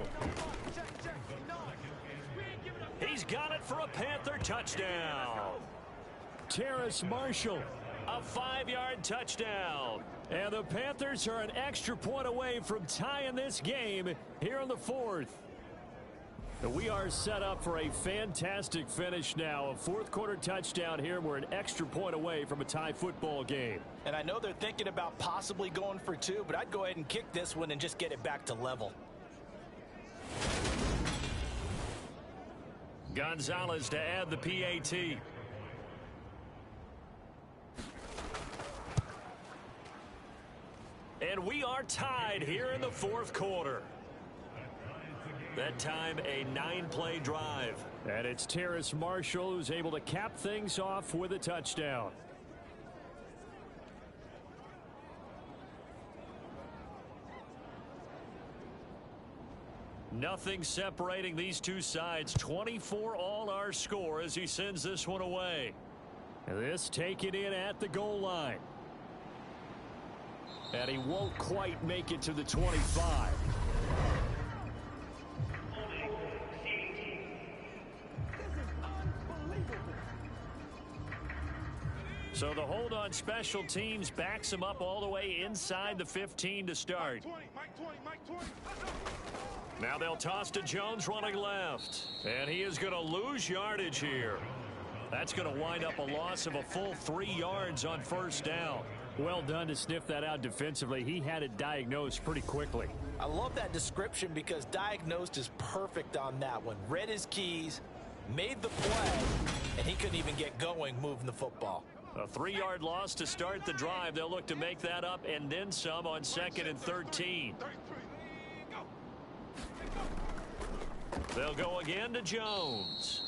He's got it for a Panther touchdown. Terrace Marshall. A 5-yard touchdown. And the Panthers are an extra point away from tying this game here in the 4th. We are set up for a fantastic finish now. A 4th quarter touchdown here. We're an extra point away from a tie football game. And I know they're thinking about possibly going for 2, but I'd go ahead and kick this one and just get it back to level. Gonzalez to add the PAT. And we are tied here in the 4th quarter. That time a 9-play drive. And it's Terrace Marshall who's able to cap things off with a touchdown. Nothing separating these two sides. 24 all our score as he sends this one away. This taken in at the goal line. And he won't quite make it to the 25. So the hold on special teams backs him up all the way inside the 15 to start. Now they'll toss to Jones running left. And he is going to lose yardage here. That's going to wind up a loss of a full 3 yards on 1st down. Well done to sniff that out defensively. He had it diagnosed pretty quickly. I love that description because diagnosed is perfect on that one. Read his keys, made the play, and he couldn't even get going moving the football. A 3-yard loss to start the drive. They'll look to make that up and then some on 2nd and 13. They'll go again to Jones.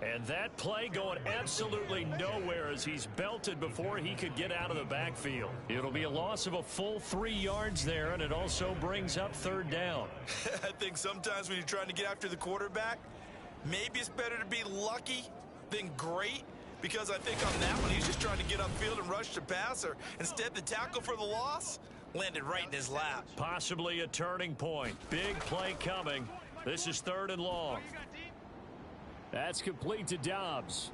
And that play going absolutely nowhere as he's belted before he could get out of the backfield. It'll be a loss of a full 3 yards there, and it also brings up 3rd down. I think sometimes when you're trying to get after the quarterback, maybe it's better to be lucky than great, because I think on that one he's just trying to get upfield and rush the passer. Instead, the tackle for the loss landed right in his lap. Possibly a turning point. Big play coming. This is 3rd and long. That's complete to Dobbs.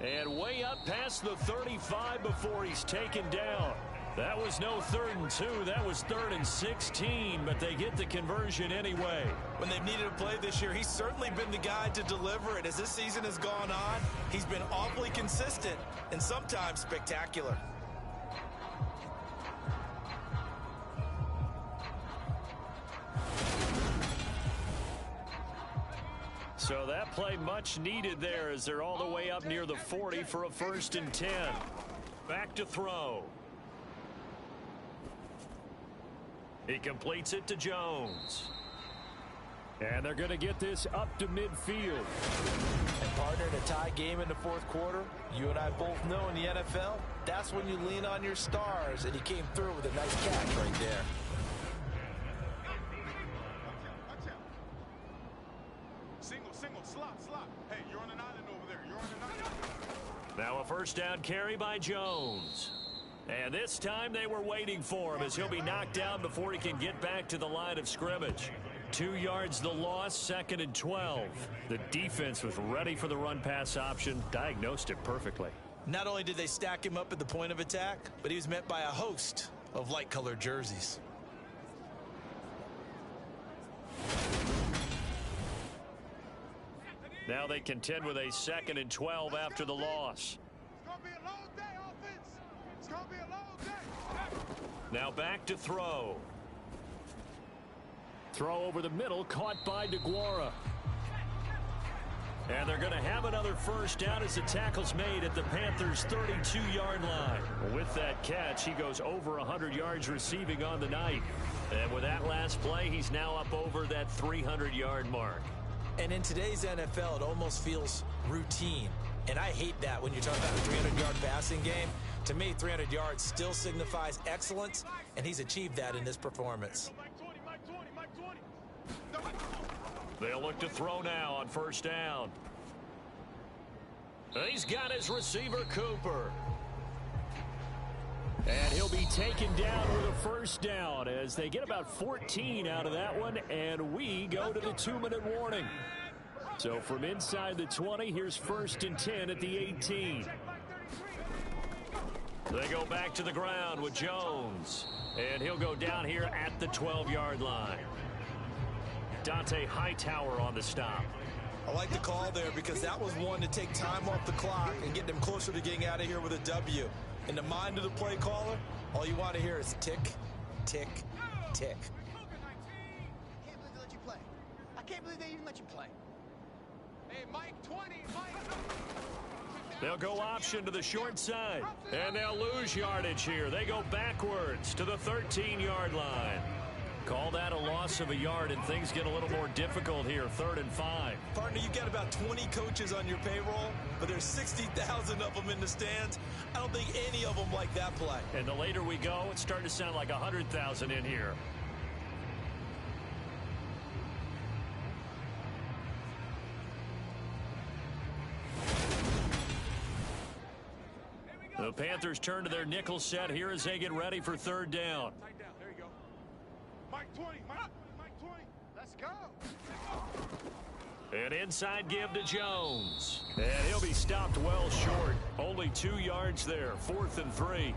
And way up past the 35 before he's taken down. That was no 3rd and 2. That was 3rd and 16, but they get the conversion anyway. When they've needed a play this year, he's certainly been the guy to deliver it. As this season has gone on, he's been awfully consistent and sometimes spectacular. So that play much needed there as they're all the way up near the 40 for a 1st and 10. Back to throw. He completes it to Jones. And they're going to get this up to midfield. And partner, in a tie game in the 4th quarter, you and I both know in the NFL, that's when you lean on your stars, and he came through with a nice catch right there. Single, slot. Hey, you're on an island over there. You're on an island. Now a 1st down carry by Jones. And this time they were waiting for him as he'll be knocked down before he can get back to the line of scrimmage. 2 yards the loss, 2nd and 12. The defense was ready for the run-pass option, diagnosed it perfectly. Not only did they stack him up at the point of attack, but he was met by a host of light-colored jerseys. Now they contend with a 2nd and 12 after the loss. It's going to be a long day, offense. It's going to be a long day. Now back to throw. Throw over the middle, caught by DeGuara. And they're going to have another first down as the tackle's made at the Panthers' 32-yard line. With that catch, he goes over 100 yards receiving on the night. And with that last play, he's now up over that 300-yard mark. And in today's NFL, it almost feels routine. And I hate that when you're talking about a 300-yard passing game. To me, 300 yards still signifies excellence, and he's achieved that in this performance. They'll look to throw now on first down. He's got his receiver, Cooper. And he'll be taken down with a first down as they get about 14 out of that one, and we go to the 2-minute warning. So from inside the 20, here's 1st and 10 at the 18. They go back to the ground with Jones, and he'll go down here at the 12-yard line. Dante Hightower on the stop. I like the call there because that was one to take time off the clock and get them closer to getting out of here with a W. In the mind of the play caller, all you want to hear is tick, tick, tick. I can't believe they let you play. I can't believe they even let you play. Hey, Mike, 20, Mike. They'll go option to the short side, and they'll lose yardage here. They go backwards to the 13-yard line. Call that a loss of a yard, and things get a little more difficult here, 3rd and 5. Partner, you got about 20 coaches on your payroll, but there's 60,000 of them in the stands. I don't think any of them like that play. And the later we go, it's starting to sound like 100,000 in here. The Panthers turn to their nickel set here as they get ready for 3rd down. There you go. Mike 20, Mike 20. Let's go. An inside give to Jones. And he'll be stopped well short. Only 2 yards there. 4th and 3.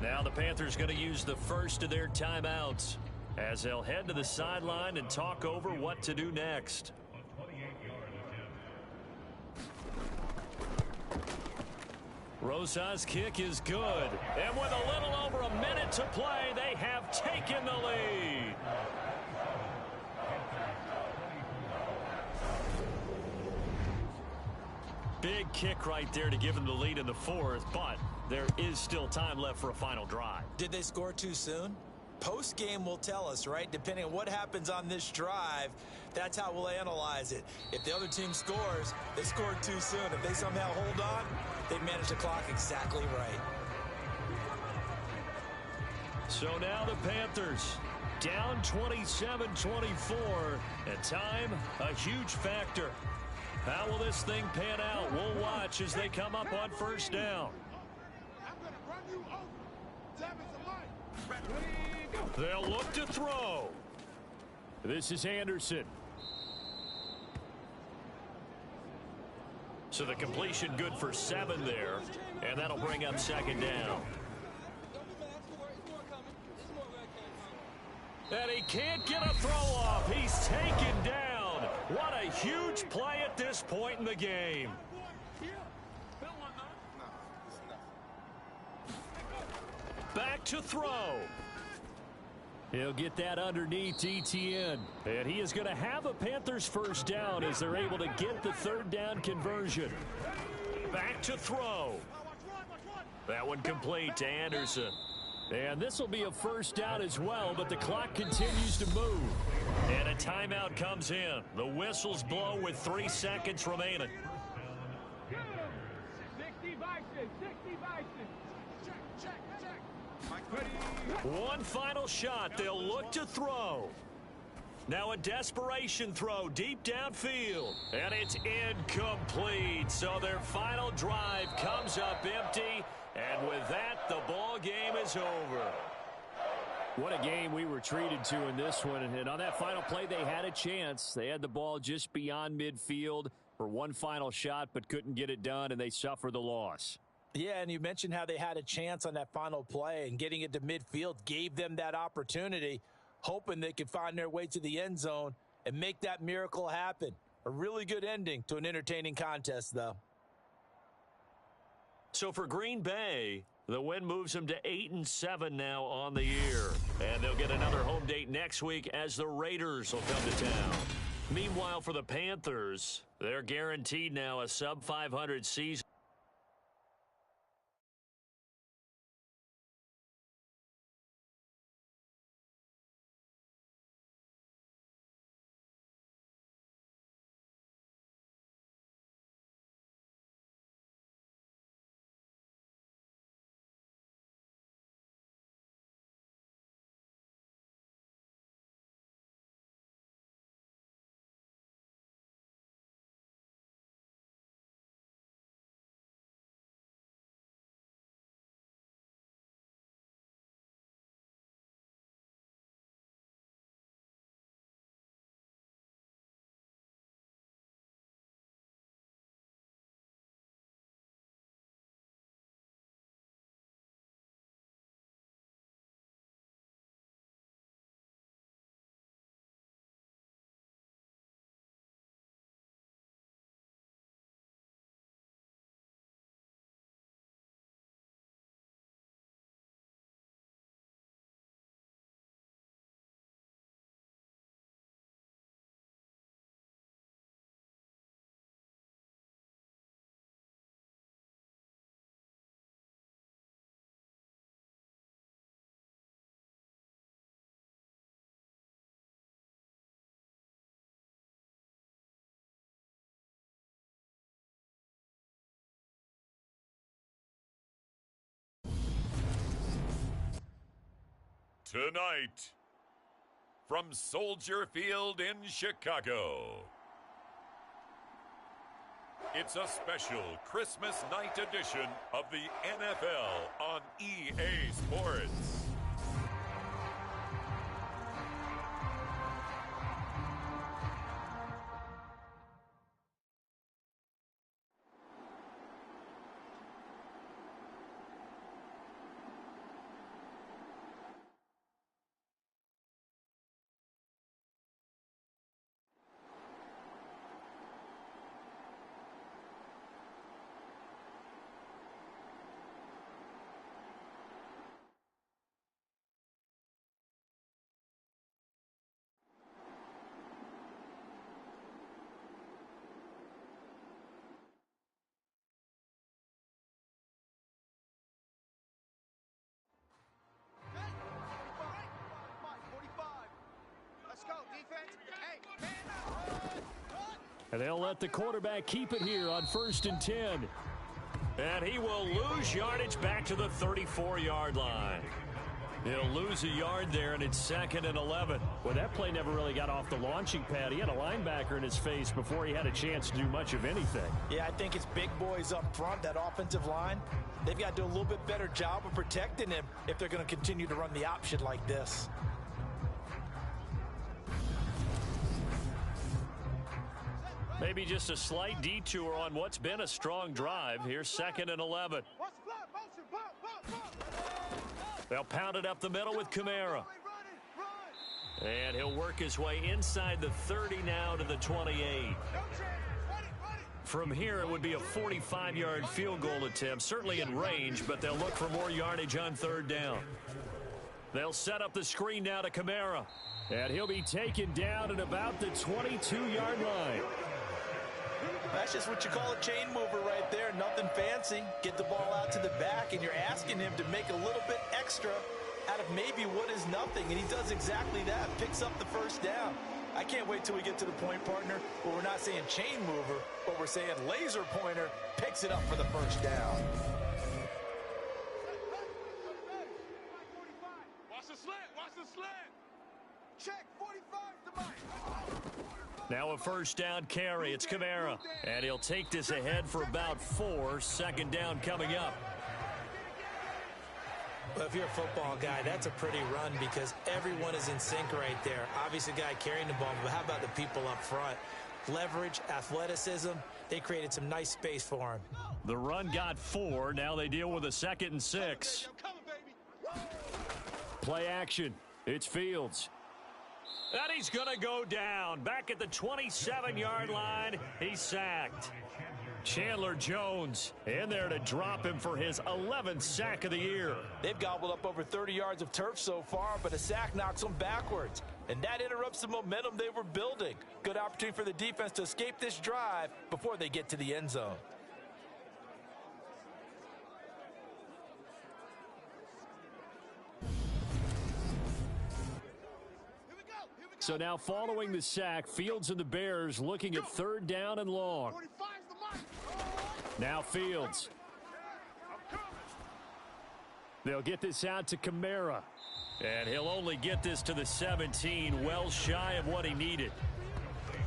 Now the Panthers going to use the first of their timeouts as they'll head to the sideline and talk over what to do next. Rosa's kick is good. And with a little over a minute to play, they have taken the lead. Big kick right there to give them the lead in the 4th, but there is still time left for a final drive. Did they score too soon? Post-game will tell us, right? Depending on what happens on this drive, that's how we'll analyze it. If the other team scores, they scored too soon. If they somehow hold on, they manage the clock exactly right. So now the Panthers down 27-24, and time a huge factor. How will this thing pan out? We'll watch as they come up on first down. I'm going to run you over. 7 to Mike. They'll look to throw. This is Anderson. So the completion good for 7 there, and that'll bring up 2nd down. And he can't get a throw off. He's taken down. What a huge play at this point in the game. Back to throw. He'll get that underneath Etienne. And he is going to have a Panthers first down as they're able to get the 3rd down conversion. Back to throw. That one complete to Anderson. And this will be a first down as well, but the clock continues to move. And a timeout comes in. The whistles blow with 3 seconds remaining. 60 Bison, 60 Bison. Check. One final shot. They'll look to throw. Now a desperation throw deep downfield. And it's incomplete. So their final drive comes up empty. And with that, the ball game is over. What a game we were treated to in this one. And on that final play, they had a chance. They had the ball just beyond midfield for one final shot, but couldn't get it done, and they suffer the loss. Yeah, and you mentioned how they had a chance on that final play, and getting it to midfield gave them that opportunity, hoping they could find their way to the end zone and make that miracle happen. A really good ending to an entertaining contest, though. So for Green Bay, the win moves them to 8-7 now on the year. And they'll get another home date next week as the Raiders will come to town. Meanwhile, for the Panthers, They're guaranteed now a sub-500 season. Tonight, from Soldier Field in Chicago, it's a special Christmas night edition of the NFL on EA Sports. And they'll let the quarterback keep it here on 1st and 10. And he will lose yardage back to the 34-yard line. He'll lose a yard there, and it's 2nd and 11. Well, that play never really got off the launching pad. He had a linebacker in his face before he had a chance to do much of anything. Yeah, I think it's big boys up front, that offensive line. They've got to do a little bit better job of protecting him if they're going to continue to run the option like this. Maybe just a slight detour on what's been a strong drive. Here's 2nd and 11. They'll pound it up the middle with Kamara. And he'll work his way inside the 30 now to the 28. From here, it would be a 45-yard field goal attempt, certainly in range, but they'll look for more yardage on 3rd down. They'll set up the screen now to Kamara. And he'll be taken down at about the 22-yard line. That's just what you call a chain mover right there. Nothing fancy. Get the ball out to the back, and you're asking him to make a little bit extra out of maybe what is nothing, and he does exactly that. Picks up the 1st down. I can't wait till we get to the point, partner, where we're not saying chain mover, but we're saying laser pointer picks it up for the 1st down. Watch the slant. Watch the slant. Check 45 to Mike. Now a 1st down carry. It's Kamara. And he'll take this ahead for about 4. 2nd down coming up. Well, if you're a football guy, that's a pretty run because everyone is in sync right there. Obviously, the guy carrying the ball, but how about the people up front? Leverage, athleticism, they created some nice space for him. The run got 4. Now they deal with a 2nd and 6. Play action. It's Fields. And he's going to go down. Back at the 27-yard line, he's sacked. Chandler Jones in there to drop him for his 11th sack of the year. They've gobbled up over 30 yards of turf so far, but a sack knocks them backwards. And that interrupts the momentum they were building. Good opportunity for the defense to escape this drive before they get to the end zone. So now following the sack, Fields and the Bears looking at 3rd down and long. Now Fields. They'll get this out to Kamara. And he'll only get this to the 17, well shy of what he needed.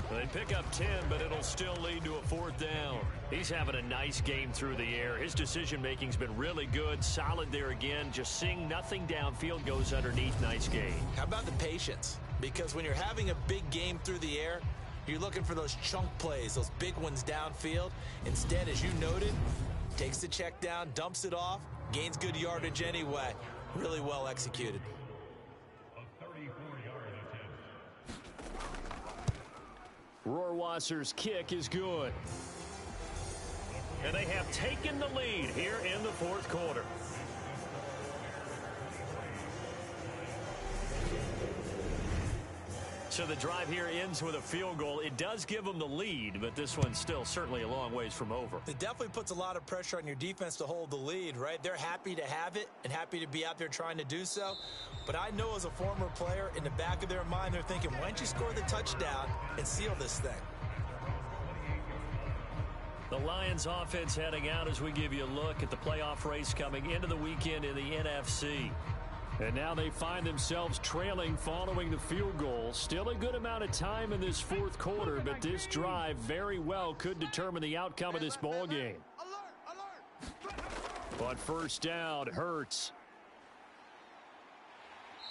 They pick up 10, but it'll still lead to a 4th down. He's having a nice game through the air. His decision-making's been really good, solid there again. Just seeing nothing downfield goes underneath. Nice game. How about the patience? Because when you're having a big game through the air, you're looking for those chunk plays, those big ones downfield. Instead, as you noted, takes the check down, dumps it off, gains good yardage anyway. Really well executed. A 34-yard attempt. Rohrwasser's kick is good. And they have taken the lead here in the 4th quarter. So the drive here ends with a field goal. It does give them the lead, but this one's still certainly a long ways from over. It definitely puts a lot of pressure on your defense to hold the lead, right? They're happy to have it and happy to be out there trying to do so. But I know as a former player, in the back of their mind, they're thinking, why don't you score the touchdown and seal this thing? The Lions offense heading out as we give you a look at the playoff race coming into the weekend in the NFC. And now they find themselves trailing following the field goal. Still a good amount of time in this 4th quarter, but this drive very well could determine the outcome of this ball game. On 1st down, Hurts.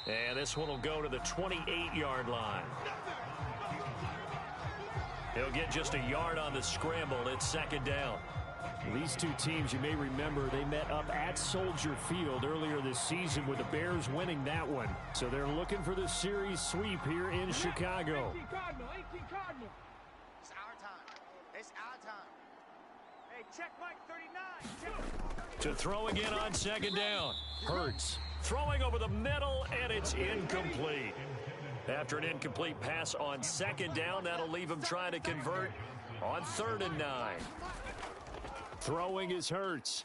And this one will go to the 28-yard line. He'll get just a yard on the scramble. It's 2nd down. These two teams, you may remember, they met up at Soldier Field earlier this season with the Bears winning that one. So they're looking for the series sweep here in Chicago. 18 Cardinal. It's our time. It's our time. Hey, check Mike 39. To throw again on 2nd down. Hurts throwing over the middle, and it's incomplete. After an incomplete pass on 2nd down, that'll leave him trying to convert on 3rd and 9. Throwing is Hurts.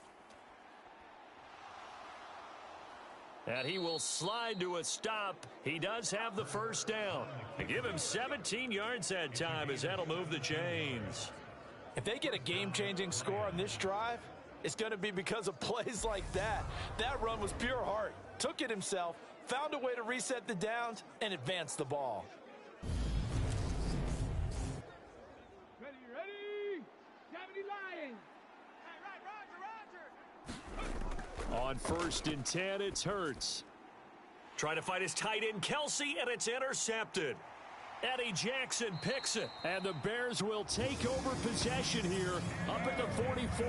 And he will slide to a stop. He does have the 1st down. And give him 17 yards that time as that'll move the chains. If they get a game-changing score on this drive, it's going to be because of plays like that. That run was pure heart. Took it himself, found a way to reset the downs, and advance the ball. Ready. 70 Lions. On 1st and 10, it's Hurts. Trying to fight his tight end, Kelsey, and it's intercepted. Eddie Jackson picks it. And the Bears will take over possession here up at the 44.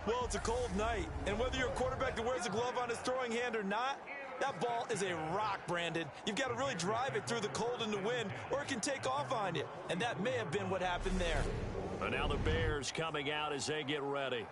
Well, it's a cold night, and whether you're a quarterback that wears a glove on his throwing hand or not, that ball is a rock, Brandon. You've got to really drive it through the cold and the wind, or it can take off on you. And that may have been what happened there. But now the Bears coming out as they get ready.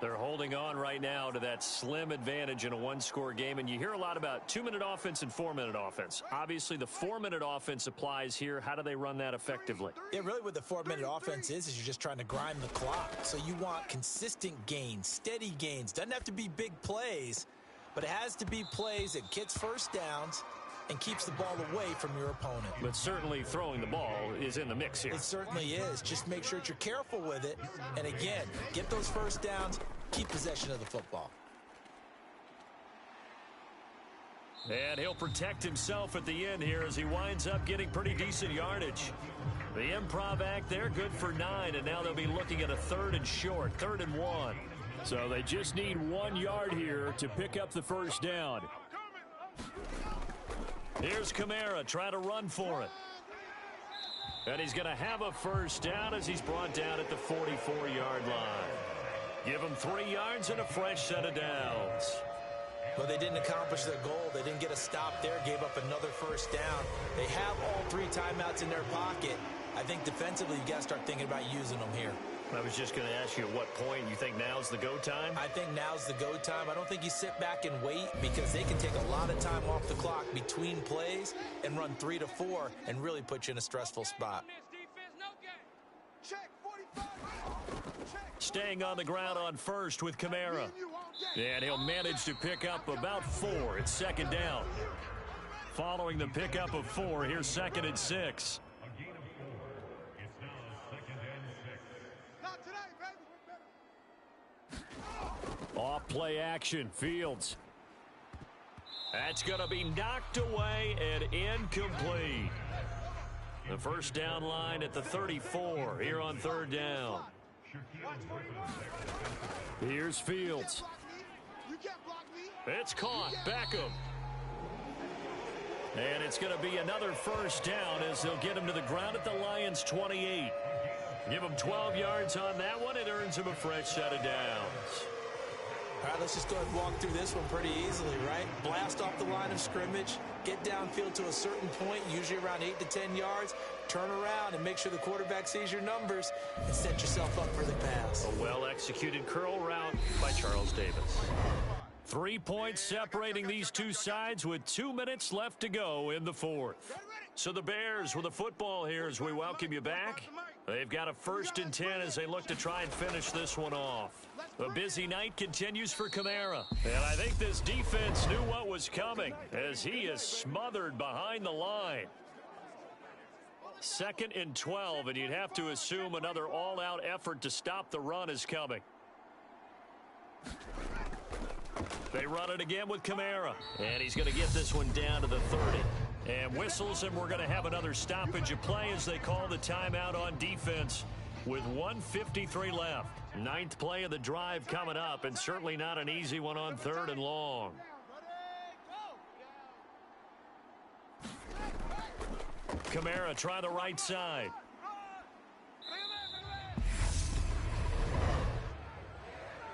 They're holding on right now to that slim advantage in a one-score game. And you hear a lot about 2-minute offense and 4-minute offense. Obviously, the 4-minute offense applies here. How do they run that effectively? Yeah, really what the 4-minute offense is you're just trying to grind the clock. So you want consistent gains, steady gains. Doesn't have to be big plays, but it has to be plays that gets first downs and keeps the ball away from your opponent. But certainly throwing the ball is in the mix here. It certainly is. Just make sure that you're careful with it. And again, get those first downs, keep possession of the football. And he'll protect himself at the end here as he winds up getting pretty decent yardage. The improv act there, good for 9, and now they'll be looking at a 3rd and short, 3rd and 1. So they just need 1 yard here to pick up the first down. Here's Kamara trying to run for it. And he's going to have a first down as he's brought down at the 44-yard line. Give him 3 yards and a fresh set of downs. Well, they didn't accomplish their goal. They didn't get a stop there, gave up another first down. They have all 3 timeouts in their pocket. I think defensively, you got to start thinking about using them here. I was just going to ask you at what point you think now's the go time? I think now's the go time. I don't think you sit back and wait because they can take a lot of time off the clock between plays and run 3 to 4 and really put you in a stressful spot. Staying on the ground on first with Kamara. And he'll manage to pick up about 4. It's second down. Following the pickup of 4, here's 2nd and 6. A gain of 4. It's now 2nd and 6. Not today, baby. Off play action. Fields. That's going to be knocked away and incomplete. The first down line at the 34 here on 3rd down. Here's Fields. It's caught. Beckham. And it's going to be another first down as they'll get him to the ground at the Lions' 28. Give him 12 yards on that one. It earns him a fresh set of downs. All right, let's just go ahead and walk through this one pretty easily, right? Blast off the line of scrimmage, get downfield to a certain point, usually around 8 to 10 yards, turn around and make sure the quarterback sees your numbers and set yourself up for the pass. A well-executed curl route by Charles Davis. 3 points separating these two sides with 2 minutes left to go in the 4th. So the Bears with the football here as we welcome you back. They've got a 1st and 10 as they look to try and finish this one off. A busy night continues for Kamara. And I think this defense knew what was coming as he is smothered behind the line. 2nd and 12, and you'd have to assume another all-out effort to stop the run is coming. They run it again with Kamara. And he's going to get this one down to the 30. And whistles, and we're going to have another stoppage of play as they call the timeout on defense with 1:53 left. 9th play of the drive coming up, and certainly not an easy one on 3rd and long. Kamara try the right side.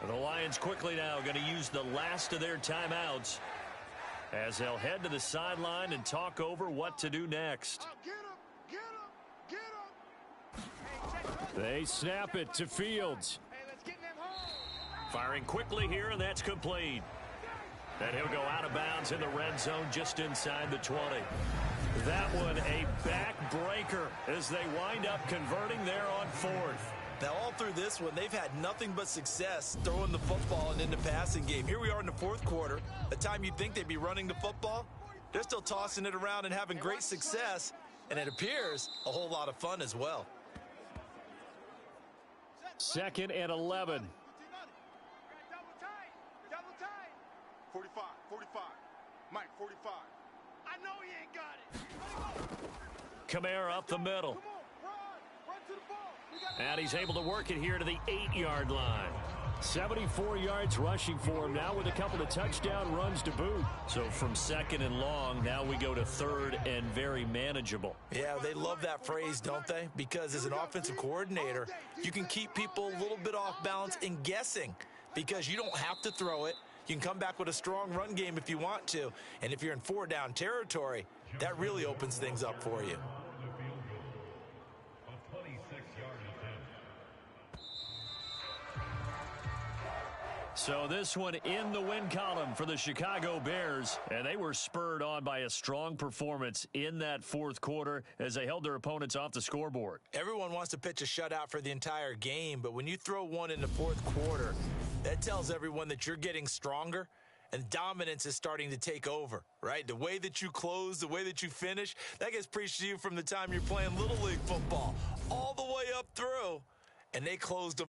The Lions quickly now going to use the last of their timeouts as they'll head to the sideline and talk over what to do next. They snap it to Fields. Firing quickly here, and that's complete. And he'll go out of bounds in the red zone just inside the 20. That one a backbreaker as they wind up converting there on 4th. Now, all through this one, they've had nothing but success throwing the football and in the passing game. Here we are in the 4th quarter. The time you'd think they'd be running the football, they're still tossing it around and having great success, and it appears a whole lot of fun as well. 2nd and 11. 45, 45. Mike, 45. I know he ain't got it. Kamara up the middle. Run to the ball. And he's able to work it here to the 8-yard line. 74 yards rushing for him now with a couple of touchdown runs to boot. So from 2nd and long, now we go to 3rd and very manageable. Yeah, they love that phrase, don't they? Because as an offensive coordinator, you can keep people a little bit off balance and guessing because you don't have to throw it. You can come back with a strong run game if you want to. And if you're in 4-down territory, that really opens things up for you. So this one in the win column for the Chicago Bears, and they were spurred on by a strong performance in that 4th quarter as they held their opponents off the scoreboard. Everyone wants to pitch a shutout for the entire game, but when you throw one in the 4th quarter, that tells everyone that you're getting stronger and dominance is starting to take over, right? The way that you close, the way that you finish, that gets preached to you from the time you're playing Little League football all the way up through, and they closed them